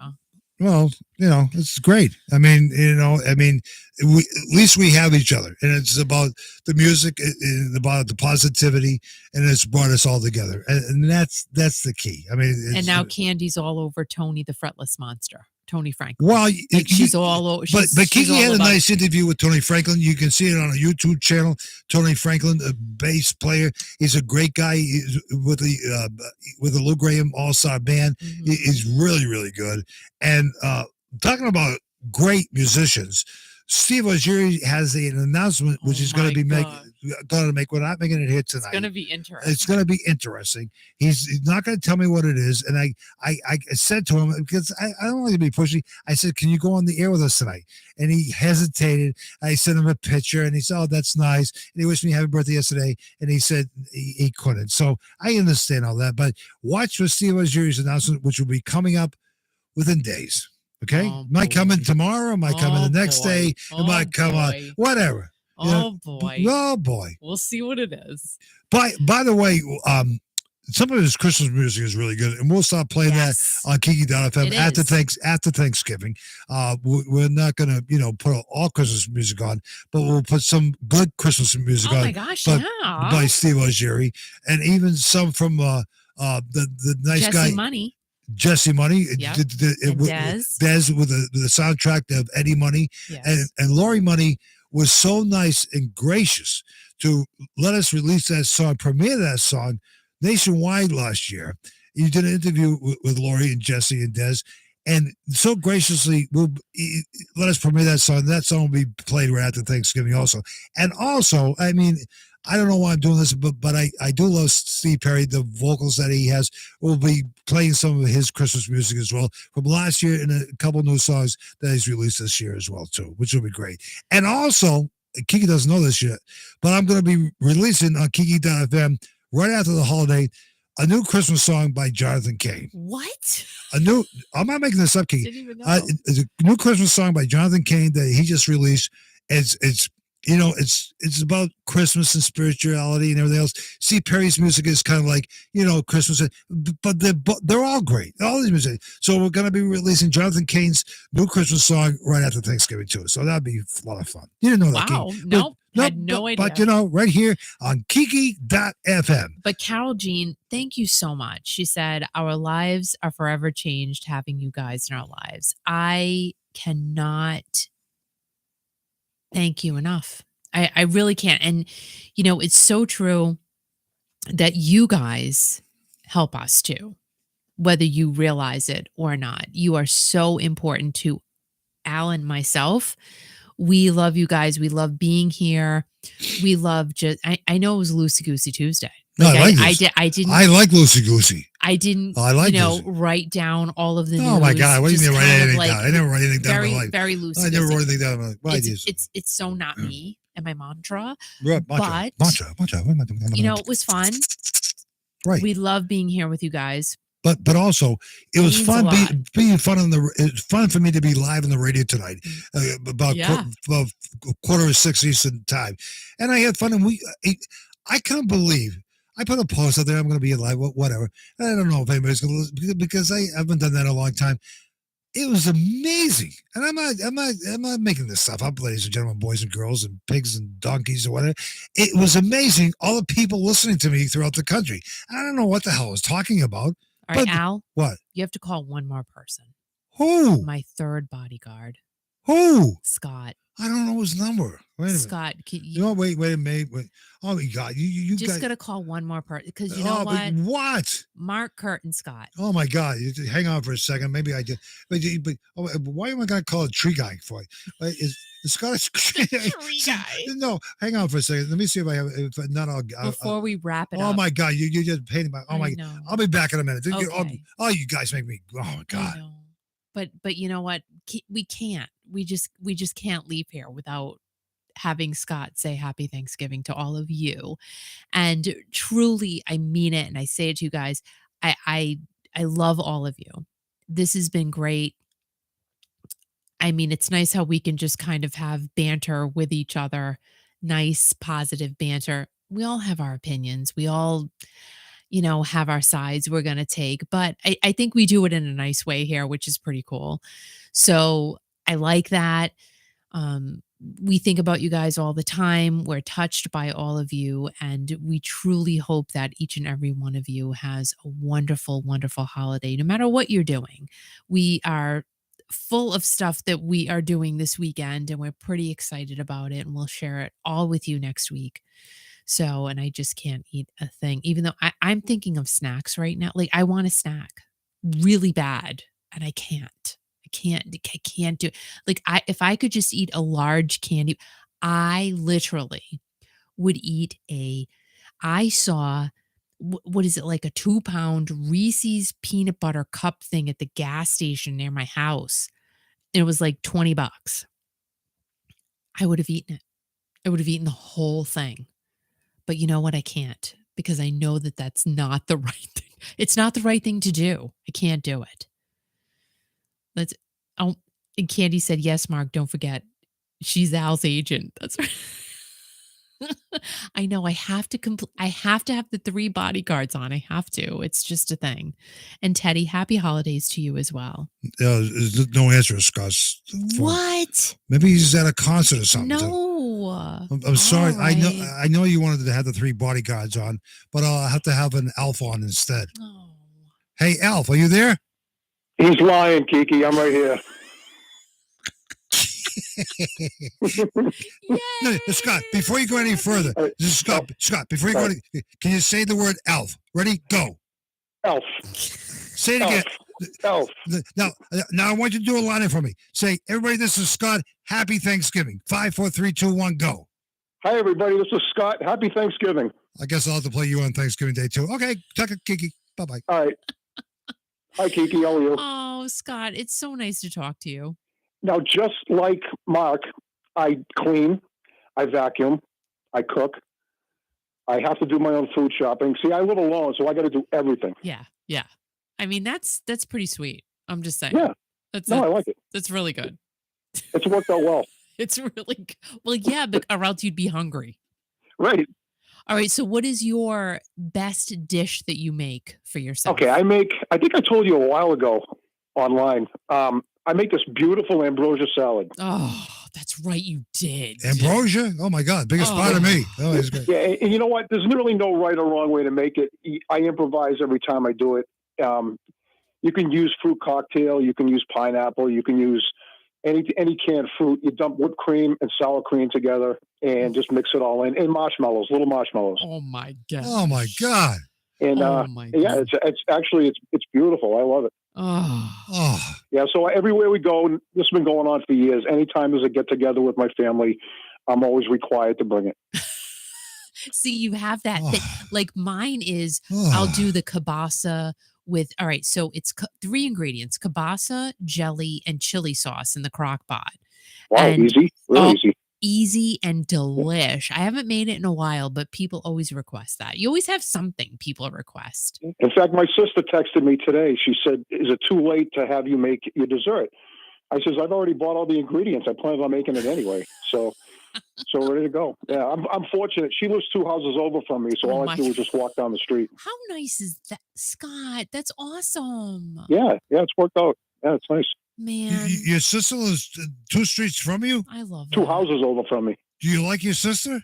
Well, it's great. I mean, at least we have each other, and it's about the music, and about the positivity, and it's brought us all together, and that's the key. I mean, and now Candy's all over Tony the Fretless Monster. Tony Franklin. Well, she's all over. But Kiki had a nice interview with Tony Franklin. You can see it on a YouTube channel. Tony Franklin, a bass player, he's a great guy. He's with the Lou Graham All-Star Band. Mm-hmm. He's really, really good. And talking about great musicians, Steve Ojiri has an announcement which he's going to be making. We're not making it here tonight. It's going to be interesting. It's going to be interesting. He's not going to tell me what it is. And I said to him, because I don't like to be pushy, I said, can you go on the air with us tonight? And he hesitated. I sent him a picture and he said, oh, that's nice. And he wished me happy birthday yesterday. And he said he couldn't. So I understand all that. But watch for Steve Ojiri's announcement, which will be coming up within days. Okay? Might come in tomorrow, might come in the next day, it might come on, whatever. Oh boy. We'll see what it is. By the way, some of his Christmas music is really good, and we'll start playing that on Kiki.fm after Thanksgiving. We're not going to, put all Christmas music on, but we'll put some good Christmas music on. Oh my gosh, by Steve Ojiri, and even some from the nice guy Jesse Money, Dez with the soundtrack of Eddie Money, and Lori Money was so nice and gracious to let us release that song, premiere that song nationwide last year. You did an interview with Lori and Jesse and Dez, and so graciously let us premiere that song. That song will be played right after Thanksgiving also. And also, I mean, I don't know why I'm doing this, but I do love Steve Perry. The vocals that he has, will be playing some of his Christmas music as well from last year, and a couple new songs that he's released this year as well too, which will be great. And also, Kiki doesn't know this yet, but I'm going to be releasing on Kiki.fm right after the holiday a new Christmas song by Jonathan Cain. What? I'm not making this up, Kiki. Didn't even know. It's a new Christmas song by Jonathan Cain that he just released. It's about Christmas and spirituality and everything else. Steve Perry's music is kind of like, Christmas, but they're all great. All these music. So we're going to be releasing Jonathan Cain's new Christmas song right after Thanksgiving too. So that'd be a lot of fun. You didn't know that, wow. Kiki? Nope. Had no idea. But, right here on Kiki.fm. But Carol Jean, thank you so much. She said, our lives are forever changed having you guys in our lives. I cannot Thank you enough. I really can't. And, it's so true that you guys help us too, whether you realize it or not. You are so important to Al and myself. We love you guys. We love being here. We love I know it was Loosey Goosey Tuesday. No, Like I like I this. didn't. I like Loosey Goosey. I didn't. I like Loosey. Write down all of the news. Oh my God! What do you just mean write kind of anything down? I never write anything down in my life. Very loose. I never wrote anything down in my life. Why It's so not me and my mantra. Mantra. It was fun. Right. We love being here with you guys. But also it was means fun a lot. being fun it's fun for me to be live on the radio tonight about Yeah. 5:45 Eastern time, and I had fun. And I can't believe I put a post out there. I'm going to be live, whatever. I don't know if anybody's going to listen because I haven't done that in a long time. It was amazing, and I'm not making this stuff up, ladies and gentlemen, boys and girls, and pigs and donkeys or whatever. It was amazing. All the people listening to me throughout the country. I don't know what the hell I was talking about. All right, But- Al. What? You have to call one more person. Who? My third bodyguard, Who? Scott. I don't know his number. Wait a minute. Scott, You know, wait a minute. Wait. Oh my God! You just guys. gotta call one more person because you know Oh, but what? what? Mark, Kurt, and Scott. Oh my God! Hang on for a second. Maybe I did. But why am I going to call a tree guy for it? Is Scott a Tree guy. No, hang on for a second. Let me see if I have. If not, I'll. Before we wrap it Oh up. my God! You just painted my. Oh I my. know. I'll be back in a minute. Okay. Oh, you guys make me. Oh my I God! know. But you know what? We can't. We just can't leave here without having Scott say happy Thanksgiving to all of you. And truly, I mean it, and I say it to you guys. I love all of you. This has been great. I mean, it's nice how we can just kind of have banter with each other, nice, positive banter. We all have our opinions. We all, have our sides we're going to take, but I think we do it in a nice way here, which is pretty cool. So I like that. We think about you guys all the time. We're touched by all of you, and we truly hope that each and every one of you has a wonderful, wonderful holiday, no matter what you're doing. We are full of stuff that we are doing this weekend, and we're pretty excited about it, and we'll share it all with you next week. So, and I just can't eat a thing, even though I'm thinking of snacks right now. Like, I want a snack really bad, and I can't. I can't do it. Like, if I could just eat a large candy, I literally would eat I saw, what is it, like a 2-pound Reese's peanut butter cup thing at the gas station near my house. It was like $20. I would have eaten it. I would have eaten the whole thing. But you know what? I can't, because I know that that's not the right thing. It's not the right thing to do. I can't do it. And Candy said, yes, Mark, don't forget, she's Al's agent. That's right. I know I have to I have to have the 3 bodyguards on. I have to. It's just a thing. And Teddy, happy holidays to you as well. There's no answer, Scott. What? Maybe he's at a concert or something. No. I'm sorry. All right. I know you wanted to have the 3 bodyguards on, but I'll have to have an Alf on instead. Oh. Hey, Alf, are you there? He's lying, Kiki. I'm right here. No, Scott, before you go any further, Scott, before you go, can you say the word Alf? Ready? Go. Elf. Say it again. Elf. Now I want you to do a line for me. Say, everybody, this is Scott. Happy Thanksgiving. 5, 4, 3, 2, 1, go. Hi, everybody. This is Scott. Happy Thanksgiving. I guess I'll have to play you on Thanksgiving Day too. Okay, Tucker, Kiki. Bye-bye. All right. Hi, Kiki. How are you? Oh, Scott, it's so nice to talk to you. Now, just like Mark, I clean, I vacuum, I cook. I have to do my own food shopping. See, I live alone, so I got to do everything. Yeah. I mean, that's pretty sweet. I'm just saying. Yeah. I like it. That's really good. It's worked out well. It's really well, yeah, but or else you'd be hungry. Right. All right. So, what is your best dish that you make for yourself? Okay, I think I told you a while ago online. I make this beautiful ambrosia salad. Oh, that's right, you did. Ambrosia? Oh my God, biggest part of me. Oh, he's good. Yeah, and you know what? There's really no right or wrong way to make it. I improvise every time I do it. You can use fruit cocktail. You can use pineapple. You can use any canned fruit. You dump whipped cream and sour cream together and just mix it all in. And marshmallows, little marshmallows. Oh my god. Oh my God. And yeah, it's beautiful. I love it. Oh. Yeah. So everywhere we go, this has been going on for years. Anytime there's a get together with my family, I'm always required to bring it. See, you have that. Like mine is, I'll do the kielbasa with, all right, so it's 3 ingredients: kielbasa, jelly, and chili sauce in the crock pot. Wow, And- easy. Really easy. Easy and delish. I haven't made it in a while, but people always request that. You always have something people request. In fact, my sister texted me today. She said, "Is it too late to have you make your dessert?" I says, "I've already bought all the ingredients. I plan on making it anyway." So ready to go. Yeah, I'm fortunate. She lives 2 houses over from me, so all I do is just walk down the street. How nice is that, Scott? That's awesome. Yeah, it's worked out. Yeah, it's nice. Man, Your sister lives 2 streets from you? I love 2 that. houses over from me. Do you like your sister?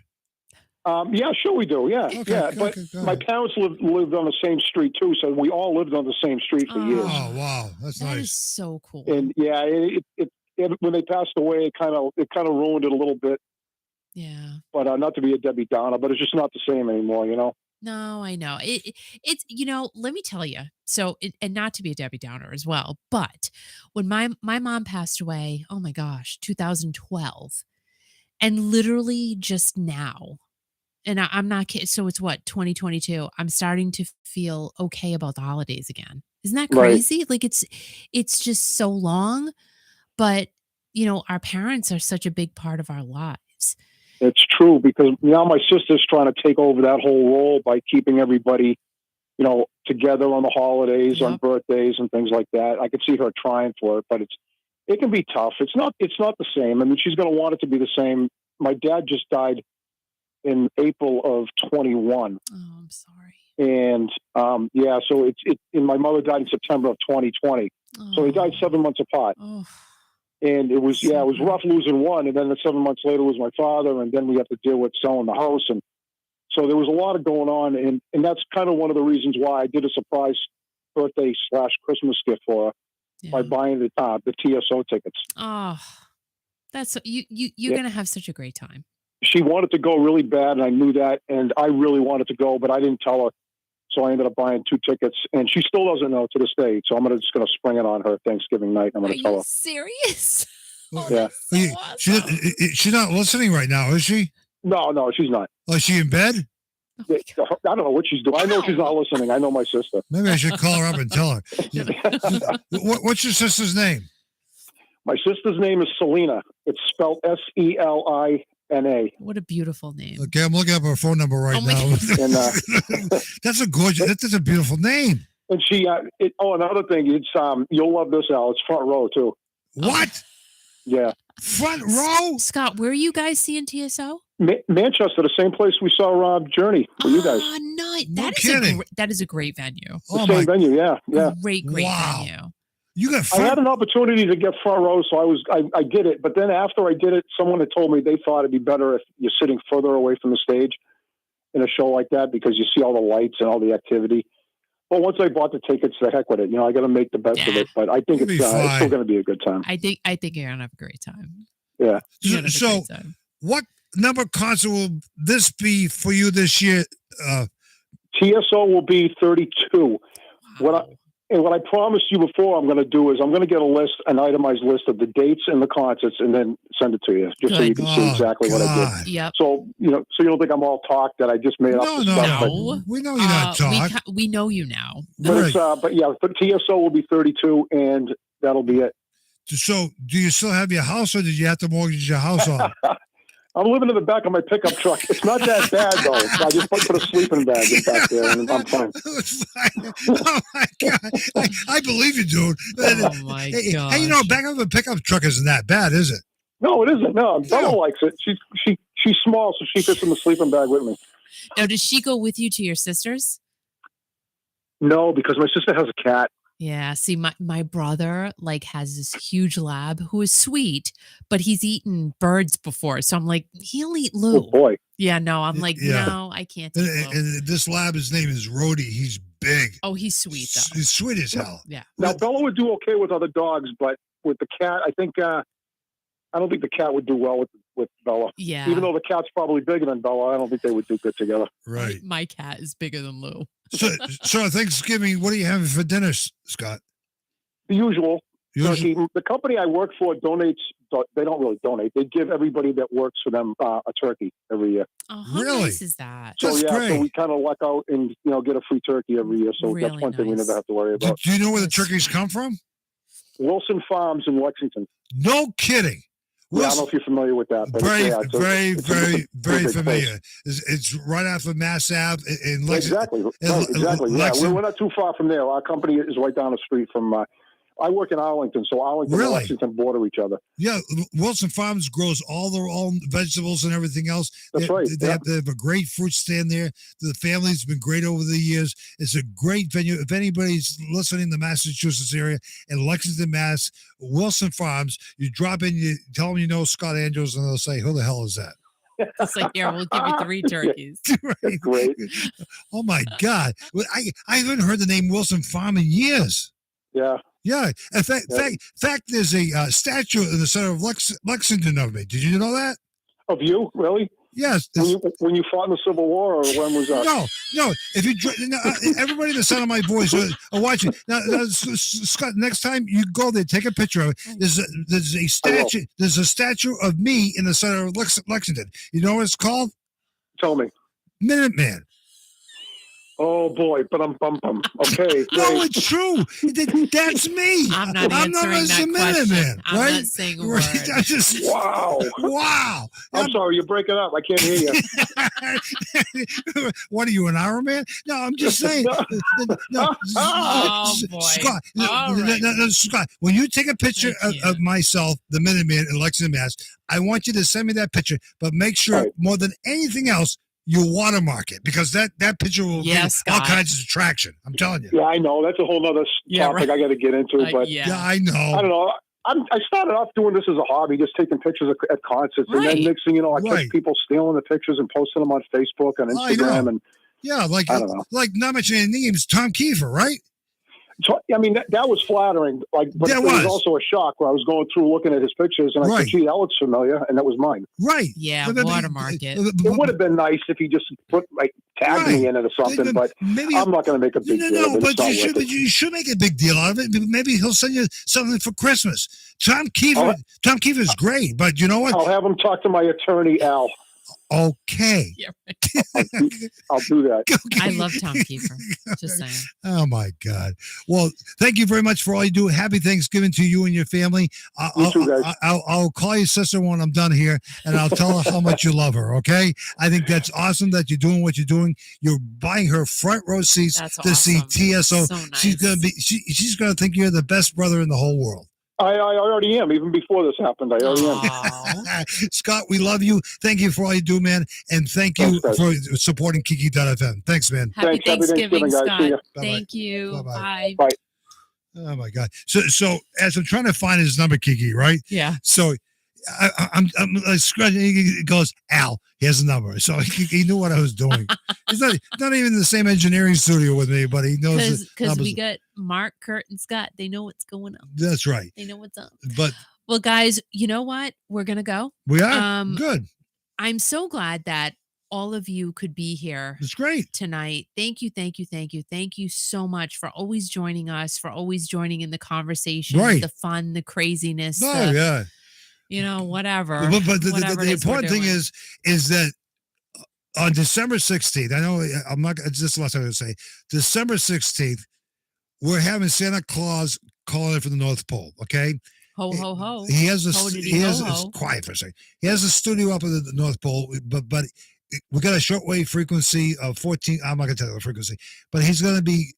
Yeah, sure we do. Yeah, Okay, yeah. okay, But go my ahead. parents lived on the same street too, so we all lived on the same street for years. Oh, wow. That's That is nice. so cool. And yeah, it when they passed away, it kind of ruined it a little bit. Yeah. But not to be a Debbie Downer, but it's just not the same anymore, you know. No, I know. It's, let me tell you. So, and not to be a Debbie Downer as well, but when my mom passed away, oh my gosh, 2012, and literally just now, and I'm not kidding. So it's what, 2022. I'm starting to feel okay about the holidays again. Isn't that Right. crazy? Like it's just so long, but our parents are such a big part of our lives. It's true, because now my sister's trying to take over that whole role by keeping everybody, together on the holidays, on birthdays and things like that. I could see her trying for it, but it can be tough. It's not the same. I mean, she's going to want it to be the same. My dad just died in April of 21. Oh, I'm sorry. And so and my mother died in September of 2020. So they died 7 months apart. Oh. And it was rough losing one. And then 7 months later was my father. And then we have to deal with selling the house. And so there was a lot of going on. And that's kind of one of the reasons why I did a surprise birthday / Christmas gift for her by buying the TSO tickets. Oh, that's you're going to have such a great time. She wanted to go really bad. And I knew that. And I really wanted to go, but I didn't tell her. So I ended up buying 2 tickets, and she still doesn't know to this day. So I'm just going to spring it on her Thanksgiving night. I'm going to tell her. Serious? Oh, Yeah. that's so awesome. She's not listening right now, is she? No, she's not. Oh, is she in bed? Oh I don't know what she's doing. I know she's not listening. I know my sister. Maybe I should call her up and tell her. What's your sister's name? My sister's name is Selena. It's spelled Selina. What a beautiful name. Okay, I'm looking up her phone number right now. And That's a beautiful name. and she. Another thing. It's you'll love this, Al. It's front row too. What? Yeah. Front row? Scott, where are you guys seeing TSO? Manchester, the same place we saw Journey for you guys. Oh, nice. No kidding. That is a great venue. The same venue. Yeah. Great Wow. venue. You got I had an opportunity to get front row, so I did it. But then after I did it, someone had told me they thought it'd be better if you're sitting further away from the stage in a show like that, because you see all the lights and all the activity. But once I bought the tickets, the heck with it. I got to make the best of it. But I think it's still going to be a good time. I think you're gonna have a great time. Yeah. So, what number concert will this be for you this year? TSO will be 32. Wow. What I promised you before I'm going to do is I'm going to get an itemized list of the dates and the concerts, and then send it to you, just so you can see exactly what I did. Yep. So, so you don't think I'm all talk that I just made up the stuff. No. We know you're not talk. We know you now. But the TSO will be 32, and that'll be it. So, do you still have your house, or did you have to mortgage your house on? I'm living in the back of my pickup truck. It's not that bad, though. I just put a sleeping bag in back there, and I'm fine. Oh, my God. I believe you, dude. Oh, my God. Hey, back of a pickup truck isn't that bad, is it? No, it isn't. No, Bella likes it. She's small, so she fits in the sleeping bag with me. Now, does she go with you to your sister's? No, because my sister has a cat. Yeah. See, my brother has this huge lab who is sweet, but he's eaten birds before. So I'm like, he'll eat Lou. Oh, boy. Yeah, no, I'm like, no, I can't eat Lou. And this lab, his name is Rhodey. He's big. Oh, he's sweet, though. He's sweet as hell. Yeah. Now, Bella would do okay with other dogs, but with the cat, I think I don't think the cat would do well with Bella. Yeah. Even though the cat's probably bigger than Bella, I don't think they would do good together. Right. My cat is bigger than Lou. So Thanksgiving, what are you having for dinner, Scott? The usual. Usually? Turkey. The company I work for donates. They don't really donate. They give everybody that works for them a turkey every year. Oh, how Really? nice is that? So That's great. so we kind of luck out and get a free turkey every year. So Really that's one thing we nice. never have to worry about. Do you know where the turkeys come from? Wilson Farms in Lexington. No kidding. Yeah, I don't know if you're familiar with that. But Very, it's a very, big very place. familiar. It's right off of Mass Ave in Lexington. Exactly. Right, exactly. Yeah, we're not too far from there. Our company is right down the street from. I work in Arlington, so Arlington and Lexington border each other. Yeah, Wilson Farms grows all their own vegetables and everything else. That's right. They have a great fruit stand there. The family's been great over the years. It's a great venue. If anybody's listening in the Massachusetts area in Lexington, Mass, Wilson Farms, you drop in, you tell them you know Scott Andrews, and they'll say, "Who the hell is that?" It's like, here, we'll give you 3 turkeys. Right. Great. Oh my God, I haven't heard the name Wilson Farm in years. Yeah. Yeah. In fact, there's a statue in the center of Lexington of me. Did you know that? Of you, really? Yes. When you fought in the Civil War, or when was that? No. If you everybody that sound of my voice are watching now, Scott. Next time you go there, take a picture of it. There's a statue. There's a statue of me in the center of Lexington. You know what it's called? Tell me. Minuteman. Oh boy, but I'm bum. Okay. No, it's true. That's me. I'm not answering that question. I'm not saying a word. I just wow. I'm sorry, you're breaking up. I can't hear you. What are you, an Iron Man? No, I'm just saying. No, oh boy, Scott. Right. No, Scott. When you take a picture of myself, the Minuteman in Lexington, Mass, I want you to send me that picture, but make sure more than anything else, you watermark it, because that picture will get all kinds of traction. I'm telling you. Yeah, I know. That's a whole nother topic I got to get into. But yeah, I know. I don't know. I started off doing this as a hobby, just taking pictures at concerts, and then next thing you know, I catch people stealing the pictures and posting them on Facebook and Instagram. And yeah, like I don't know. Like not mentioning names, Tom Kiefer, right? So, I mean, that was flattering. But it was also a shock where I was going through looking at his pictures, and I said, "Gee, that looks familiar," and that was mine. Right. Yeah, watermark it. It would have been nice if he just tagged me in it or something, but maybe I'm not going to make a big deal. No, but you should make a big deal out of it. Maybe he'll send you something for Christmas. Tom Kiefer is great, but you know what? I'll have him talk to my attorney, Al. Okay. Yeah, right. I'll do that. Okay. I love Tom Kiefer. Just saying. Oh my God. Well, thank you very much for all you do. Happy Thanksgiving to you and your family. You too, guys. I'll call your sister when I'm done here, and I'll tell her how much you love her. Okay. I think that's awesome that you're doing what you're doing. You're buying her front row seats to see TSO. So nice. She's gonna think you're the best brother in the whole world. I already am. Even before this happened, I already am. Scott, we love you. Thank you for all you do, man. And thank you for supporting Kiki.fm. Thanks, man. Happy Thanksgiving, guys. Scott. Thank you. Bye-bye. Bye. Oh, my God. So as I'm trying to find his number, Kiki, right? Yeah. So I'm scratching. He goes, Al, he has a number. So he knew what I was doing. He's not even in the same engineering studio with me, but he knows. Because we got Mark, Kurt, and Scott. They know what's going on. That's right. They know what's up. Well, guys, you know what? We're going to go. We are? Good. I'm so glad that all of you could be here. It's great. Tonight. Thank you. Thank you so much for always joining us, for always joining in the conversation, the fun, the craziness. Yeah. Whatever. But the important thing is that on December 16th, I know I'm not, it's just the last thing I'm going to say, December 16th, we're having Santa Claus calling in from the North Pole, okay? Ho, ho, ho. He has quiet for a second. He has a studio up at the North Pole, but we got a shortwave frequency of 14, I'm not going to tell you the frequency, but he's going to be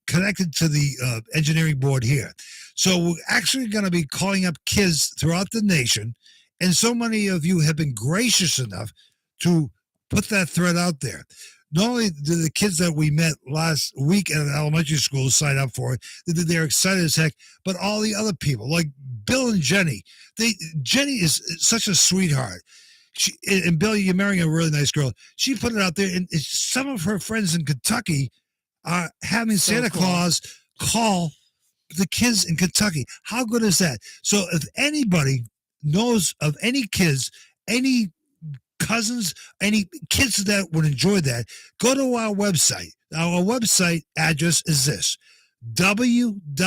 connected to the engineering board here. So we're actually going to be calling up kids throughout the nation. And so many of you have been gracious enough to put that thread out there. Not only do the kids that we met last week at an elementary school sign up for it, they're excited as heck, but all the other people, like Bill and Jenny, Jenny is such a sweetheart. And Bill, you're marrying a really nice girl. She put it out there, and some of her friends in Kentucky are having Santa Claus call the kids in Kentucky. How good is that? So if anybody knows of any kids, any cousins, any kids that would enjoy that, go to our website. Our website address is this: www.kiki.fm,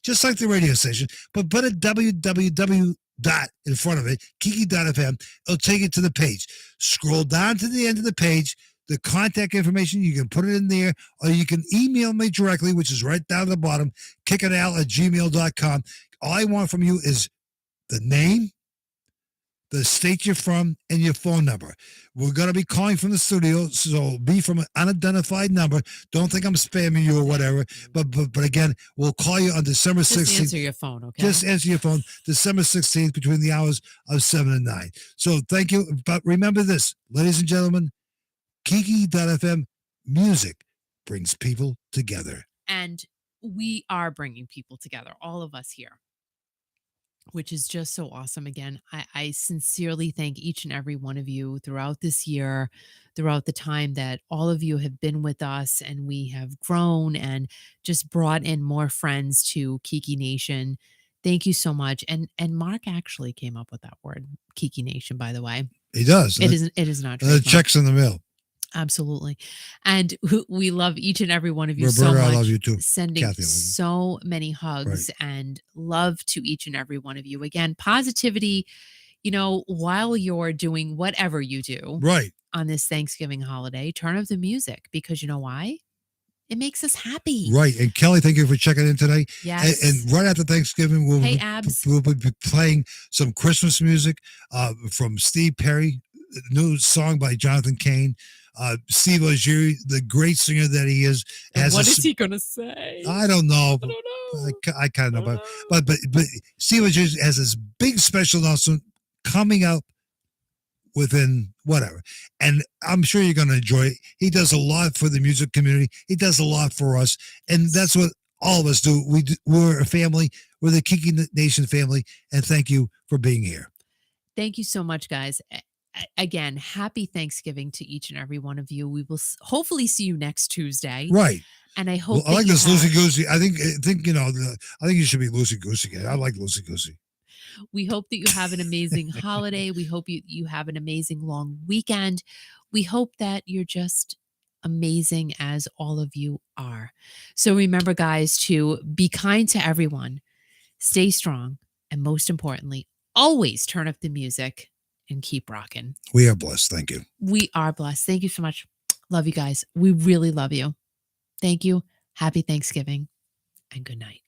just like the radio station, but put a www dot in front of it, kiki.fm. It'll take you to the page. Scroll down to the end of the page. The contact information, you can put it in there, or you can email me directly, which is right down at the bottom, kickital@gmail.com. All I want from you is the name, the state you're from, and your phone number. We're going to be calling from the studio, so be from an unidentified number. Don't think I'm spamming you or whatever. But again, we'll call you on December 16th. Just answer your phone, okay? Just answer your phone, December 16th, between the hours of 7 and 9. So thank you. But remember this, ladies and gentlemen, Kiki.fm, music brings people together. And we are bringing people together, all of us here, which is just so awesome. Again, I sincerely thank each and every one of you throughout this year, throughout the time that all of you have been with us, and we have grown and just brought in more friends to Kiki Nation. Thank you so much. And Mark actually came up with that word, Kiki Nation, by the way. He does. It is not the checks in the mail. Absolutely. And we love each and every one of you Roberta, so much. I love you too. Sending Kathy, so many hugs and love to each and every one of you. Again, positivity, while you're doing whatever you do on this Thanksgiving holiday, turn up the music, because you know why? It makes us happy. Right. And Kelly, thank you for checking in today. Yes. And right after Thanksgiving, we'll be playing some Christmas music from Steve Perry, a new song by Jonathan Cain. Steve Algieri, the great singer that he is. What is he going to say? I don't know. I don't know. I kind of know. But Steve Algieri has this big special announcement coming out within whatever. And I'm sure you're going to enjoy it. He does a lot for the music community. He does a lot for us. And that's what all of us do. We're a family. We're the Kiki Nation family. And thank you for being here. Thank you so much, guys. Again, happy Thanksgiving to each and every one of you. We will hopefully see you next Tuesday. Right. And I hope I like this Loosey Goosey. I think I think you should be Loosey Goosey. I like Loosey Goosey. We hope that you have an amazing holiday. We hope you have an amazing long weekend. We hope that you're just amazing, as all of you are. So remember, guys, to be kind to everyone, stay strong, and most importantly, always turn up the music and keep rocking. We are blessed. Thank you. We are blessed. Thank you so much. Love you guys. We really love you. Thank you. Happy Thanksgiving and good night.